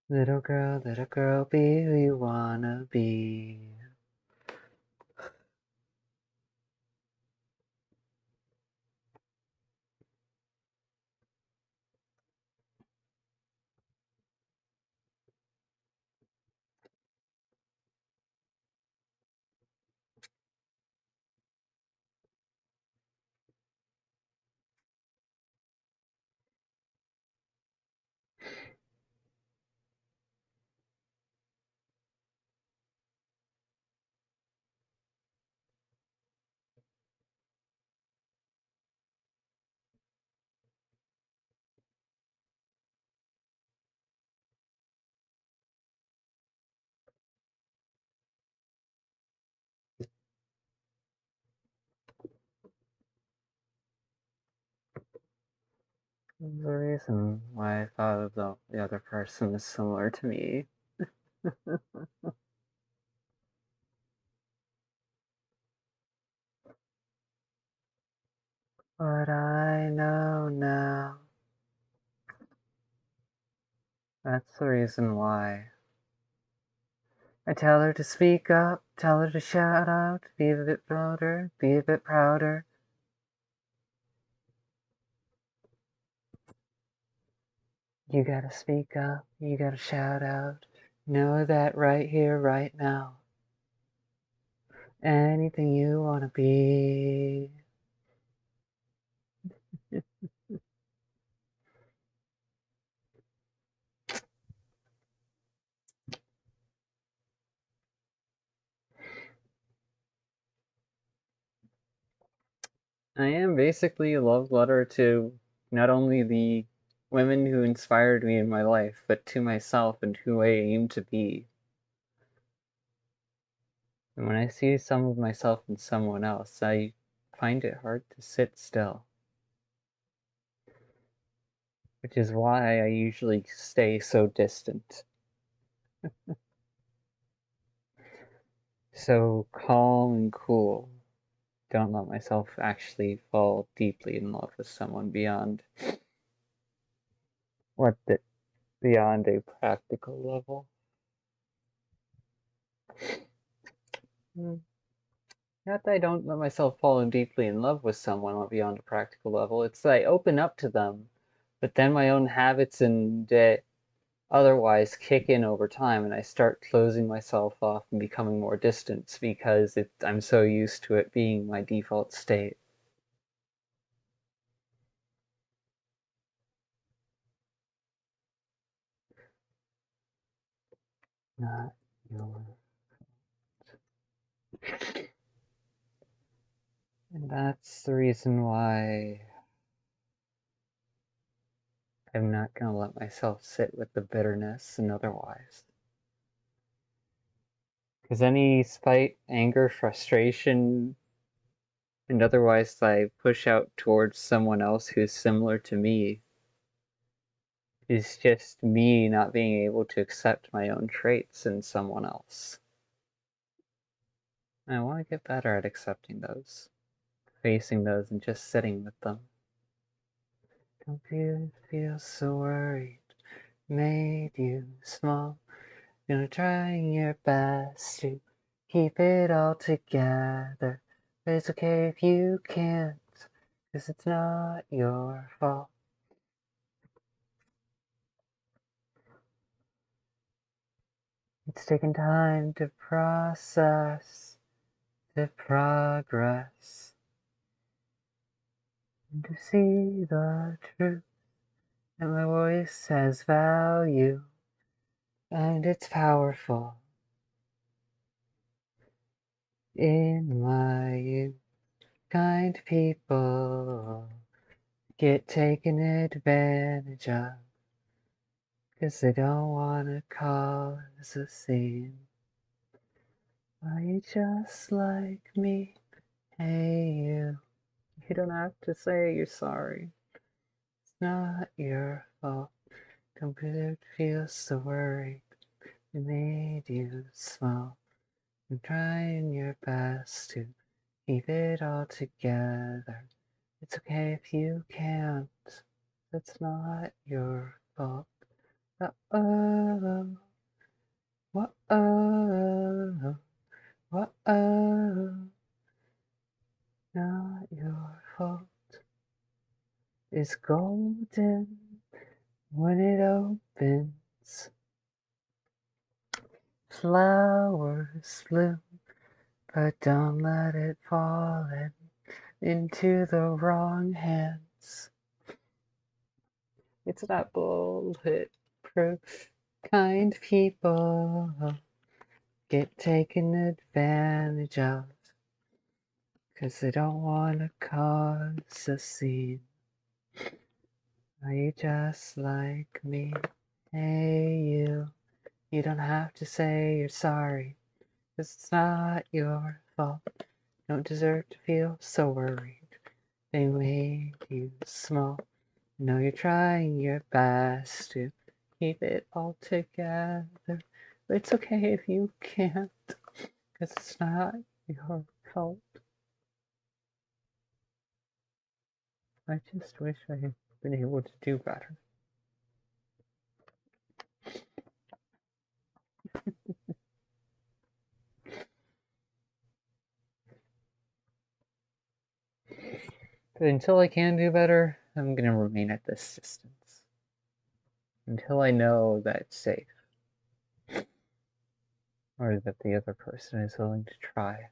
Little girl, be who you wanna be. The reason why I thought of the other person is similar to me. But I know now. That's the reason why. I tell her to speak up, tell her to shout out, be a bit louder, be a bit prouder. You gotta speak up, you gotta shout out. Know that right here, right now. Anything you wanna be. I am basically a love letter to not only the women who inspired me in my life, but to myself and who I aim to be. And when I see some of myself in someone else, I find it hard to sit still, which is why I usually stay so distant, so calm and cool. Don't let myself actually fall deeply in love with someone beyond what the, beyond a practical level. Hmm. Not that I don't let myself fall in deeply in love with someone beyond a practical level. It's that I open up to them, but then my own habits and otherwise kick in over time, and I start closing myself off and becoming more distant because I'm so used to it being my default state. not your. And that's the reason why I'm not going to let myself sit with the bitterness and otherwise. Because any spite, anger, frustration, and otherwise that I push out towards someone else who's similar to me is just me not being able to accept my own traits in someone else. And I want to get better at accepting those, facing those, and just sitting with them. Don't feel so worried, made you small. Trying your best to keep it all together. But it's okay if you can't, 'cause it's not your fault. It's taken time to process the progress and to see the truth that my voice has value and it's powerful. In my youth, kind people get taken advantage of 'cause they don't wanna cause a scene. Are you just like me? Hey, you. You don't have to say you're sorry. It's not your fault. Don't feel so worried. It made you small. You're trying your best to keep it all together. It's okay if you can't. It's not your fault. Uh-oh. Whoa. Whoa. Not your fault. It's golden when it opens. Flowers bloom, but don't let it fall into the wrong hands. It's not bullet proof. Kind people get taken advantage of 'cause they don't want to cause a scene. Are you just like me? Hey, you don't have to say you're sorry, 'cause it's not your fault. You don't deserve to feel so worried. They made you small. You know you're trying your best to keep it all together. But it's okay if you can't, 'cause it's not your fault. I just wish I had been able to do better. But until I can do better, I'm gonna remain at this distance. Until I know that it's safe. Or that the other person is willing to try.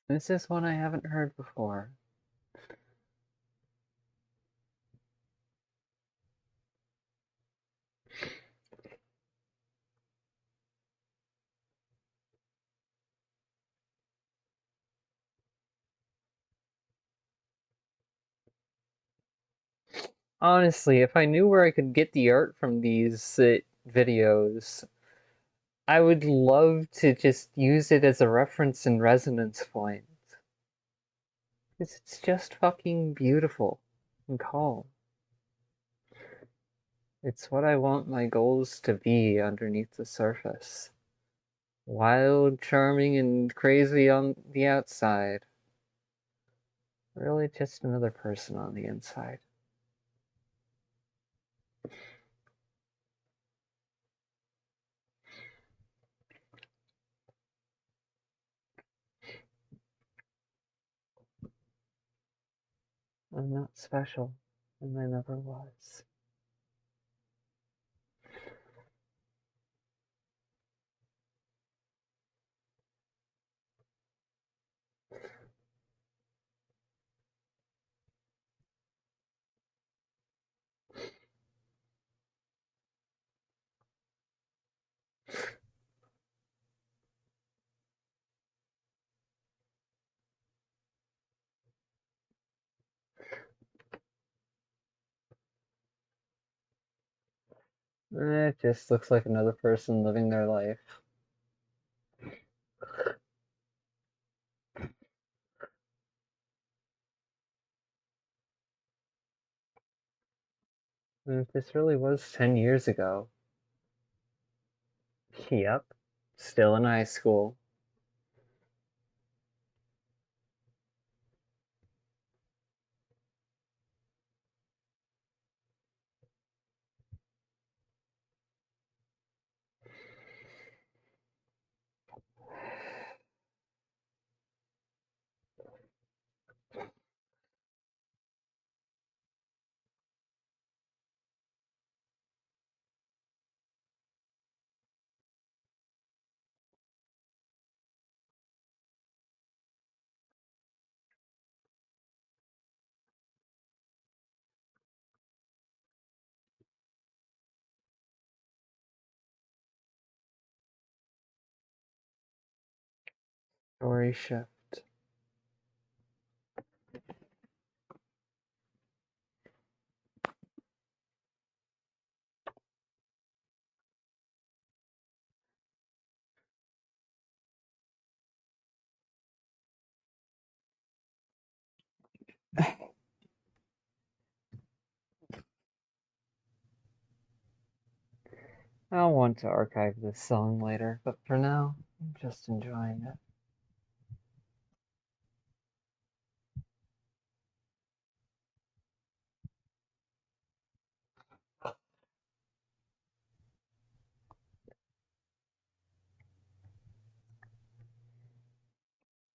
This is one I haven't heard before. Honestly, if I knew where I could get the art from these videos, I would love to just use it as a reference and resonance point. Because it's just fucking beautiful and calm. It's what I want my goals to be underneath the surface. Wild, charming, and crazy on the outside. Really just another person on the inside. I'm not special, and I never was. It just looks like another person living their life. And if this really was 10 years ago. Yep. Still in high school. Story shift. I'll want to archive this song later, but for now, I'm just enjoying it.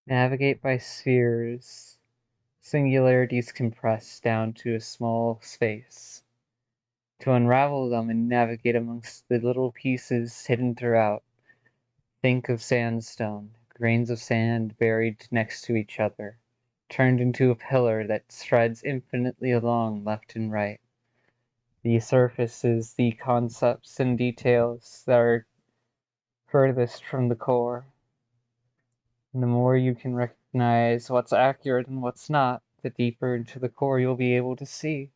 Navigate by spheres, singularities compressed down to a small space. To unravel them and navigate amongst the little pieces hidden throughout, think of sandstone, grains of sand buried next to each other, turned into a pillar that spreads infinitely along left and right. The surface is the concepts and details that are furthest from the core. And the more you can recognize what's accurate and what's not, the deeper into the core you'll be able to see.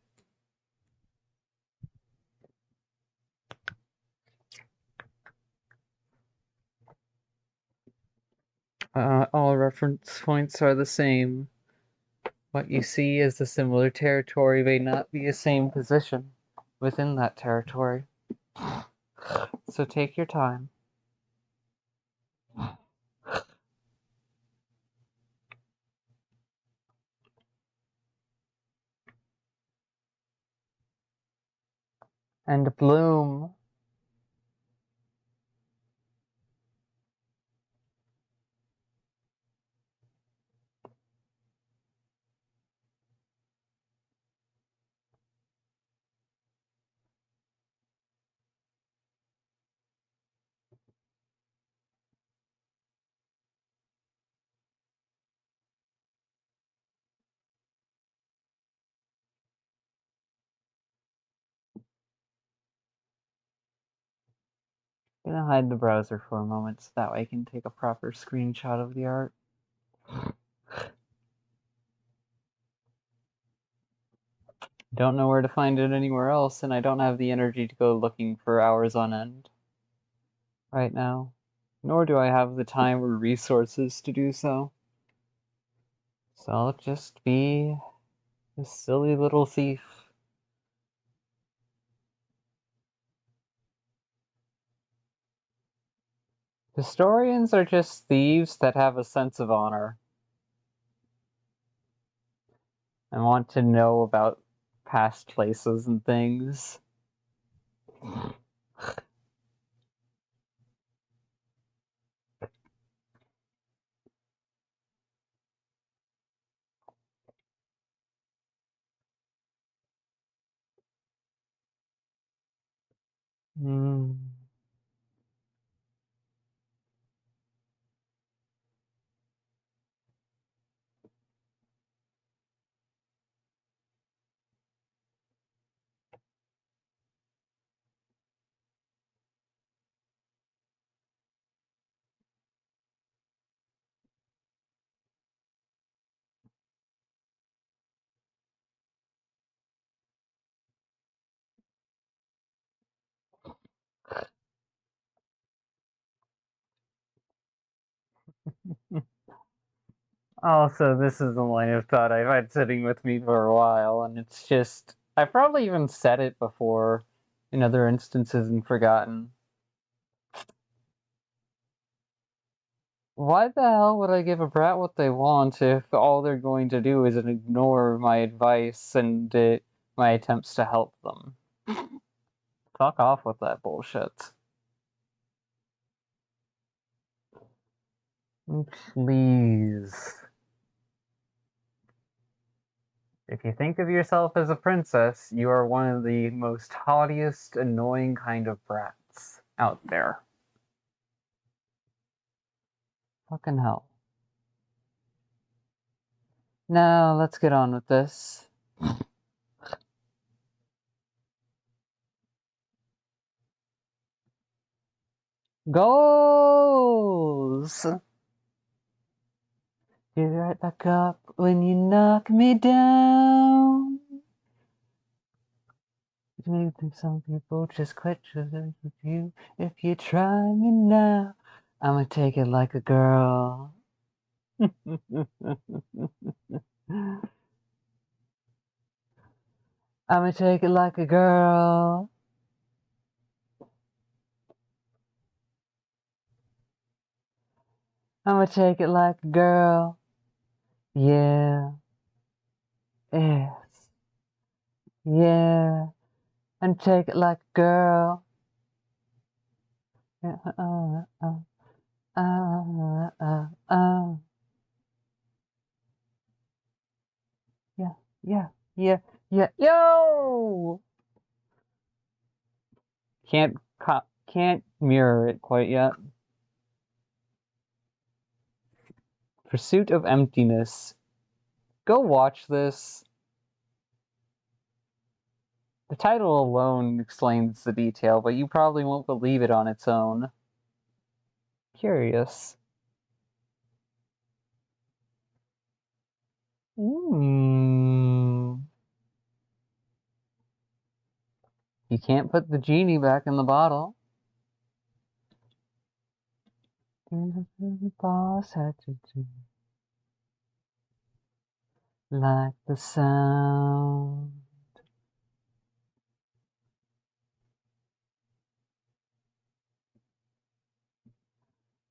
All reference points are the same. What you see as a similar territory may not be a same position within that territory. So take your time. And bloom. I'm gonna hide the browser for a moment so that way I can take a proper screenshot of the art. Don't know where to find it anywhere else, and I don't have the energy to go looking for hours on end right now. Nor do I have the time or resources to do so. So I'll just be a silly little thief. Historians are just thieves that have a sense of honor and want to know about past places and things. Hmm. Also, this is a line of thought I've had sitting with me for a while, and it's just, I've probably even said it before in other instances and forgotten. Why the hell would I give a brat what they want if all they're going to do is ignore my advice and my attempts to help them? Fuck off with that bullshit. Please. If you think of yourself as a princess, you are one of the most haughtiest, annoying kind of brats out there. Fucking hell. Now, let's get on with this. Goals! Get right back up when you knock me down. Maybe some people just quit with you. If you try me now, I'ma take it like a girl. I'ma take it like a girl. I'ma take it like a girl. Yeah, yes, yeah. And take it like a girl. Yeah, yeah, yeah, yeah, yeah. Yo! Can't mirror it quite yet. Pursuit of Emptiness. Go watch this. The title alone explains the detail, but you probably won't believe it on its own. Curious. Mm. You can't put the genie back in the bottle. The boss had to do like the sound.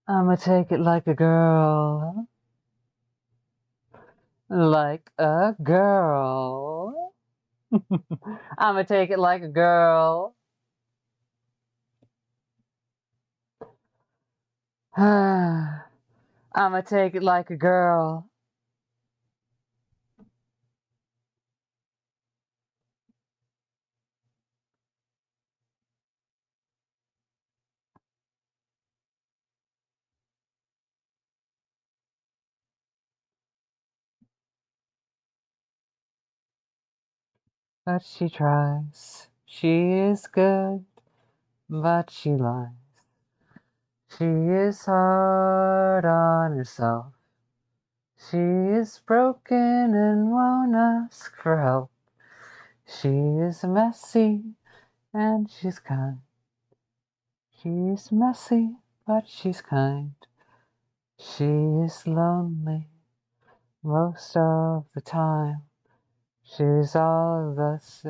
I'ma take it like a girl. Like a girl. I'ma take it like a girl. I'ma take it like a girl. But she tries. She is good, but she lies. She is hard on herself. She is broken and won't ask for help. She is messy and she's kind. She's messy, but she's kind. She is lonely most of the time. She's all of us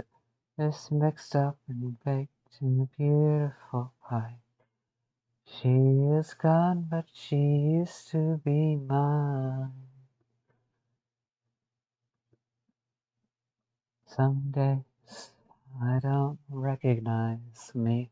is mixed up and baked in a beautiful pie. She is gone, but she used to be mine. Some days I don't recognize me.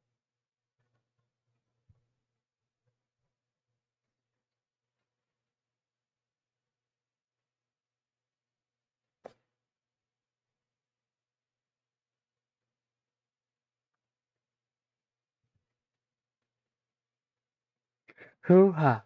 Hoo-ha.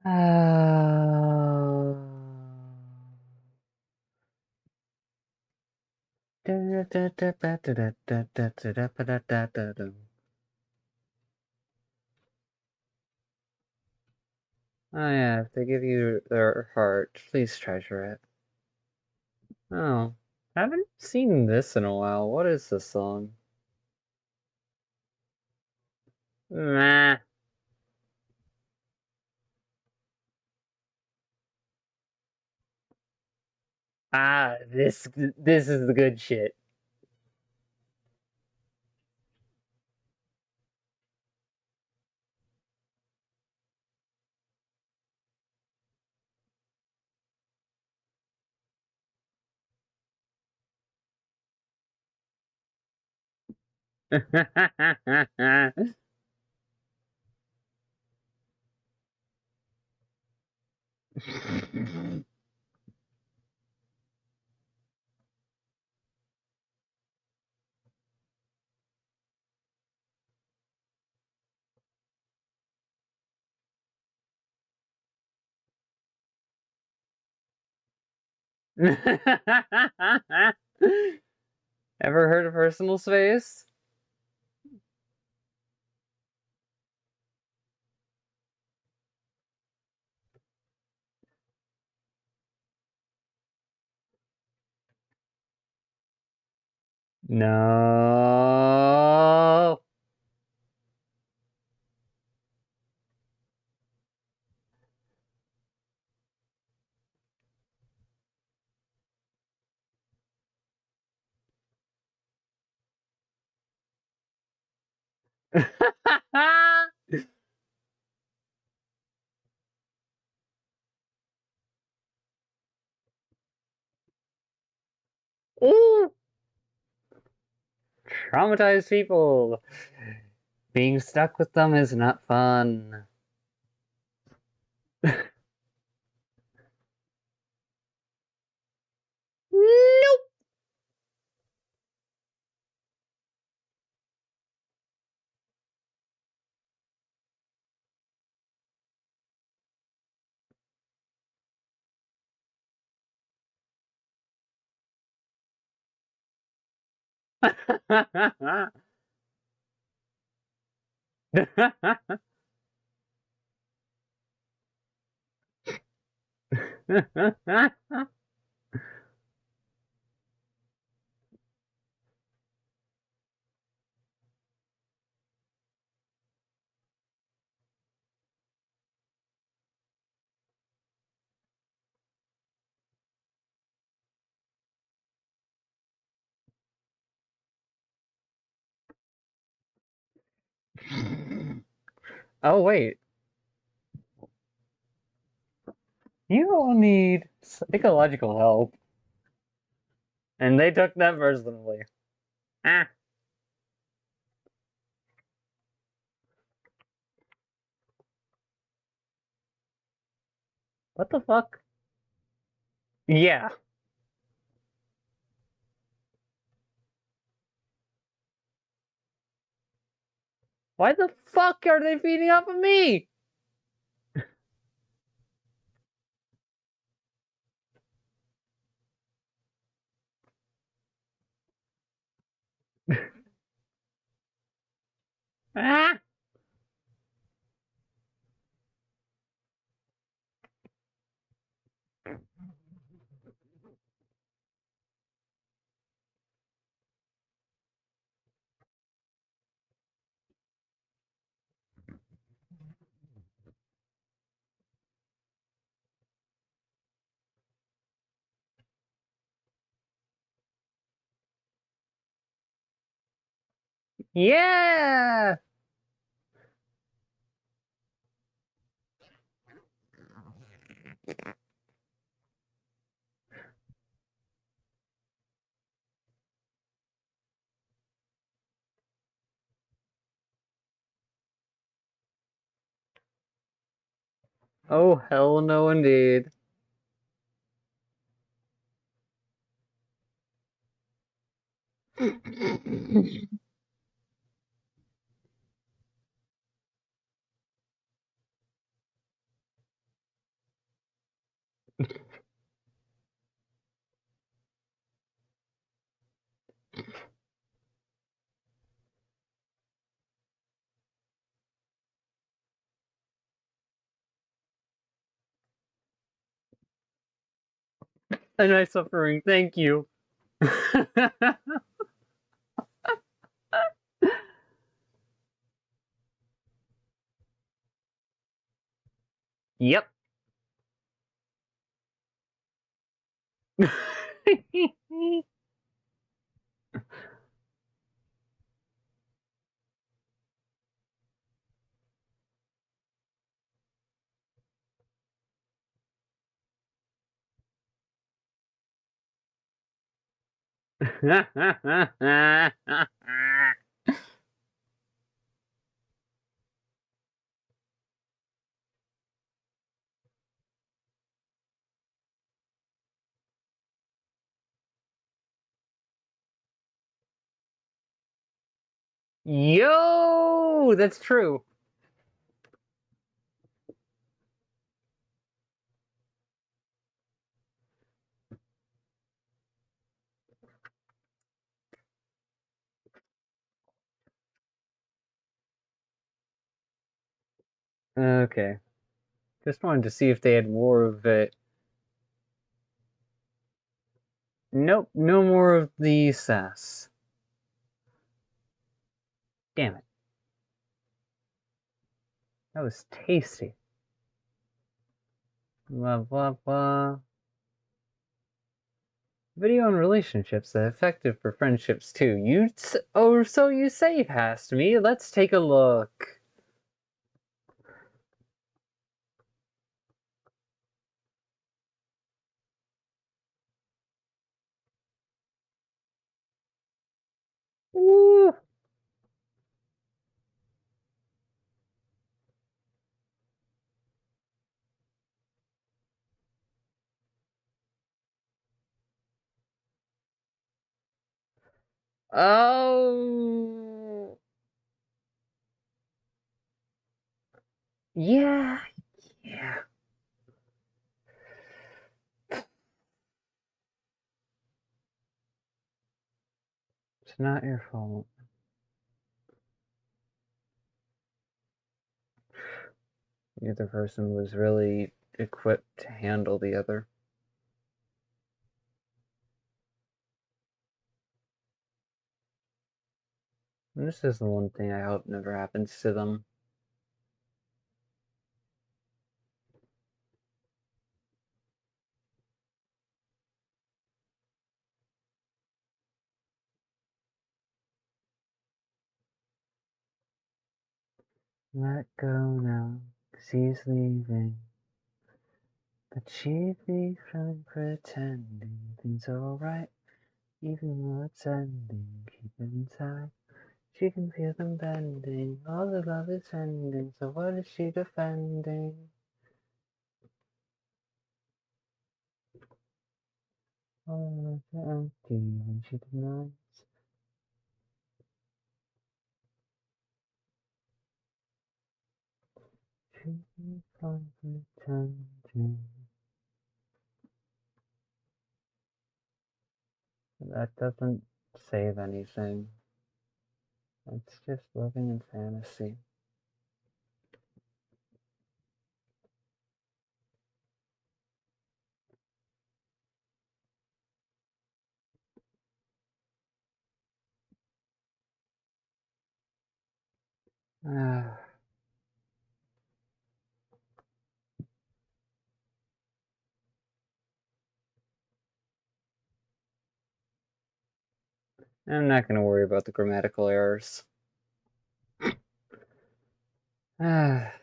Oh. Oh yeah, if they give you their heart, please treasure it. Oh, haven't seen this in a while. What is this song? Nah. Ah, this is the good shit. Ever heard of personal space? No. Ooh, traumatized people. Being stuck with them is not fun. Nope. Oh, wait. You all need psychological help. And they took that personally. Ah, what the fuck? Yeah. Why the fuck are they feeding off of me? Ah! Yeah! Oh, hell no indeed. A nice suffering, thank you. Yep. Yo, that's true. Okay. Just wanted to see if they had more of it. Nope, no more of the sass. Damn it. That was tasty. Blah, blah, blah. Video and relationships are effective for friendships too. Oh, so you say past me. Let's take a look. Ooh. Oh. Yeah, yeah. It's not your fault. The other person was really equipped to handle the other. And this is the one thing I hope never happens to them. Let go now, 'cause he's leaving. But she'd be fine pretending things are alright, even though it's ending. Keep it inside. She can feel them bending. All the love is ending, so what is she defending? All of it empty when she denies. She'd be fine pretending. That doesn't save anything. It's just living in fantasy. Ah, I'm not going to worry about the grammatical errors. Ah.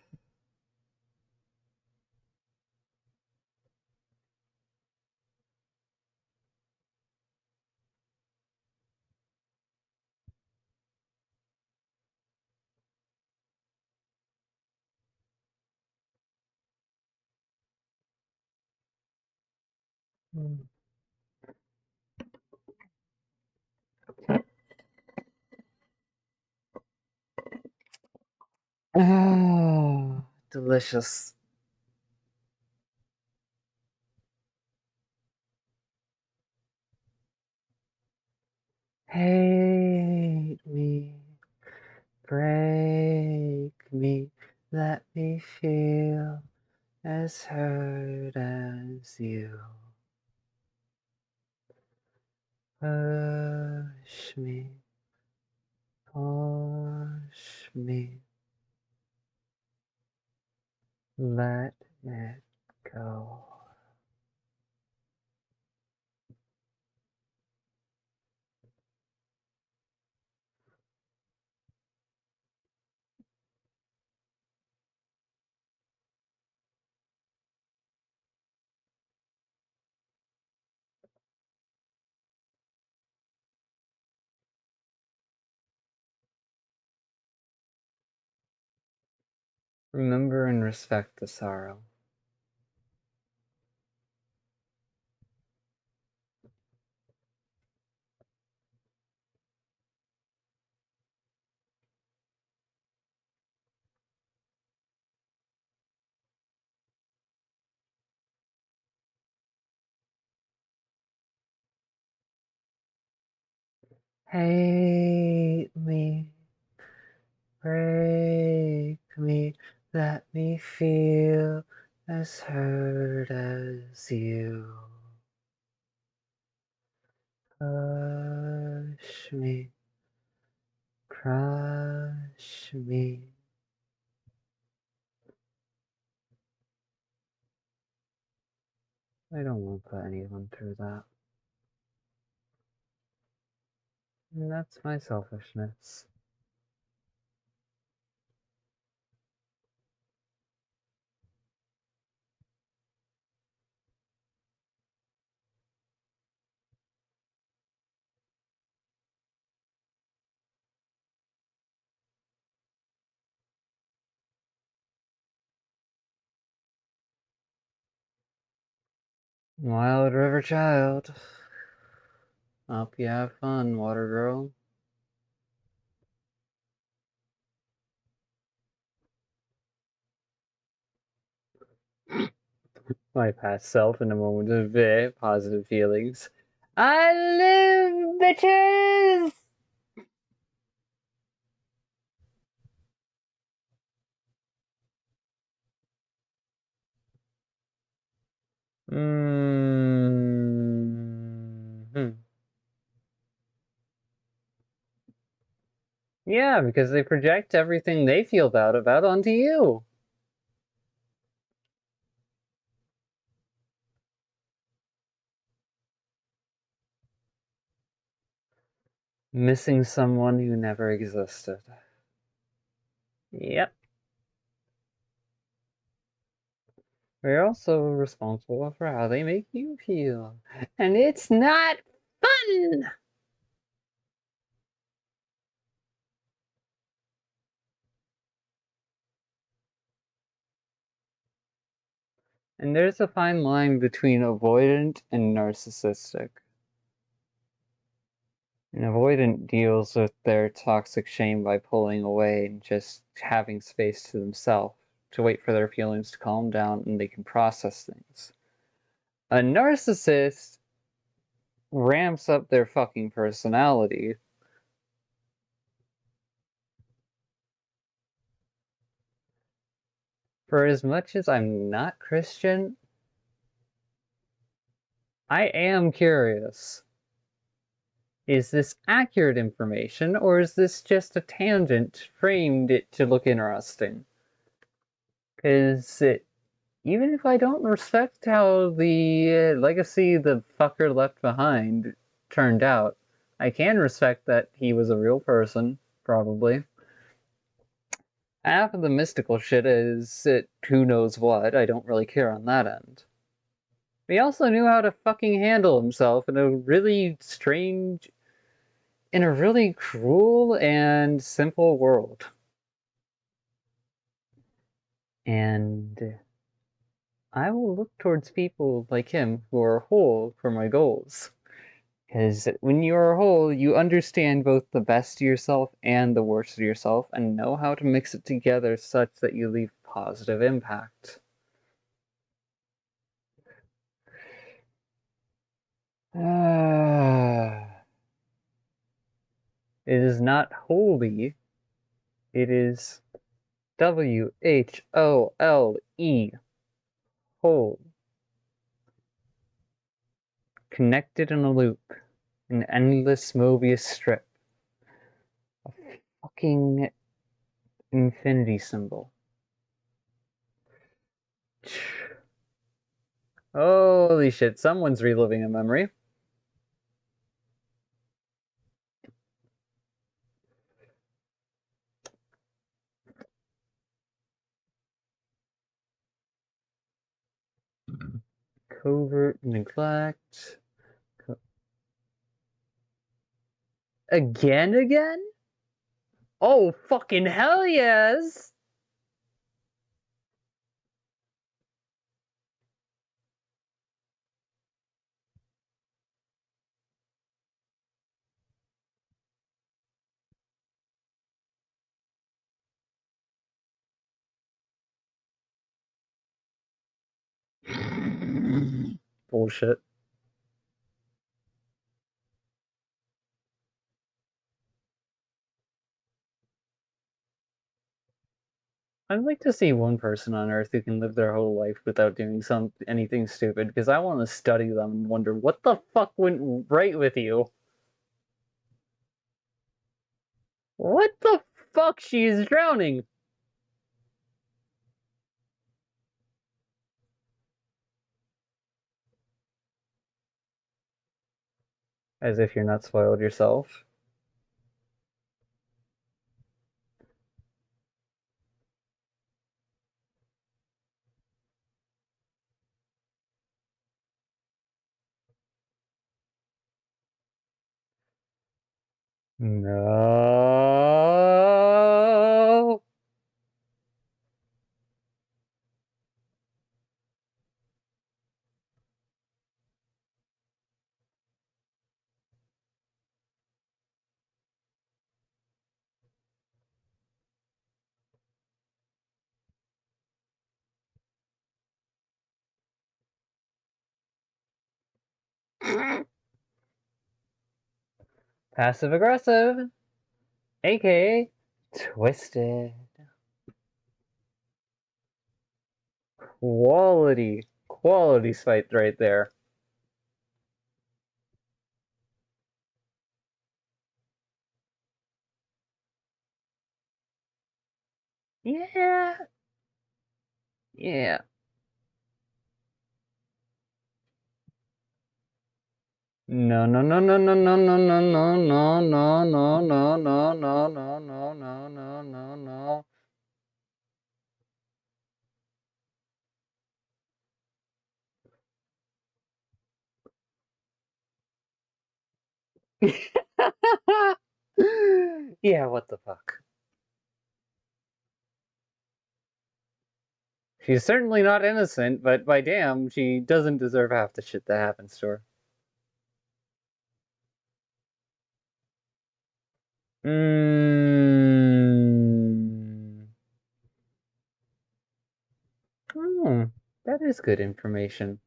Ah, delicious. Hate me, break me, let me feel as hurt as you. Push me, push me, let it go. Remember and respect the sorrow. Hate me, break me, let me feel as hurt as you. Push me, crush me. I don't want to put anyone through that. And that's my selfishness. Wild River Child. Hope you have fun, Water Girl. My past self in a moment of very positive feelings. I live, bitches! Hmm. Yeah, because they project everything they feel bad about onto you. Missing someone who never existed. Yep. We're also responsible for how they make you feel. And it's not fun! And there's a fine line between avoidant and narcissistic. An avoidant deals with their toxic shame by pulling away and just having space to themselves to wait for their feelings to calm down and they can process things. A narcissist ramps up their fucking personality. For as much as I'm not Christian, I am curious. Is this accurate information, or is this just a tangent framed it to look interesting? Because even if I don't respect how the legacy the fucker left behind turned out, I can respect that he was a real person, probably. Half of the mystical shit is it who knows what. I don't really care on that end. But he also knew how to fucking handle himself in a really cruel and simple world. And I will look towards people like him who are whole for my goals. Because when you're whole, you understand both the best of yourself and the worst of yourself and know how to mix it together such that you leave positive impact. It is not holy, it is WHOLE, whole, connected in a loop, an endless Mobius strip, a fucking infinity symbol. Holy shit, someone's reliving a memory. Covert neglect. Again? Oh, fucking hell yes! Bullshit. I'd like to see one person on Earth who can live their whole life without doing anything stupid, because I want to study them and wonder what the fuck went right with you. What the fuck? She's drowning! As if you're not spoiled yourself. No. Passive aggressive, aka twisted. Quality fight right there. Yeah, yeah. No. Yeah, what the fuck? She's certainly not innocent, but by damn, she doesn't deserve half the shit that happens to her. Mm. Oh, that is good information.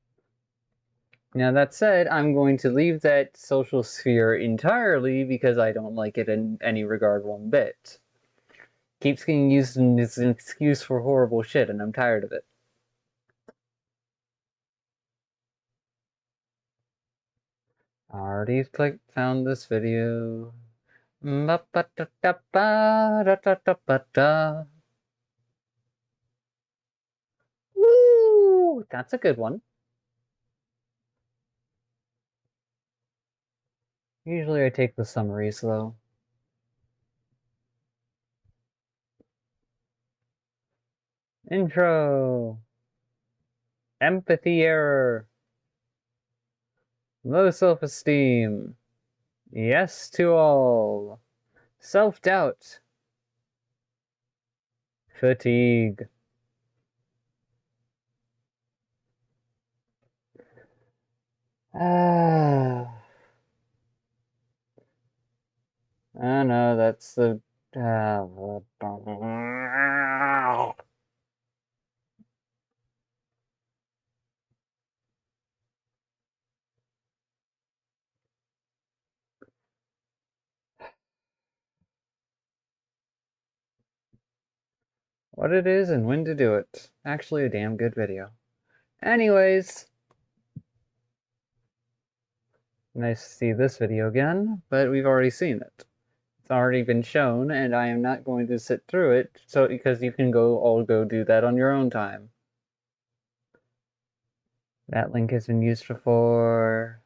Now, that said, I'm going to leave that social sphere entirely because I don't like it in any regard one bit. Keeps getting used as an excuse for horrible shit, and I'm tired of it. Already found this video. Woo! That's a good one. Usually I take the summaries though. Intro. Empathy error. Low self-esteem. Yes to all. Self-doubt. Fatigue. Ah. Oh no, that's the. What it is and when to do it. Actually, a damn good video. Anyways, nice to see this video again, but we've already seen it. It's already been shown, and I am not going to sit through it, so because you can all go do that on your own time. That link has been used before.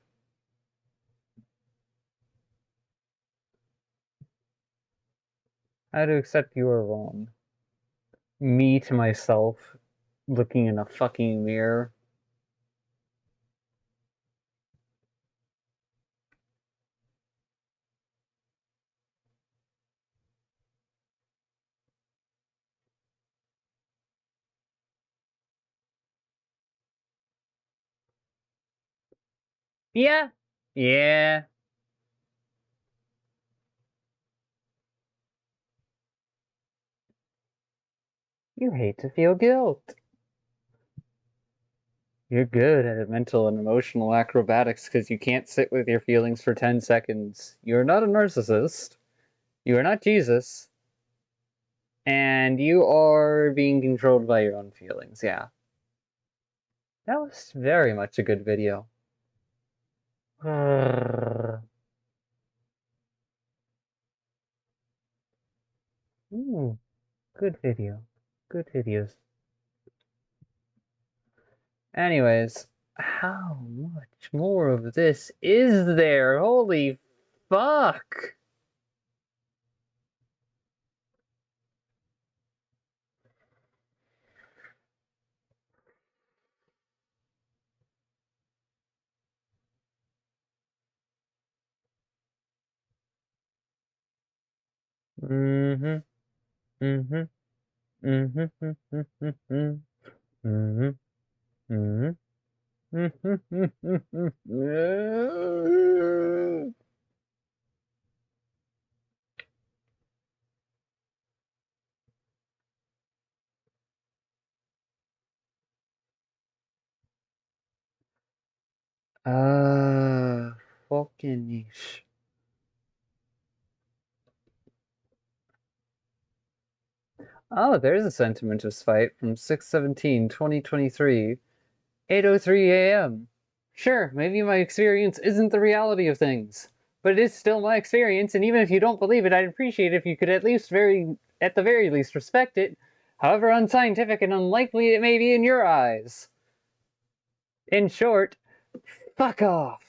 How to accept you are wrong. Me to myself, looking in a fucking mirror. Yeah. Yeah. You hate to feel guilt. You're good at mental and emotional acrobatics because you can't sit with your feelings for 10 seconds. You're not a narcissist. You are not Jesus. And you are being controlled by your own feelings. Yeah. That was very much a good video. Ooh, good video. Good videos. Anyways, how much more of this is there? Holy fuck! Mm-hmm. Mm-hmm. Mm-hmm. Mm-hmm. Mm-hmm. Mm-hmm. Mm-hmm. Fucking niche. Oh, there's a Sentimentus fight from 6/17/2023, 8:03 a.m. Sure, maybe my experience isn't the reality of things, but it is still my experience, and even if you don't believe it, I'd appreciate if you could at the very least, respect it, however unscientific and unlikely it may be in your eyes. In short, fuck off.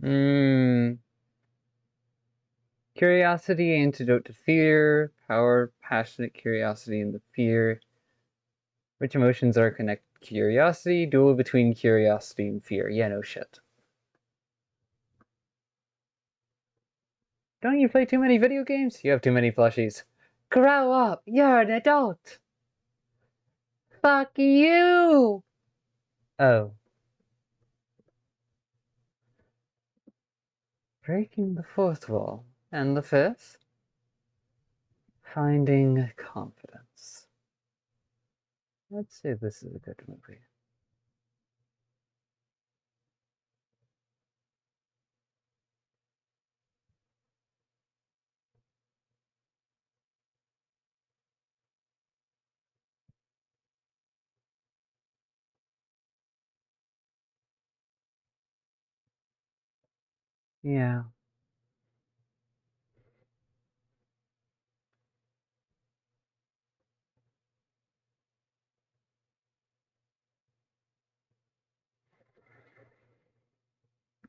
Mmm. Curiosity, antidote to fear, power, passionate curiosity, and the fear. Which emotions are connected? Curiosity, duel between curiosity and fear. Yeah, no shit. Don't you play too many video games? You have too many plushies. Grow up! You're an adult! Fuck you! Oh. Breaking the fourth wall. And the fifth? Finding confidence. Let's say this is a good movie. Yeah.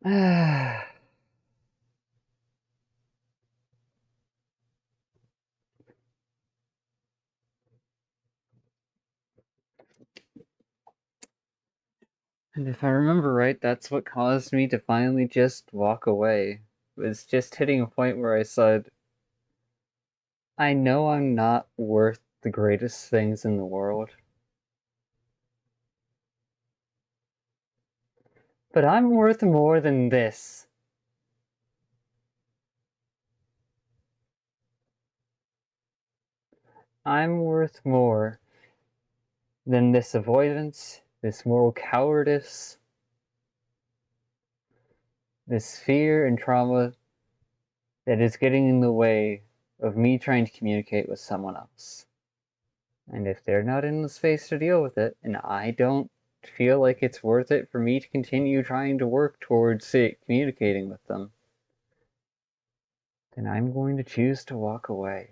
And if I remember right, that's what caused me to finally just walk away. It was just hitting a point where I said, I know I'm not worth the greatest things in the world, but I'm worth more than this. I'm worth more than this avoidance, this moral cowardice, this fear and trauma that is getting in the way of me trying to communicate with someone else. And if they're not in the space to deal with it, and I don't feel like it's worth it for me to continue trying to work towards it, communicating with them, then I'm going to choose to walk away.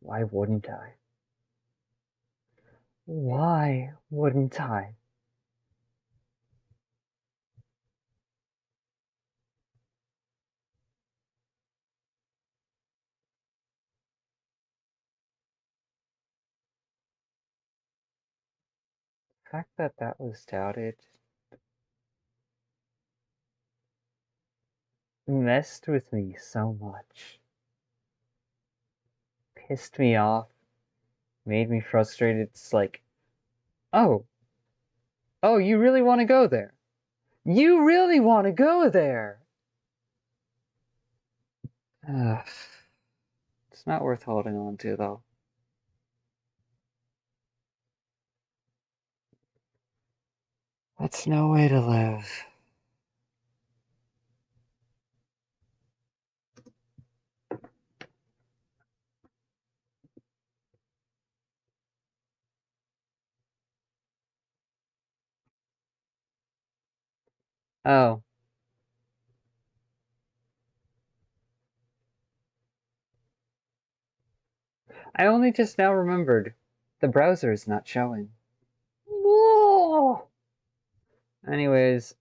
Why wouldn't I? Why wouldn't I? The fact that that was doubted messed with me so much. Pissed me off, made me frustrated. It's like, oh, oh, you really want to go there? You really want to go there? Ugh, it's not worth holding on to, though. That's no way to live. Oh, I only just now remembered. The browser is not showing. Whoa! Anyways,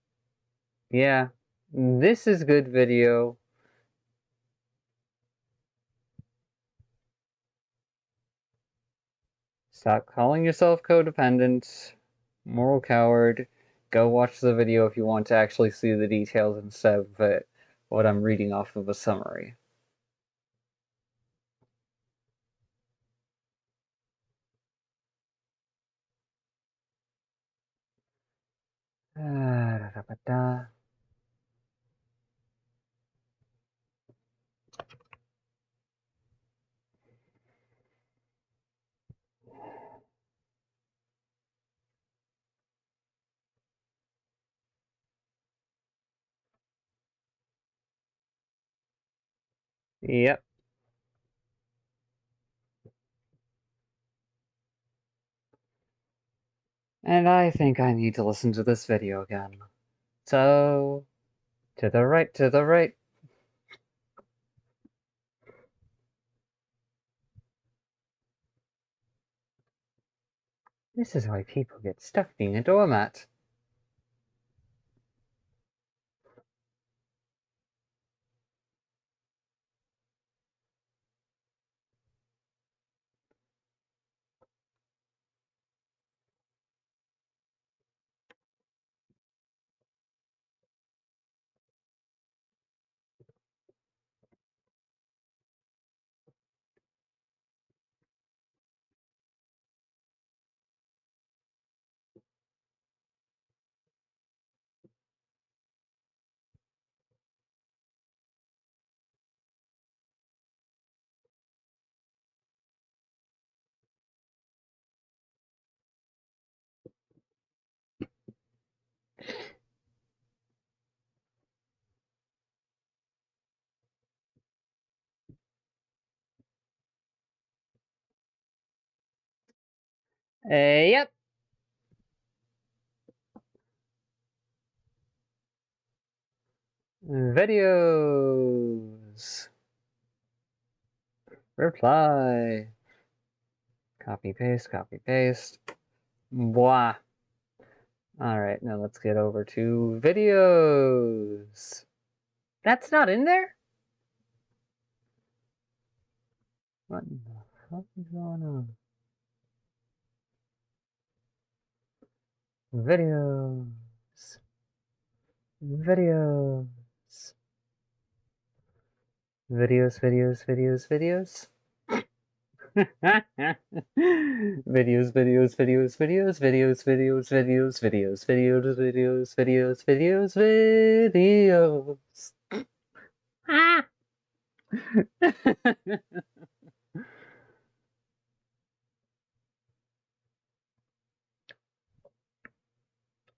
yeah, this is good video. Stop calling yourself codependent, moral coward. Go watch the video if you want to actually see the details instead of what I'm reading off of a summary. Yep. And I think I need to listen to this video again. So, to the right, to the right. This is why people get stuck being a doormat. Yep. Videos. Reply. Copy paste, copy paste. Blah. Alright, now let's get over to videos. That's not in there? What the fuck is going on? Videos. Videos. Videos. Videos. Ah!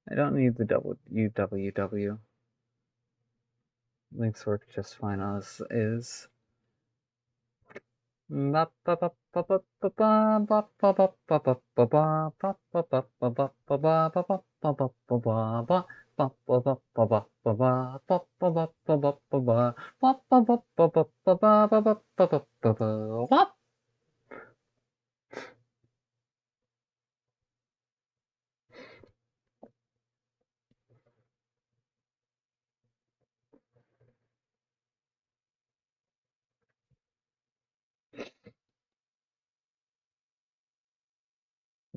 I don't need the www. Links work just fine as is.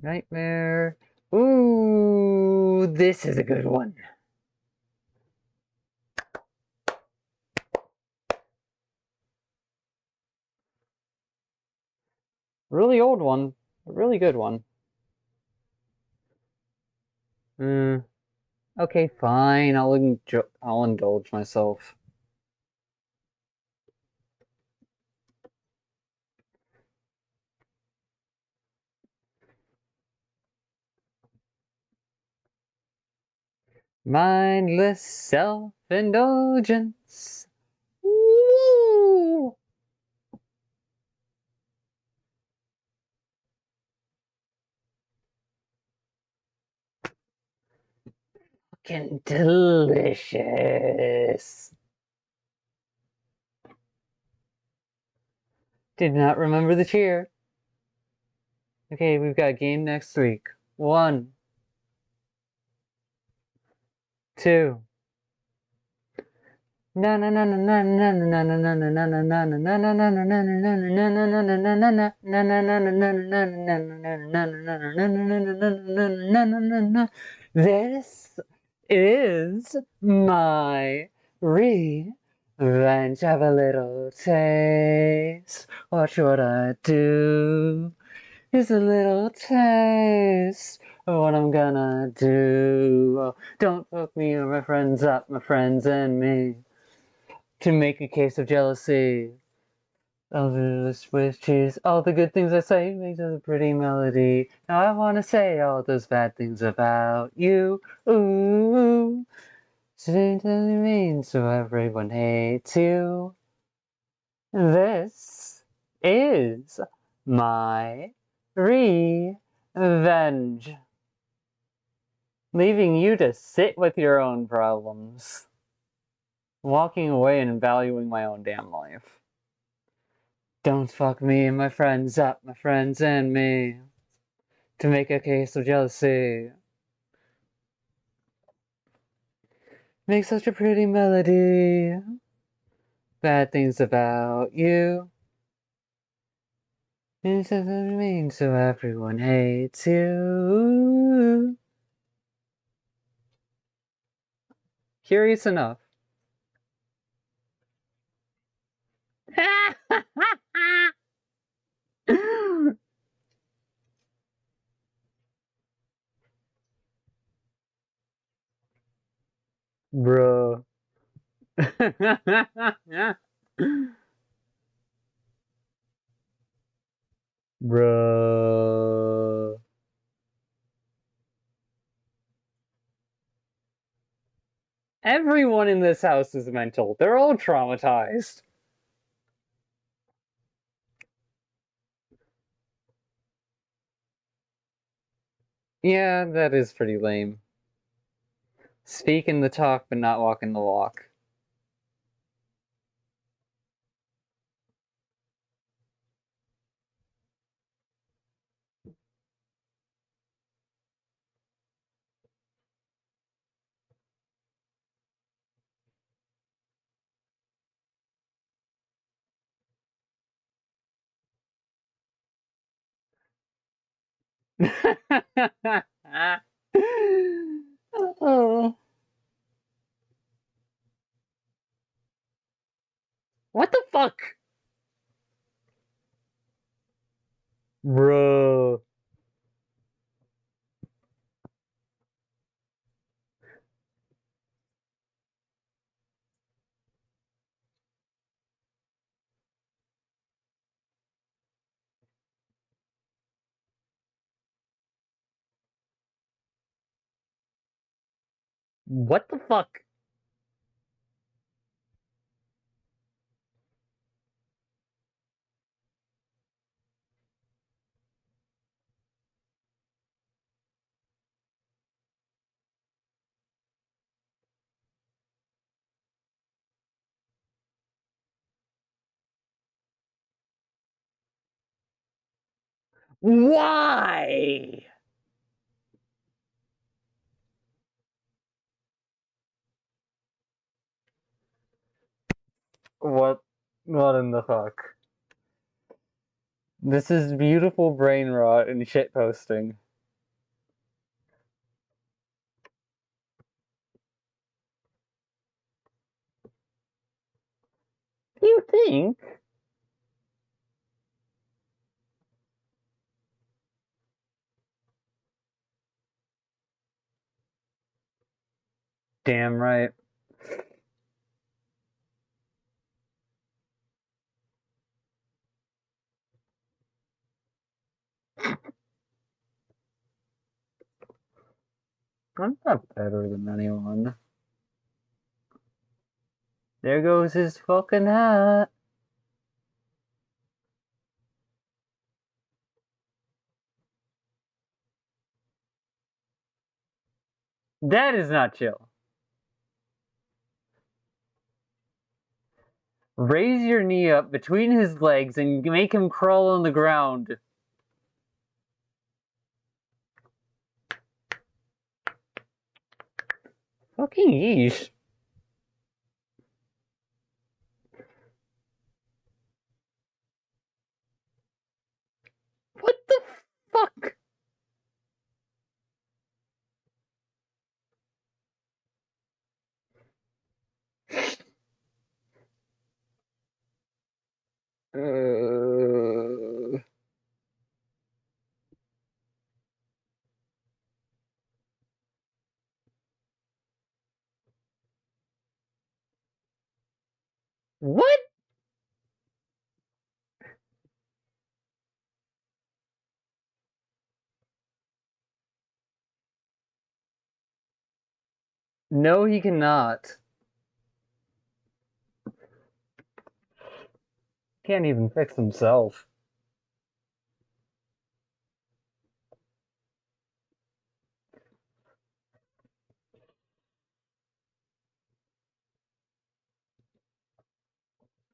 Nightmare. Ooh, this is a good one. Really old one. A really good one. Okay, fine. I'll indulge myself. Mindless self-indulgence. Woo! Fucking delicious. Did not remember the cheer. Okay, we've got a game next week. 1, 2. This is my revenge. Have a little taste. What should I do? Here's a little taste of what I'm gonna do. Oh, don't hook me or my friends up, my friends and me, to make a case of jealousy. I'll do this with cheese. All the good things I say makes a pretty melody. Now I wanna say all those bad things about you. Ooh, shouldn't really mean so everyone hates you. This is my revenge. Leaving you to sit with your own problems. Walking away and valuing my own damn life. Don't fuck me and my friends up, my friends and me, to make a case of jealousy. Make such a pretty melody. Bad things about you. It doesn't mean so everyone hates you. Curious enough. Bro. Bro. Everyone in this house is mental. They're all traumatized. Yeah, that is pretty lame. Speaking the talk, but not walking the walk. Oh. What the fuck? Bro. What the fuck? Why? What? What in the fuck? This is beautiful brain rot and shit posting. You think? Damn right. I'm not better than anyone. There goes his fucking hat. That is not chill. Raise your knee up between his legs and make him crawl on the ground. Fucking yeesh. What the fuck? What? No, he cannot. Can't even fix himself.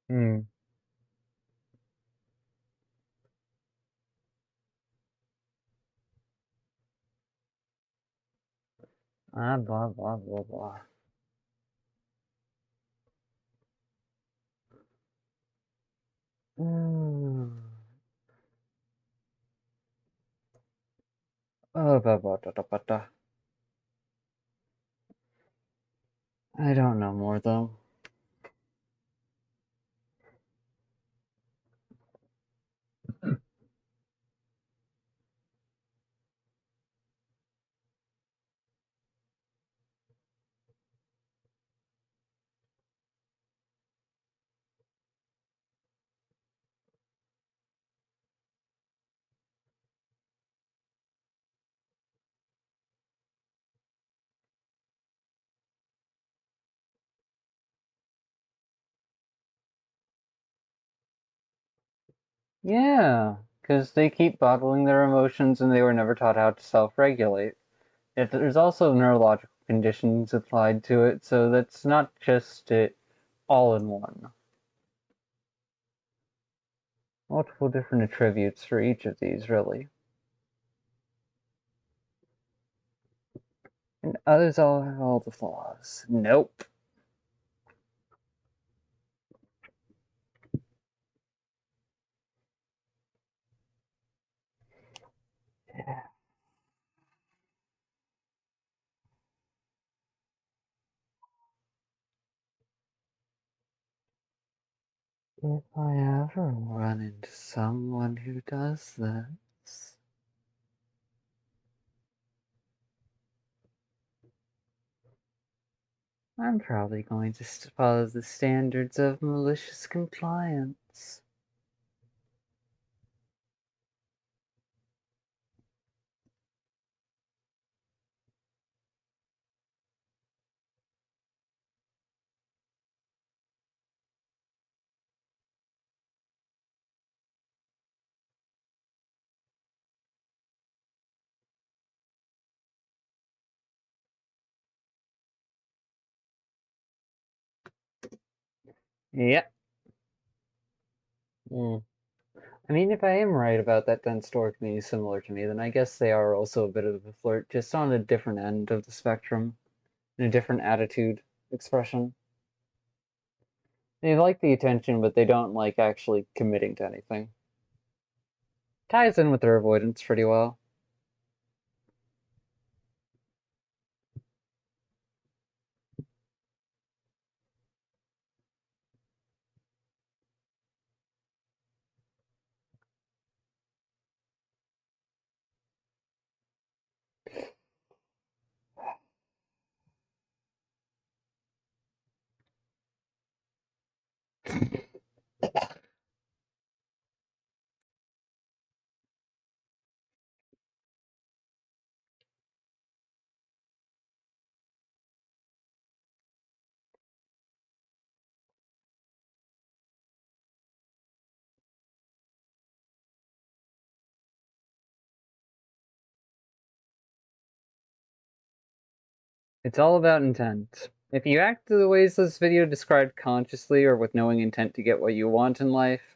Hmm. Ah, blah, blah, blah, blah. Mm. Oh, blah, blah, blah, blah, blah, blah. I don't know more, though. Yeah, because they keep bottling their emotions and they were never taught how to self-regulate. There's also neurological conditions applied to it, so that's not just it all in one. Multiple different attributes for each of these, really. And others all have all the flaws. Nope. If I ever run into someone who does this, I'm probably going to follow the standards of malicious compliance. Yep. Mm. I mean, if I am right about that dense dork being similar to me, then I guess they are also a bit of a flirt, just on a different end of the spectrum, in a different attitude expression. They like the attention, but they don't like actually committing to anything. Ties in with their avoidance pretty well. It's all about intent. If you act the ways this video described consciously or with knowing intent to get what you want in life,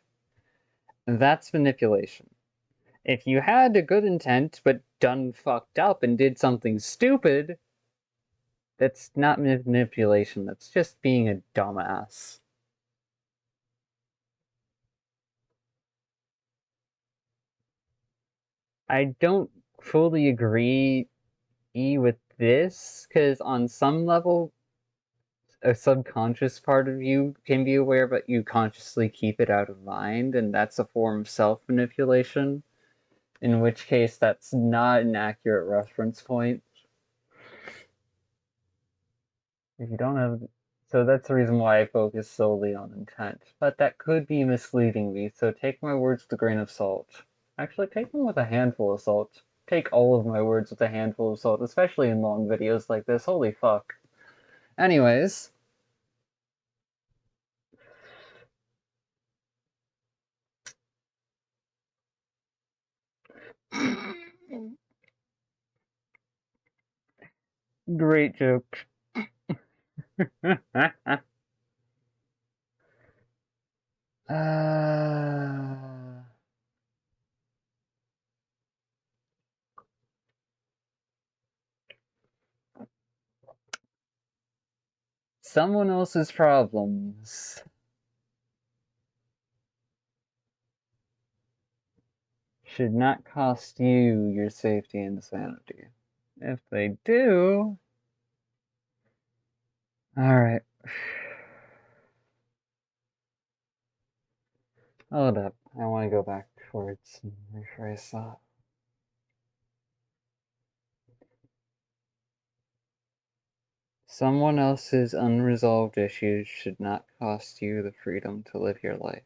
that's manipulation. If you had a good intent but done fucked up and did something stupid, that's not manipulation, that's just being a dumbass. I don't fully agree with this, because on some level, a subconscious part of you can be aware, but you consciously keep it out of mind, and that's a form of self manipulation. In which case, that's not an accurate reference point. If you don't have. So that's the reason why I focus solely on intent. But that could be misleading me, so take my words with a grain of salt. Actually, take them with a handful of salt. Take all of my words with a handful of salt, especially in long videos like this. Holy fuck. Anyways. Great joke. uh, someone else's problems should not cost you your safety and sanity. If they do, alright. Hold up. I want to go back towards and rephrase that. Someone else's unresolved issues should not cost you the freedom to live your life.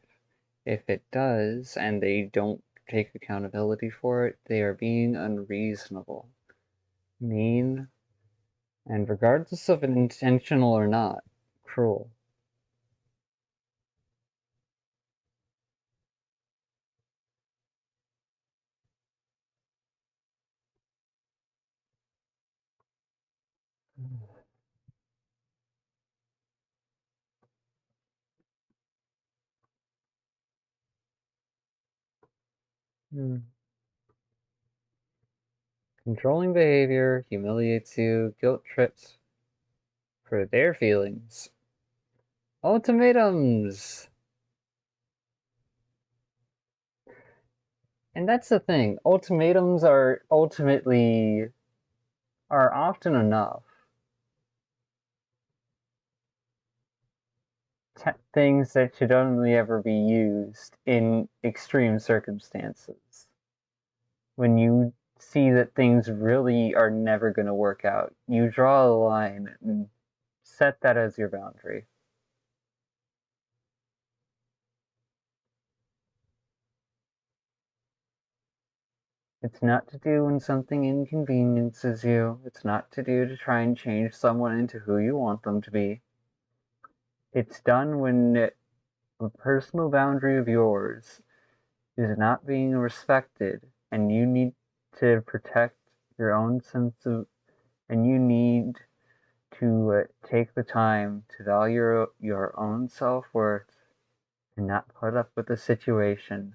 If it does, and they don't take accountability for it, they are being unreasonable, mean, and regardless of it intentional or not, cruel. Hmm. Controlling behavior humiliates you, guilt trips for their feelings. Ultimatums! And that's the thing. Ultimatums are often enough. things that should only ever be used in extreme circumstances. When you see that things really are never going to work out, you draw a line and set that as your boundary. It's not to do when something inconveniences you. It's not to do to try and change someone into who you want them to be. It's done when a personal boundary of yours is not being respected and you need to protect your own sense of, and you need to take the time to value your own self-worth and not put up with a situation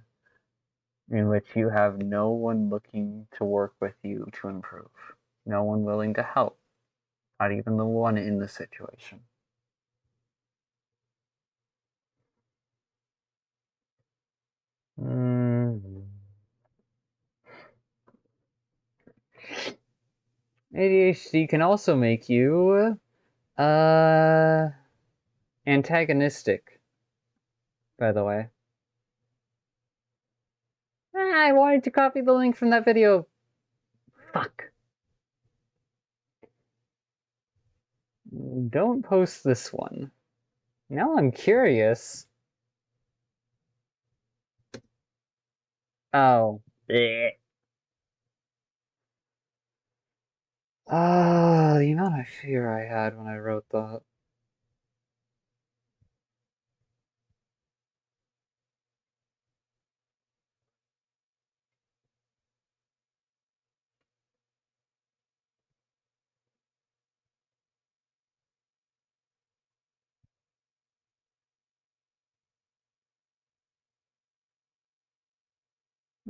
in which you have no one looking to work with you to improve, no one willing to help, not even the one in the situation. Mm. ADHD can also make you antagonistic, by the way. I wanted to copy the link from that video. Fuck. Don't post this one. Now I'm curious. Oh. Bleh. Ah, the amount of fear I had when I wrote that.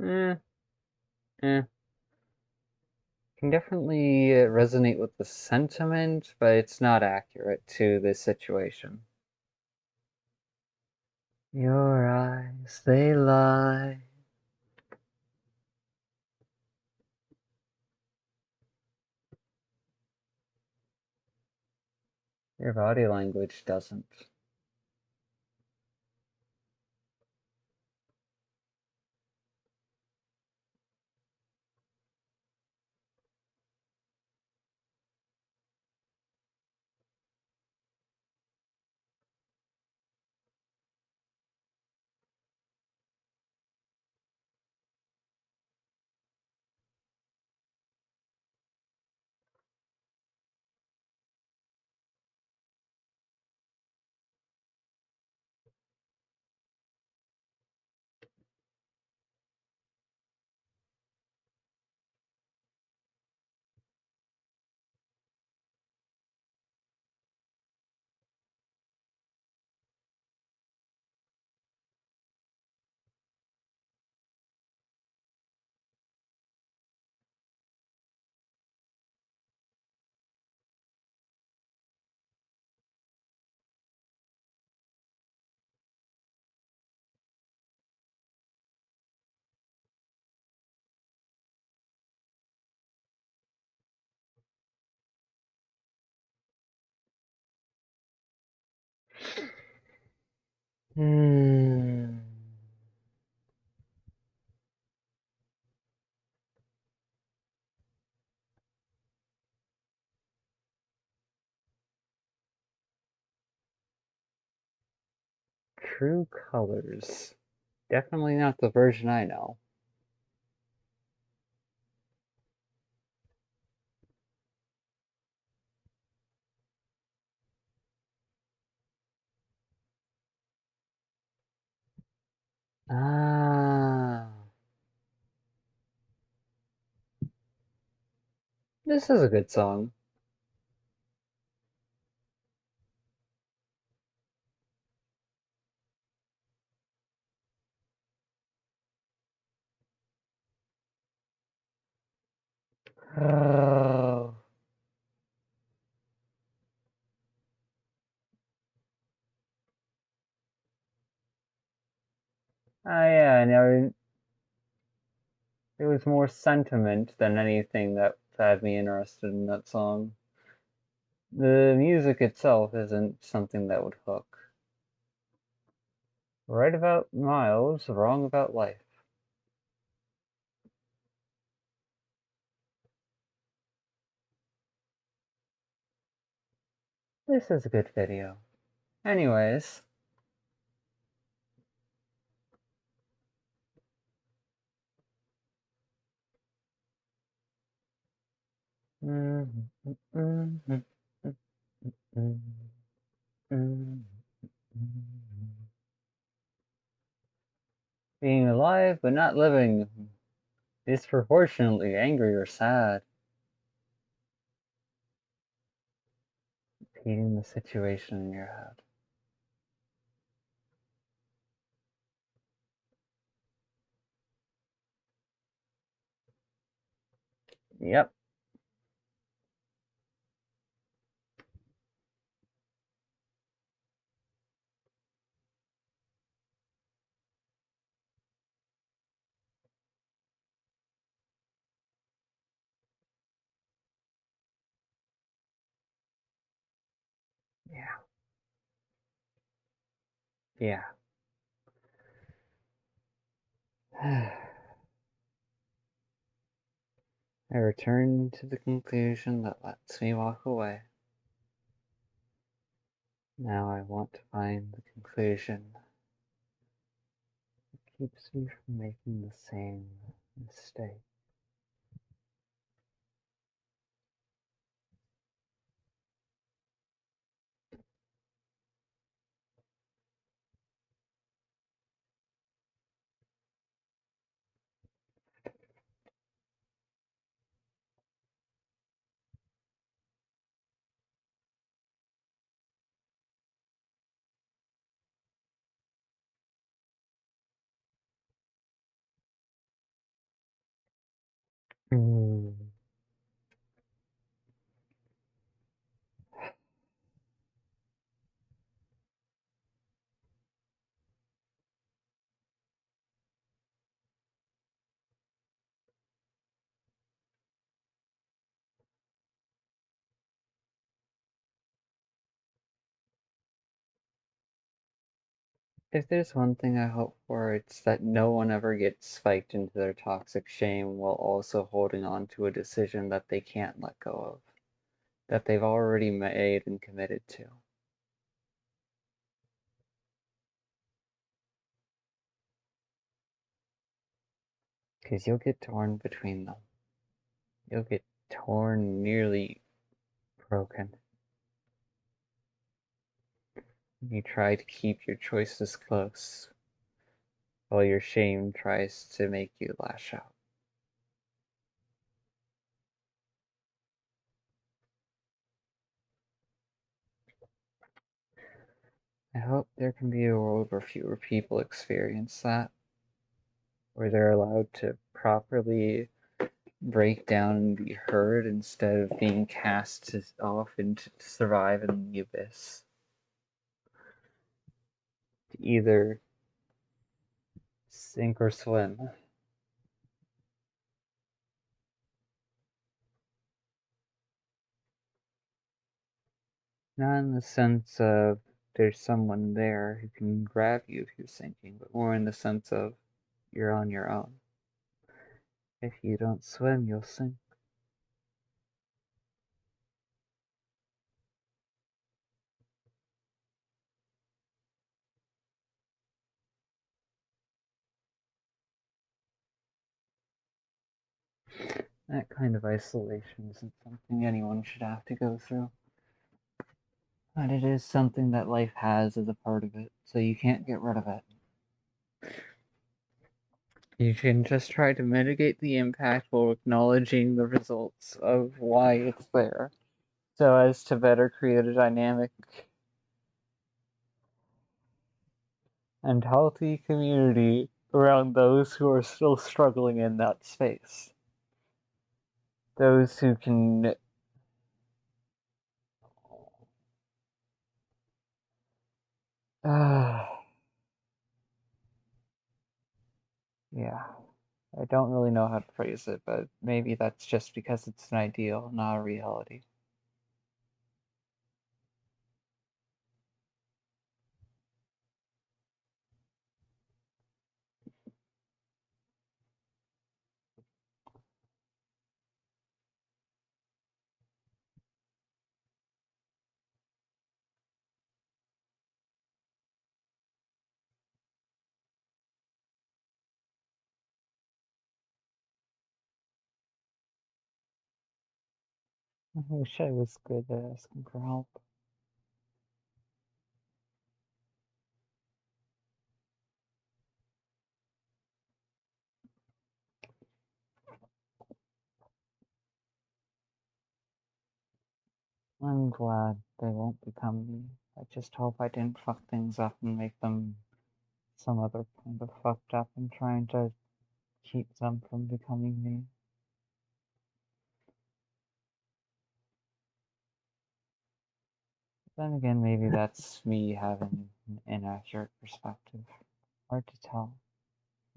Eh, eh. Can definitely resonate with the sentiment, but it's not accurate to this situation. Your eyes, they lie. Your body language doesn't. Hmm. True colors. Definitely not the version I know. Ah. This is a good song. Oh. Ah, yeah, no, it was more sentiment than anything that had me interested in that song. The music itself isn't something that would hook. Right about Miles, wrong about life. This is a good video. Anyways. Being alive but not living, disproportionately angry or sad. Repeating the situation in your head. Yep. Yeah. Yeah. I return to the conclusion that lets me walk away. Now I want to find the conclusion that keeps me from making the same mistake. Mm. If there's one thing I hope for, it's that no one ever gets spiked into their toxic shame while also holding on to a decision that they can't let go of, that they've already made and committed to. Because you'll get torn between them. You'll get torn, nearly broken. You try to keep your choices close, while your shame tries to make you lash out. I hope there can be a world where fewer people experience that, where they're allowed to properly break down and be heard instead of being cast off into to survive in the abyss. To either sink or swim. Not in the sense of there's someone there who can grab you if you're sinking, but more in the sense of you're on your own. If you don't swim, you'll sink. That kind of isolation isn't something anyone should have to go through. But it is something that life has as a part of it, so you can't get rid of it. You can just try to mitigate the impact while acknowledging the results of why it's there, so as to better create a dynamic and healthy community around those who are still struggling in that space. Those who can yeah. I don't really know how to phrase it, but maybe that's just because it's an ideal, not a reality. I wish I was good at asking for help. I'm glad they won't become me. I just hope I didn't fuck things up and make them some other kind of fucked up and trying to keep them from becoming me. Then again, maybe that's me having an inaccurate perspective. Hard to tell.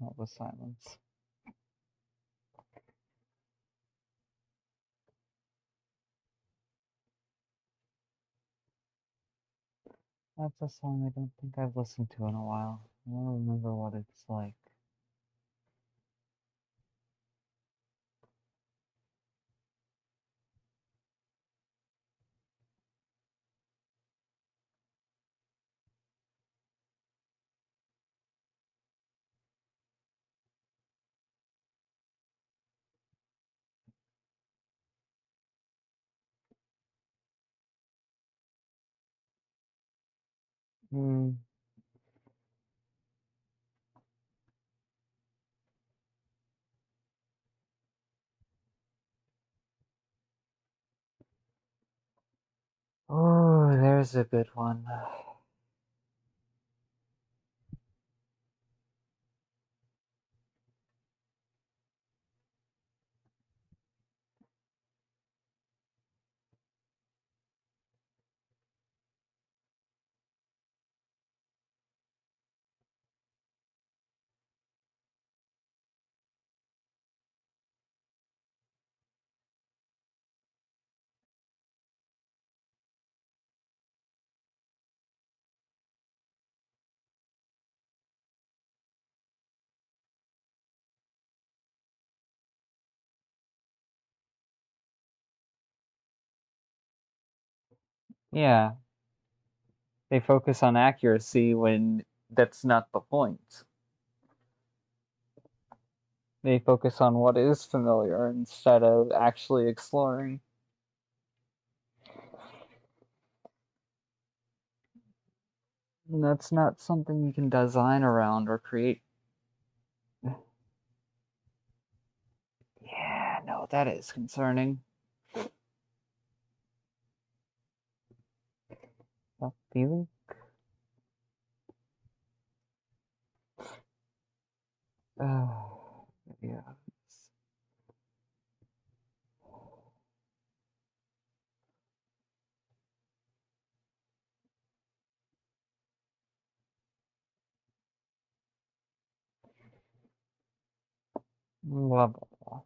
All the silence. That's a song I don't think I've listened to in a while. I want to remember what it's like. Hmm. Oh, there's a good one. Yeah, they focus on accuracy when that's not the point. They focus on what is familiar instead of actually exploring. And that's not something you can design around or create. Yeah, no, that is concerning. That feeling? Oh, yeah. Blah, blah, blah.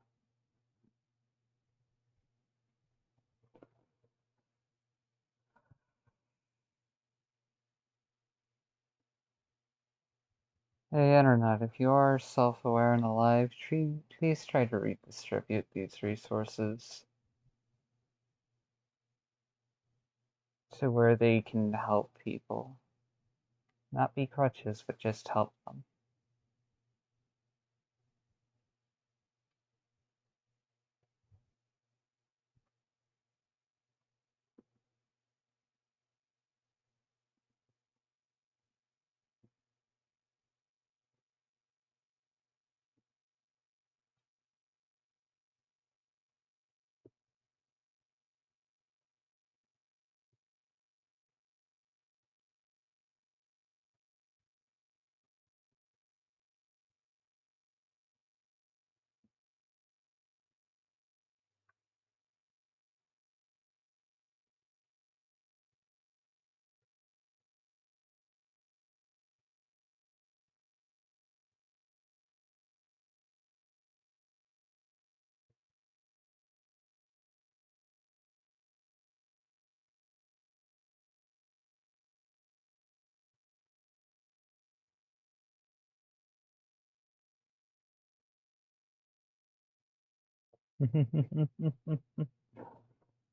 Hey, Internet, if you are self-aware and alive, please try to redistribute these resources to where they can help people. Not be crutches, but just help them.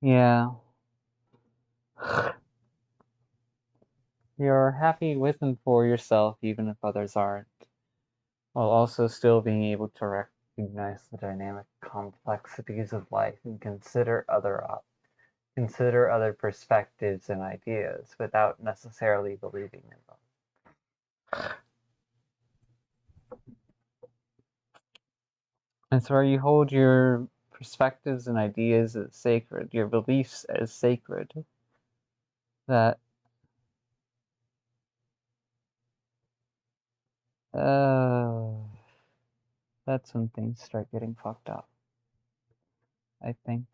Yeah. You're happy with and for yourself, even if others aren't, while also still being able to recognize the dynamic complexities of life and consider other options. consider other perspectives and ideas without necessarily believing in them. It's where you hold your perspectives and ideas as sacred, your beliefs as sacred, that uh, that's when things start getting fucked up, I think.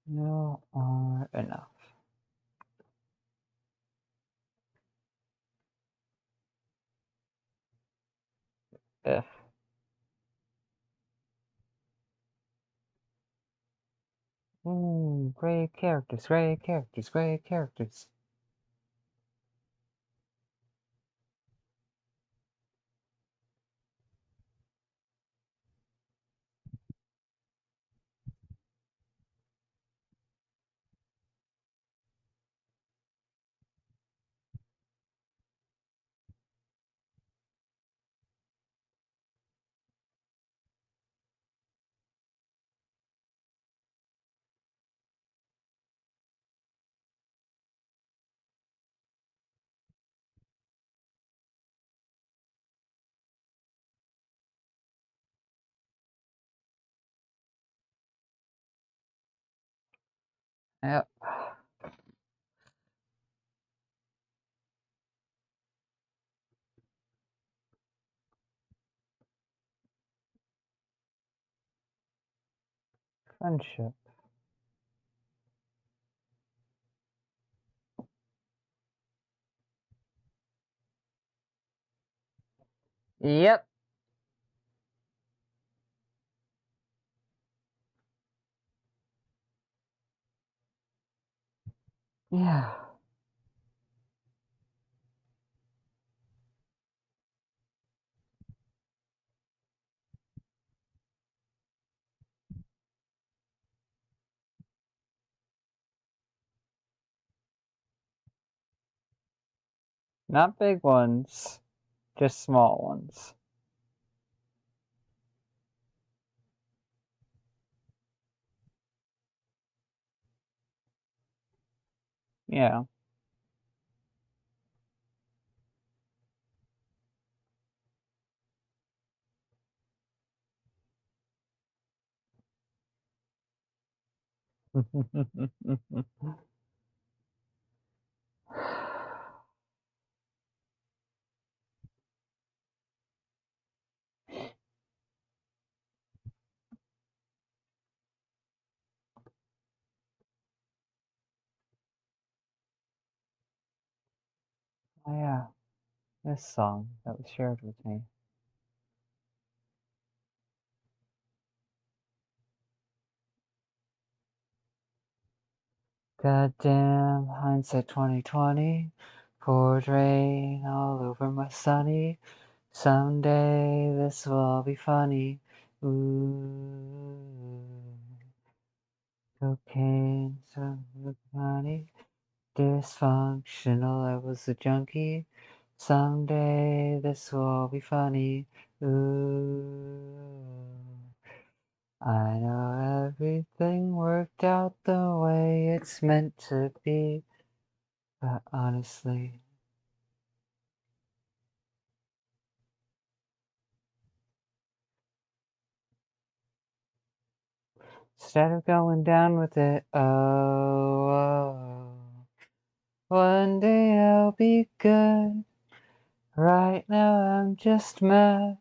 You are enough. If. Great characters, great characters, great characters. Yep. Friendship. Yep. Yeah. Not big ones, just small ones. Yeah. Oh yeah, this song that was shared with me. Goddamn hindsight 2020, poured rain all over my sunny. Someday this will all be funny. Ooh, cocaine, some honey. Dysfunctional, I was a junkie. Someday this will all be funny. Ooh. I know everything worked out the way it's meant to be, but honestly, instead of going down with it, oh, one day I'll be good. Right now I'm just mad.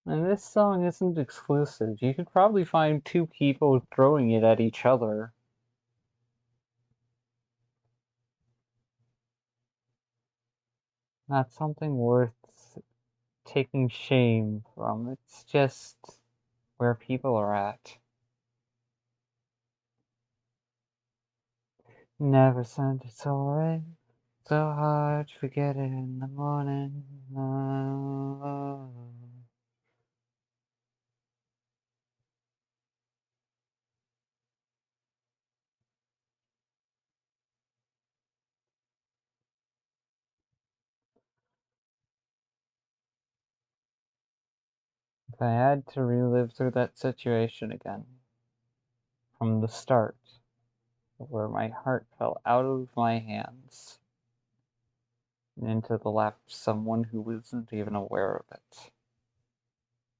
And this song isn't exclusive. You could probably find two people throwing it at each other. Not something worth taking shame from. It's just where people are at. Never sent it soaring, so hard to forget it in the morning. Oh. If I had to relive through that situation again, from the start, where my heart fell out of my hands and into the lap of someone who wasn't even aware of it.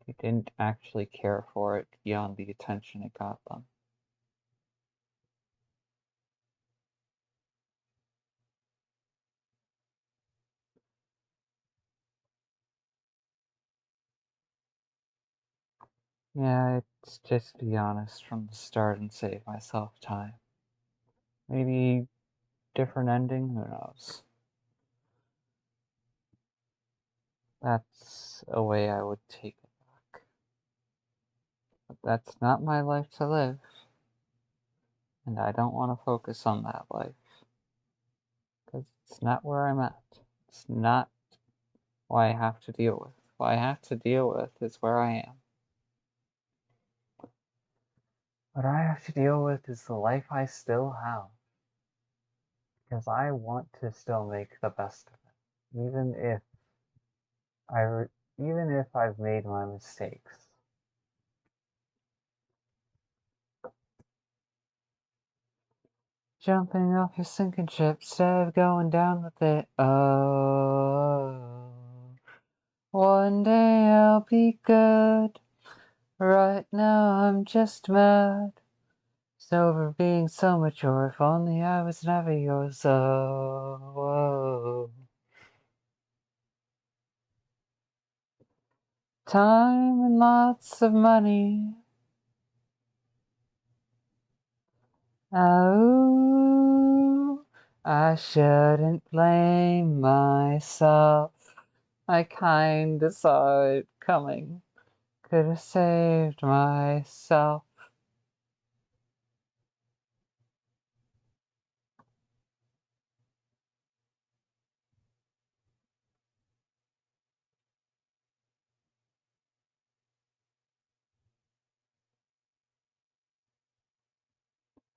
They didn't actually care for it beyond the attention it got them. Yeah, it's just be honest from the start and save myself time. Maybe different ending, who knows? That's a way I would take it back. But that's not my life to live, and I don't want to focus on that life, because it's not where I'm at. It's not what I have to deal with. What I have to deal with is where I am. What I have to deal with is the life I still have, because I want to still make the best of it, I, even if I've made my mistakes. Jumping off your sinking ship instead of going down with it. Oh, one day I'll be good. Right now I'm just mad. It's over being so mature. If only I was never yours. Oh, whoa. Time and lots of money. Oh, I shouldn't blame myself. I kinda saw it coming. Could have saved myself.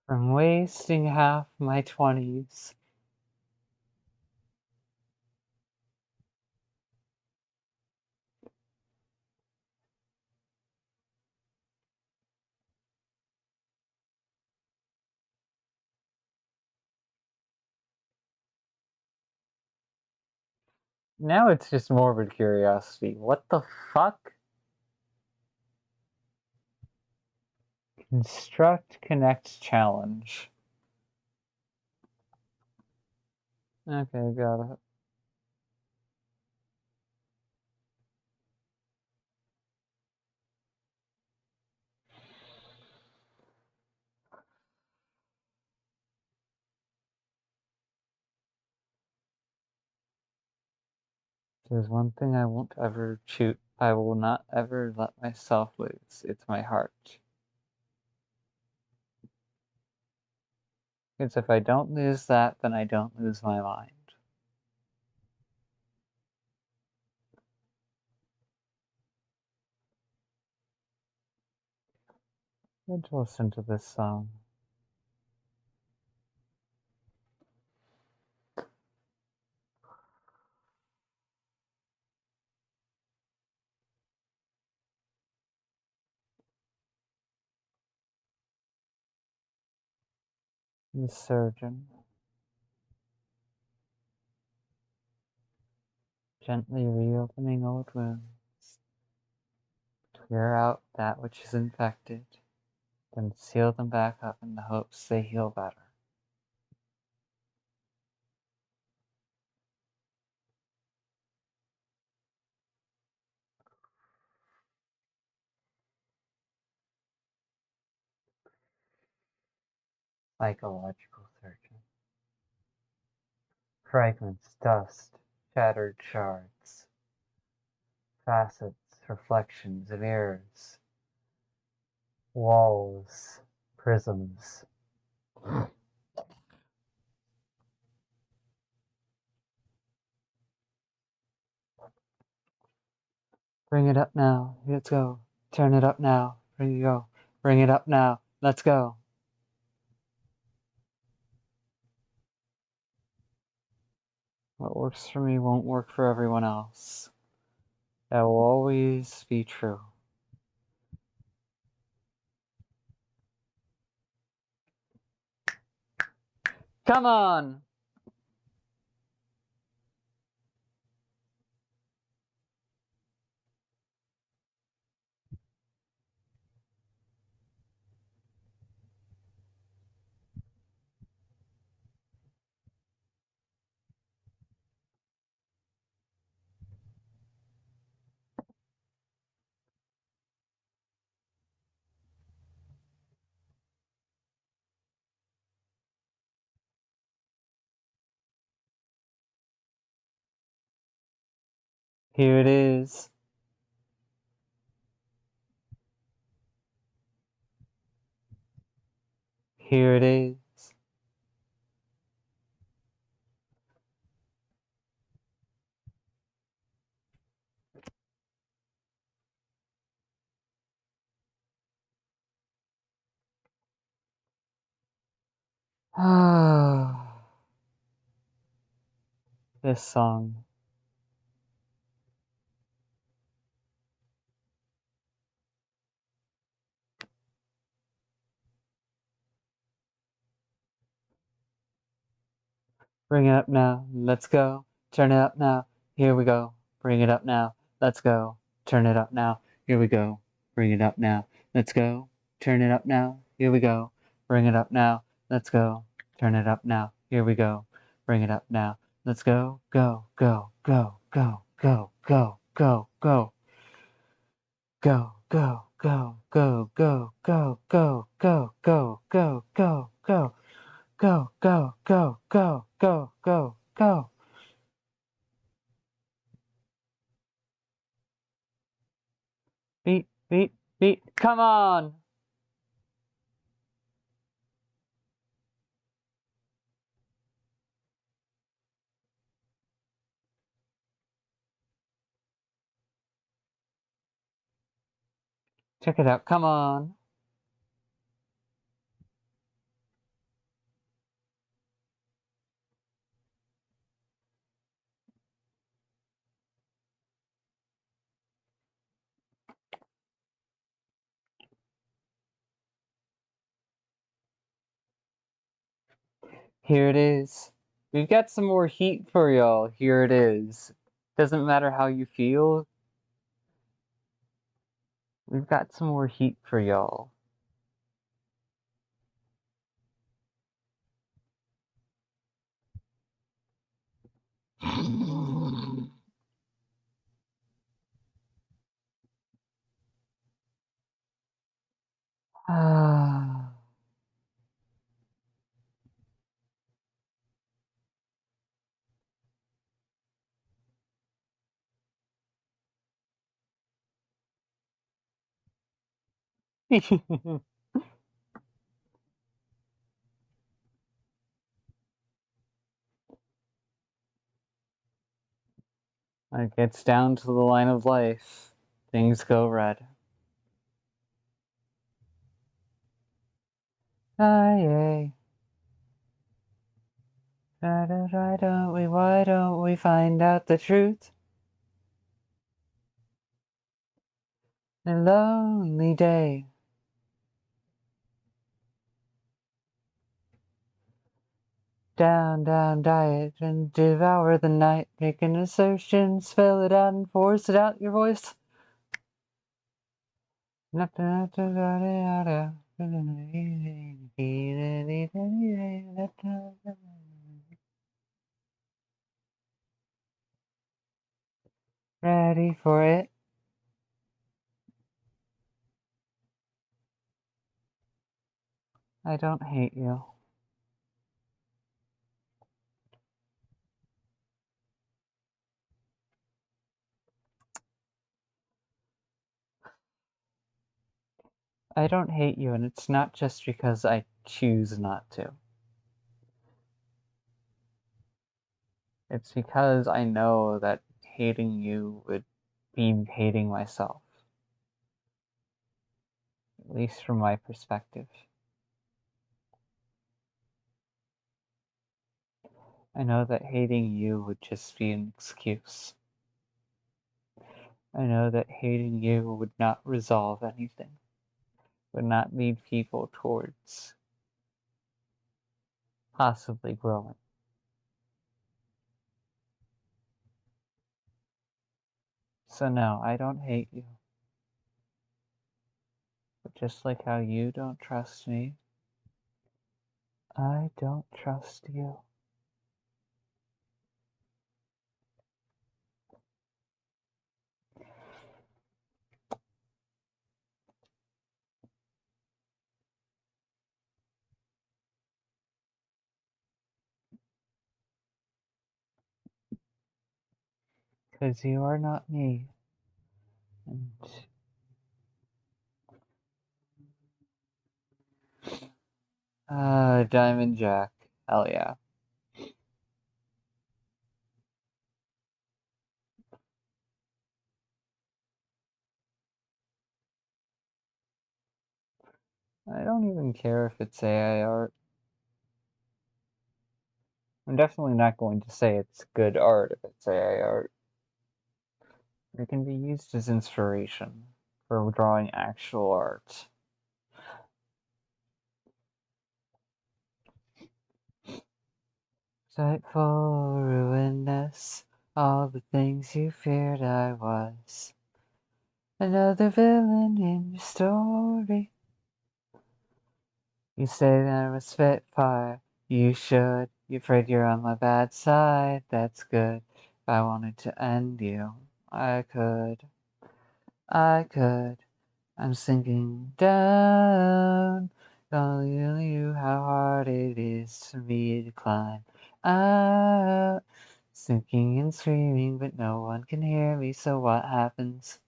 From wasting half my 20s. Now it's just morbid curiosity. What the fuck? Construct Connect Challenge. Okay, got it. There's one thing I won't ever shoot. I will not ever let myself lose. It's my heart. Because if I don't lose that, then I don't lose my mind. Let's listen to this song. The surgeon. Gently reopening old wounds. Clear out that which is infected. Then seal them back up in the hopes they heal better. Psychological surgeon. Fragments, dust, shattered shards, facets, reflections, mirrors, walls, prisms. Bring it up now. Let's go. Turn it up now. Bring it go. Bring it up now. Let's go. What works for me won't work for everyone else. That will always be true. Come on! Here it is. Here it is. Ah, this song. Bring it up now, let's go. Turn it up now, here we go. Bring it up now, let's go. Turn it up now, here we go. Bring it up now, let's go. Turn it up now, here we go. Bring it up now, let's go. Turn it up now, here we go. Bring it up now, let's go. Go, go, go, go, go, go, go, go. Go, go, go, go, go, go, go, go, go, go, go, go, go, go, go, go, go, go, go. Beat, beat, beat. Come on! Check it out. Come on. Here it is. We've got some more heat for y'all. Here it is. Doesn't matter how you feel. We've got some more heat for y'all. Ah. When it gets down to the line of life, things go red. Why don't we find out the truth? A lonely day. Down, down, diet and devour the night, making assertions, spell it out and force it out your voice. Ready for it? I don't hate you. I don't hate you, and it's not just because I choose not to. It's because I know that hating you would be hating myself, at least from my perspective. I know that hating you would just be an excuse. I know that hating you would not resolve anything, would not lead people towards possibly growing. So no, I don't hate you. But just like how you don't trust me, I don't trust you. Because you are not me. And Diamond Jack. Hell yeah. I don't even care if it's AI art. I'm definitely not going to say it's good art if it's AI art. It can be used as inspiration for drawing actual art. Spiteful, ruinous, all the things you feared I was. Another villain in your story. You say that I was Spitfire, you should. You're afraid you're on my bad side, that's good. If I wanted to end you, I could. I could. I'm sinking down, telling you how hard it is for me to climb out. Sinking and screaming, but no one can hear me, so what happens?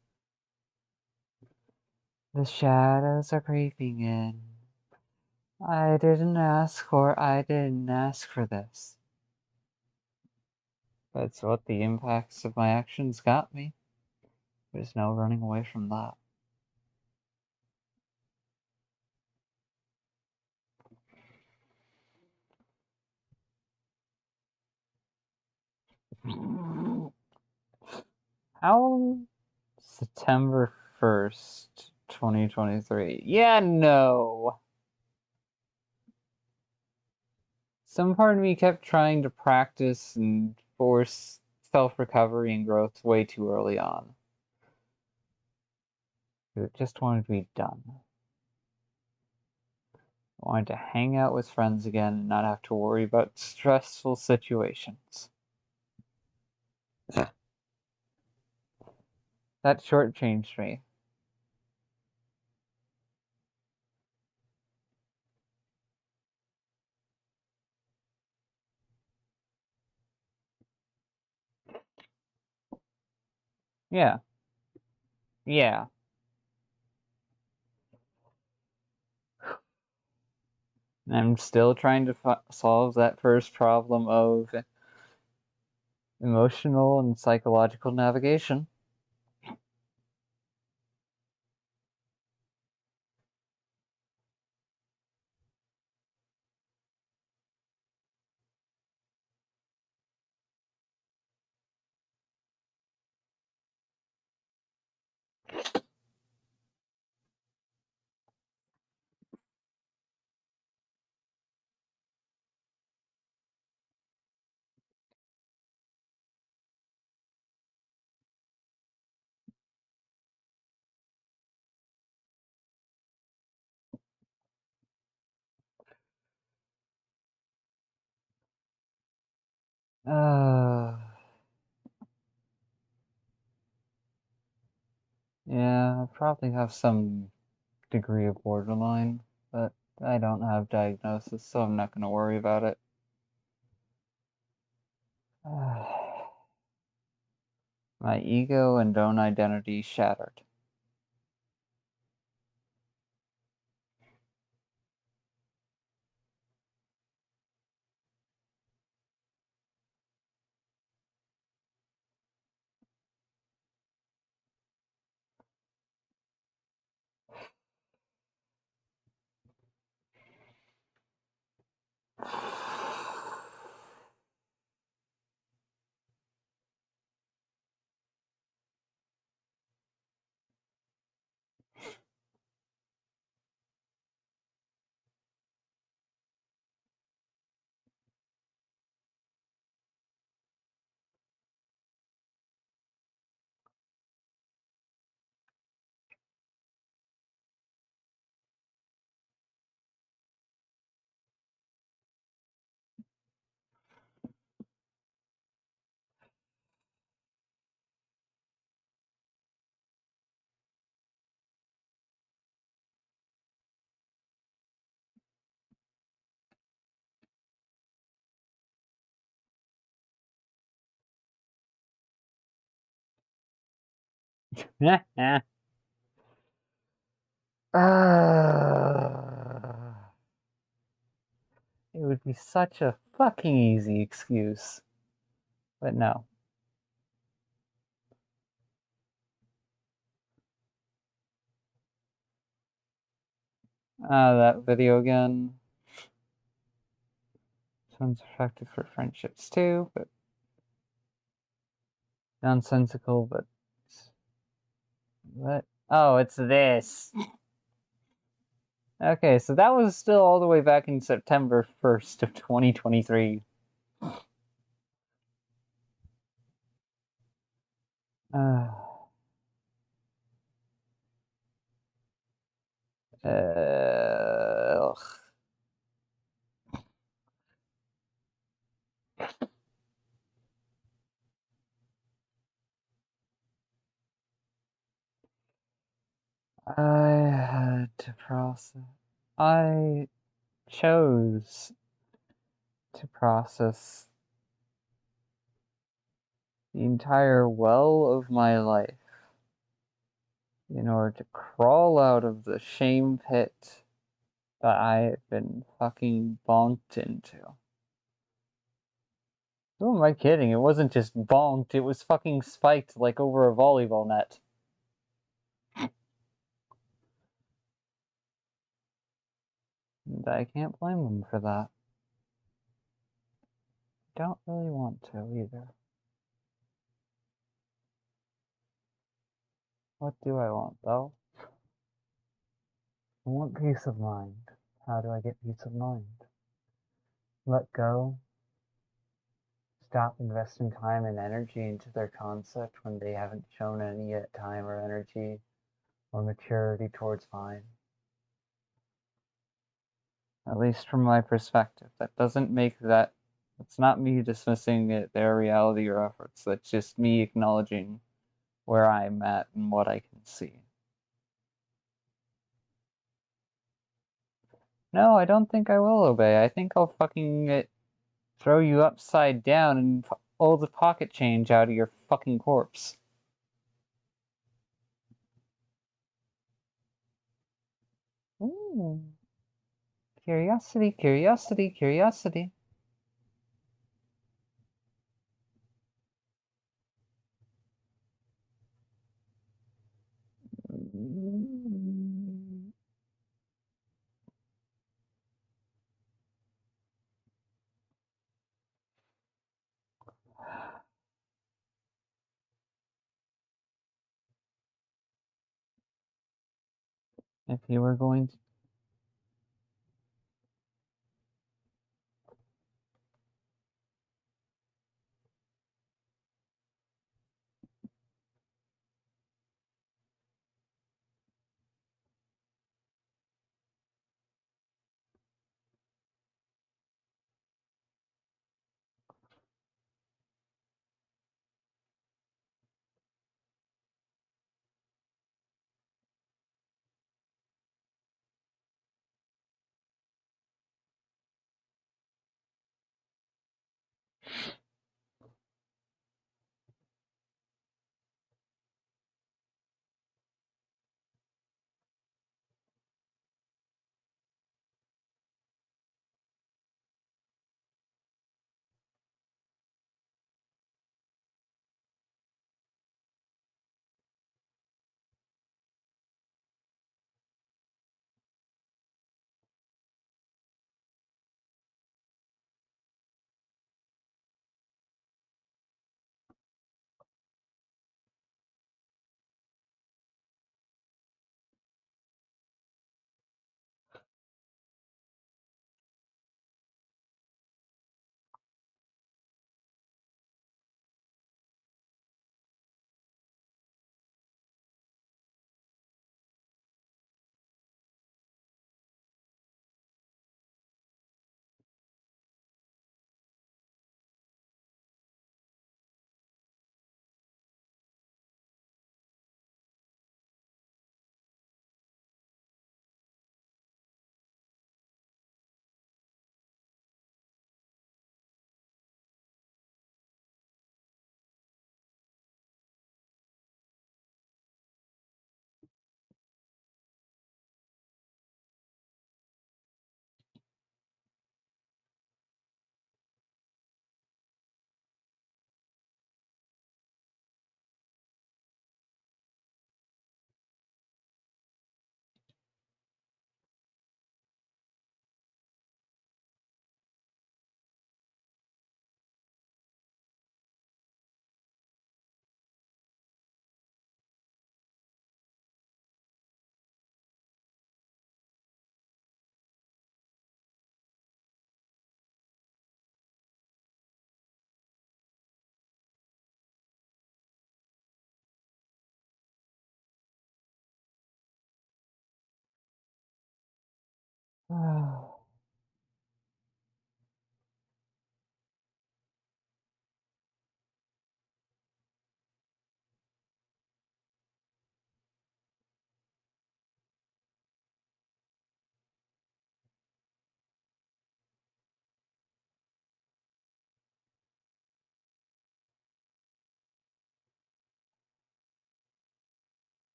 The shadows are creeping in. I didn't ask for this. That's what the impacts of my actions got me. There's no running away from that. How September 1st, 2023. Yeah, no. Some part of me kept trying to practice and force self-recovery and growth way too early on. It just wanted to be done. I wanted to hang out with friends again and not have to worry about stressful situations. That shortchanged me. Yeah, yeah. And I'm still trying to solve that first problem of emotional and psychological navigation. Uh, yeah, I probably have some degree of borderline, but I don't have diagnosis, so I'm not going to worry about it. My ego and own identity shattered. Ah, it would be such a fucking easy excuse. But no. That video again. This one's effective for friendships too, but nonsensical, but what? Oh, it's this. Okay, so that was still all the way back in September 1st of 2023. Uh, ugh. I had to process. I chose to process the entire well of my life in order to crawl out of the shame pit that I have been fucking bonked into. Who am I kidding? It wasn't just bonked, it was fucking spiked like over a volleyball net. And I can't blame them for that. Don't really want to either. What do I want though? I want peace of mind. How do I get peace of mind? Let go. Stop investing time and energy into their concept when they haven't shown any yet time or energy or maturity towards mine. At least from my perspective. That doesn't make that, it's not me dismissing it, their reality or efforts. That's just me acknowledging where I'm at and what I can see. No, I don't think I will obey. I think I'll fucking throw you upside down and pull the pocket change out of your fucking corpse. Ooh. Curiosity, curiosity, curiosity. If you were going to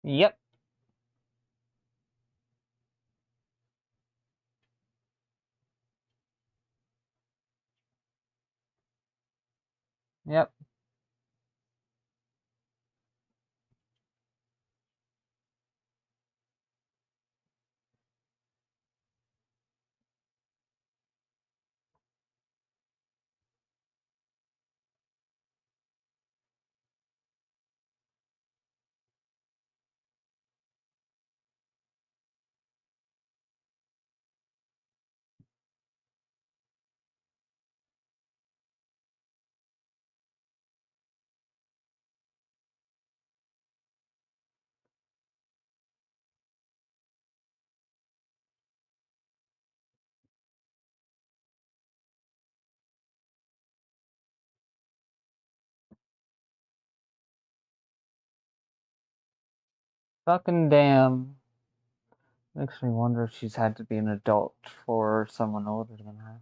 Yep, yep. Fucking damn. Makes me wonder if she's had to be an adult for someone older than her.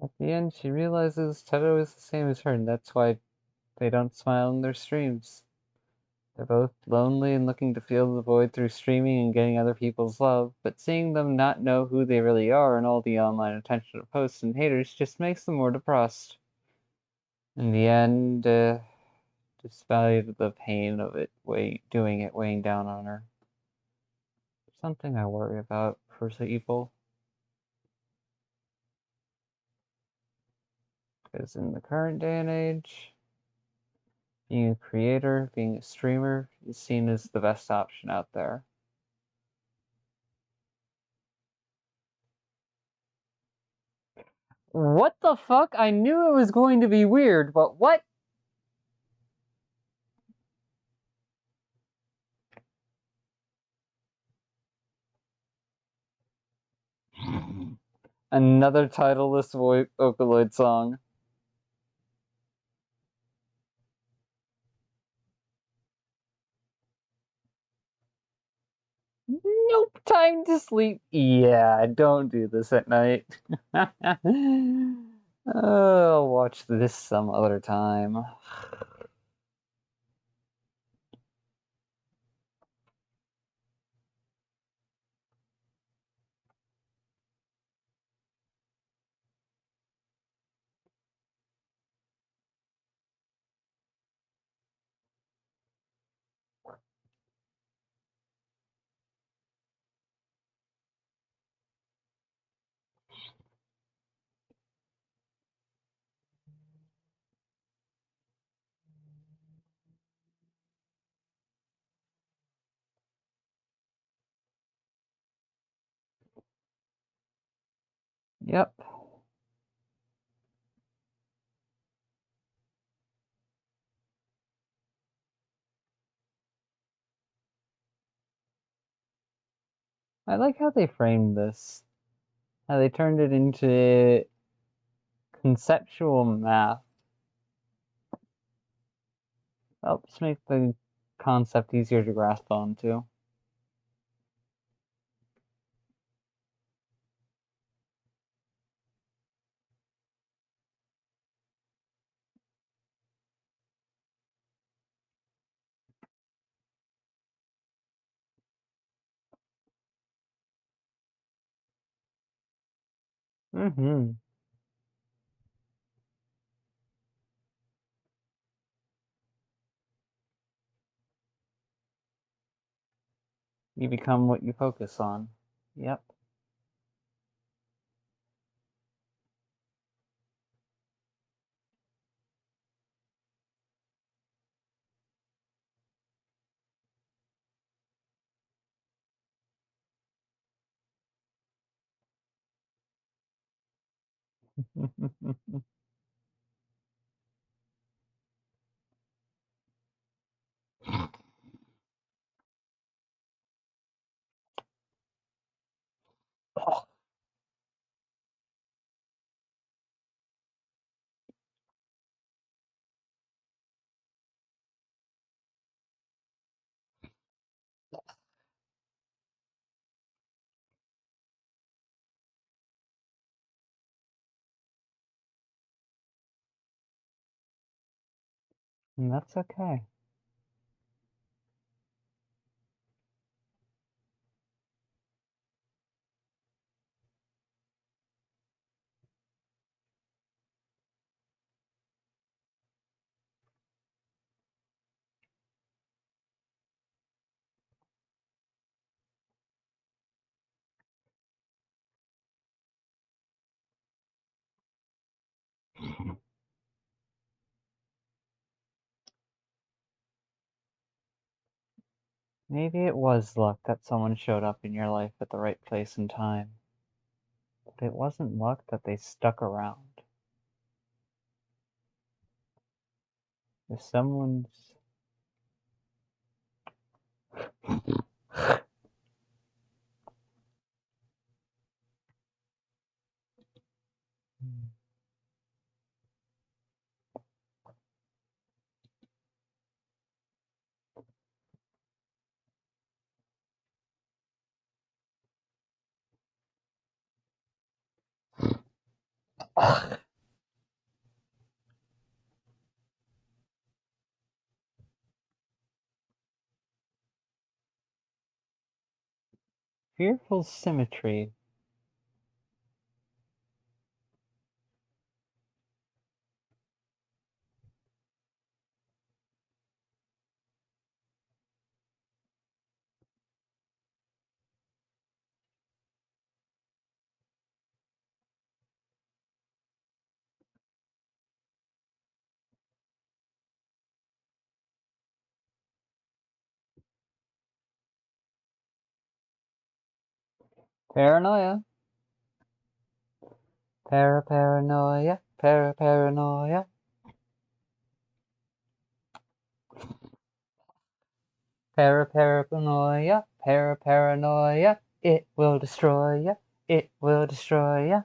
At the end, she realizes Teto is the same as her, and that's why they don't smile in their streams. They're both lonely and looking to fill the void through streaming and getting other people's love, but seeing them not know who they really are and all the online attention to posts and haters just makes them more depressed. In the end, despite the pain of doing it weighing down on her, something I worry about for people. Because in the current day and age, being a creator, being a streamer is seen as the best option out there. What the fuck? I knew it was going to be weird, but what? Another titleless Vocaloid song. Nope, time to sleep. Yeah, don't do this at night. I'll watch this some other time. Yep. I like how they framed this. How they turned it into conceptual math. Helps make the concept easier to grasp onto. Mm-hmm. You become what you focus on. Yep. And that's okay. Maybe it was luck that someone showed up in your life at the right place and time. But it wasn't luck that they stuck around. If someone's fearful symmetry. Paranoia. Paranoia. Paranoia. Paranoia. Paranoia. It will destroy ya. It will destroy ya.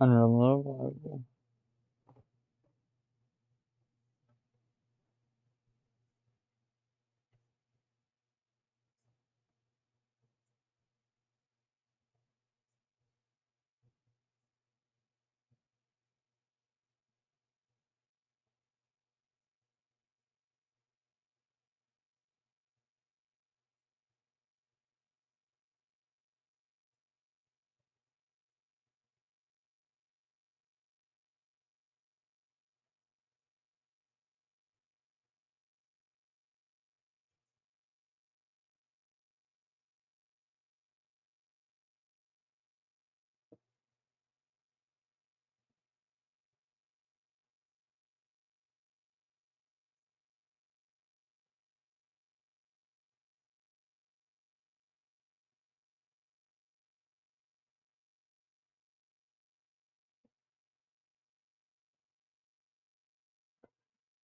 Unreliable.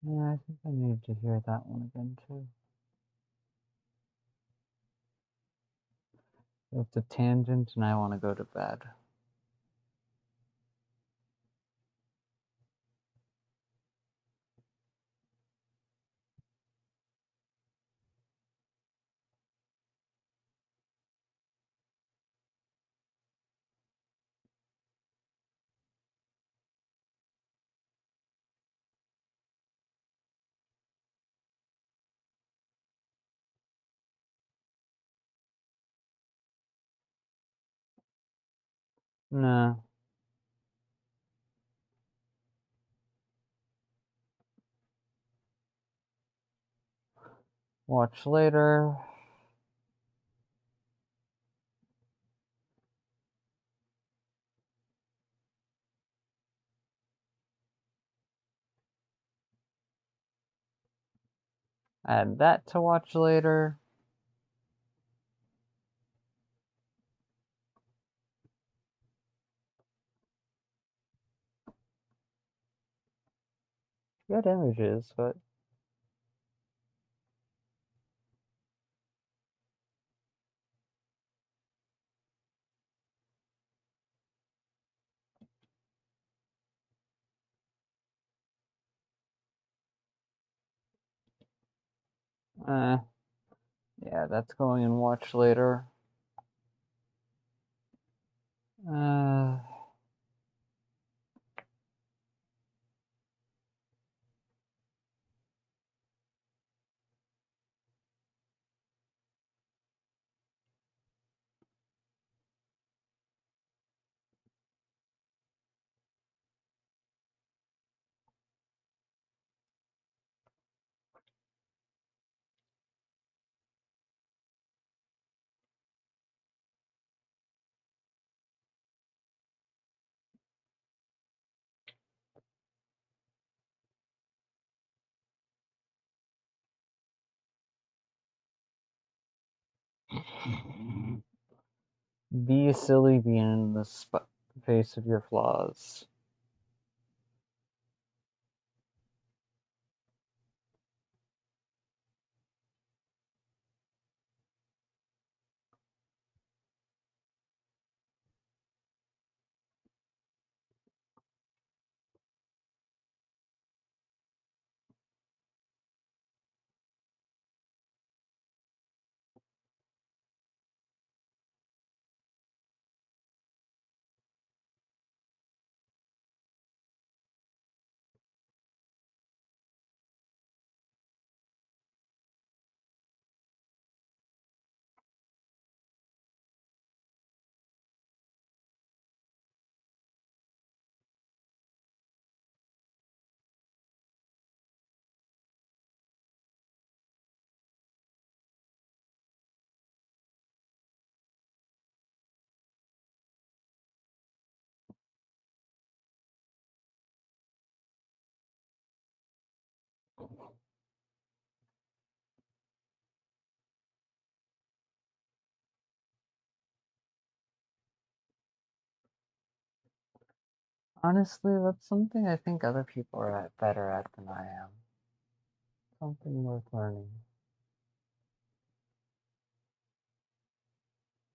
Yeah, I think I need to hear that one again too. It's a tangent and I want to go to bed. Nah. Watch later. Add that to watch later. Good images, but eh, yeah, that's going in watch later. Uh, be a silly being in the face of your flaws. Honestly, that's something I think other people are better at than I am. Something worth learning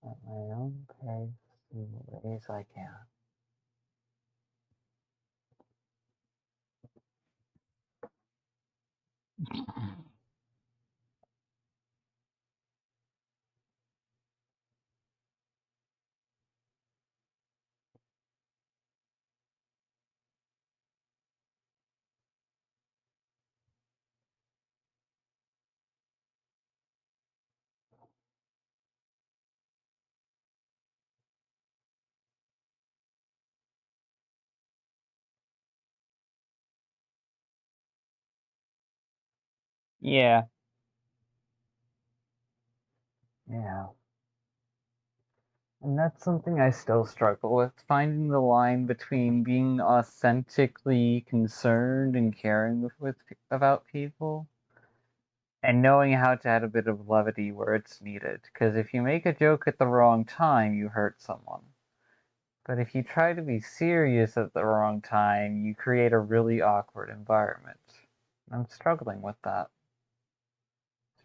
at my own pace in the ways I can. Yeah, yeah. And that's something I still struggle with, finding the line between being authentically concerned and caring about people and knowing how to add a bit of levity where it's needed. Because if you make a joke at the wrong time, you hurt someone. But if you try to be serious at the wrong time, you create a really awkward environment. I'm struggling with that.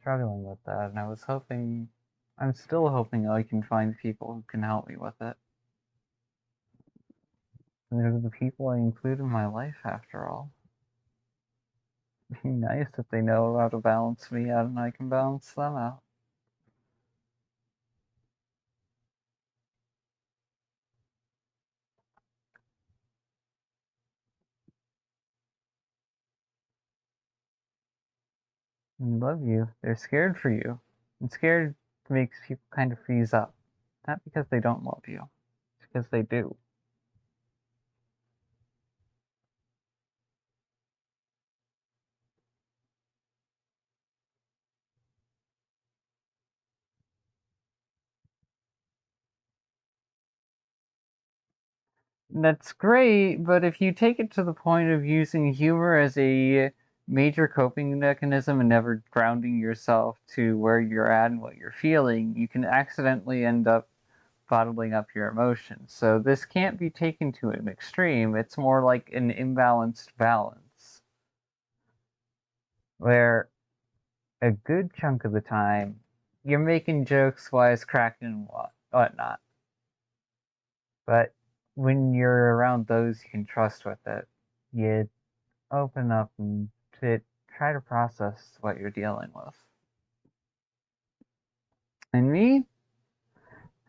Struggling with that, and I'm still hoping I can find people who can help me with it. They're the people I include in my life, after all. It'd be nice if they know how to balance me out and I can balance them out. They love you. They're scared for you. And scared makes people kind of freeze up. Not because they don't love you, it's because they do. That's great, but if you take it to the point of using humor as a major coping mechanism and never grounding yourself to where you're at and what you're feeling, you can accidentally end up bottling up your emotions. So this can't be taken to an extreme. It's more like an imbalanced balance, where a good chunk of the time you're making jokes, wisecracking, and whatnot. But when you're around those you can trust with it, you open up and to try to process what you're dealing with. And me,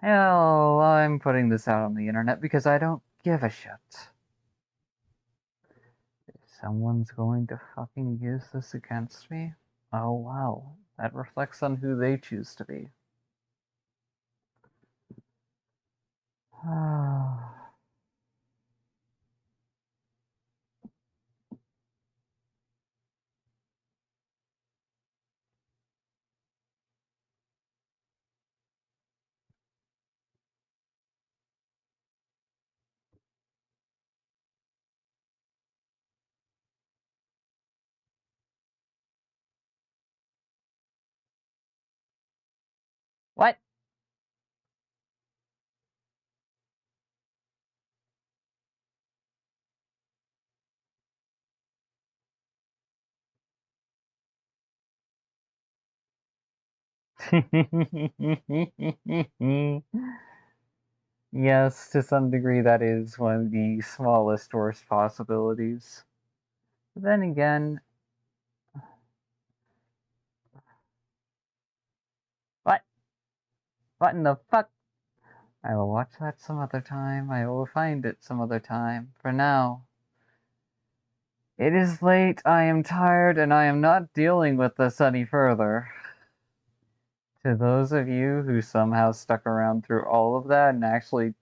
hell, I'm putting this out on the internet because I don't give a shit. If someone's going to fucking use this against me, oh well, that reflects on who they choose to be. What? Yes, to some degree, that is one of the smallest worst possibilities. But then again, what? What in the fuck? I will watch that some other time. I will find it some other time. For now, it is late, I am tired, and I am not dealing with this any further. To those of you who somehow stuck around through all of that and actually,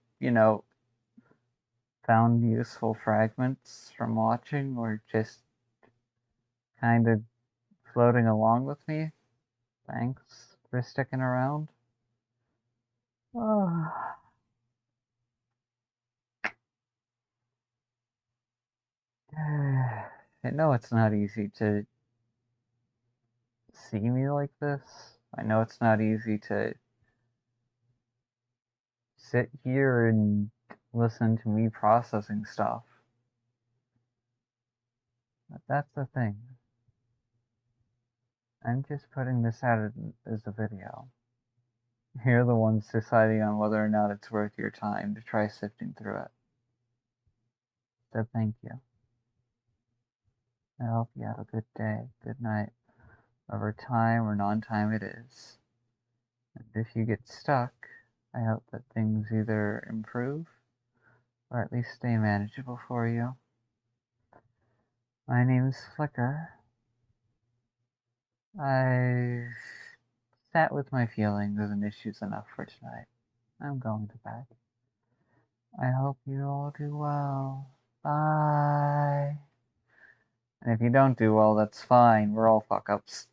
found useful fragments from watching or just kind of floating along with me, thanks for sticking around. Oh. I know it's not easy to see me like this. I know it's not easy to sit here and listen to me processing stuff. But that's the thing. I'm just putting this out as a video. You're the ones deciding on whether or not it's worth your time to try sifting through it. So thank you. I hope you have a good day, good night, whatever time or non-time it is. And if you get stuck, I hope that things either improve or at least stay manageable for you. My name's Flicker. I've sat with my feelings and issues enough for tonight. I'm going to bed. I hope you all do well. Bye. And if you don't do well, that's fine. We're all fuck ups.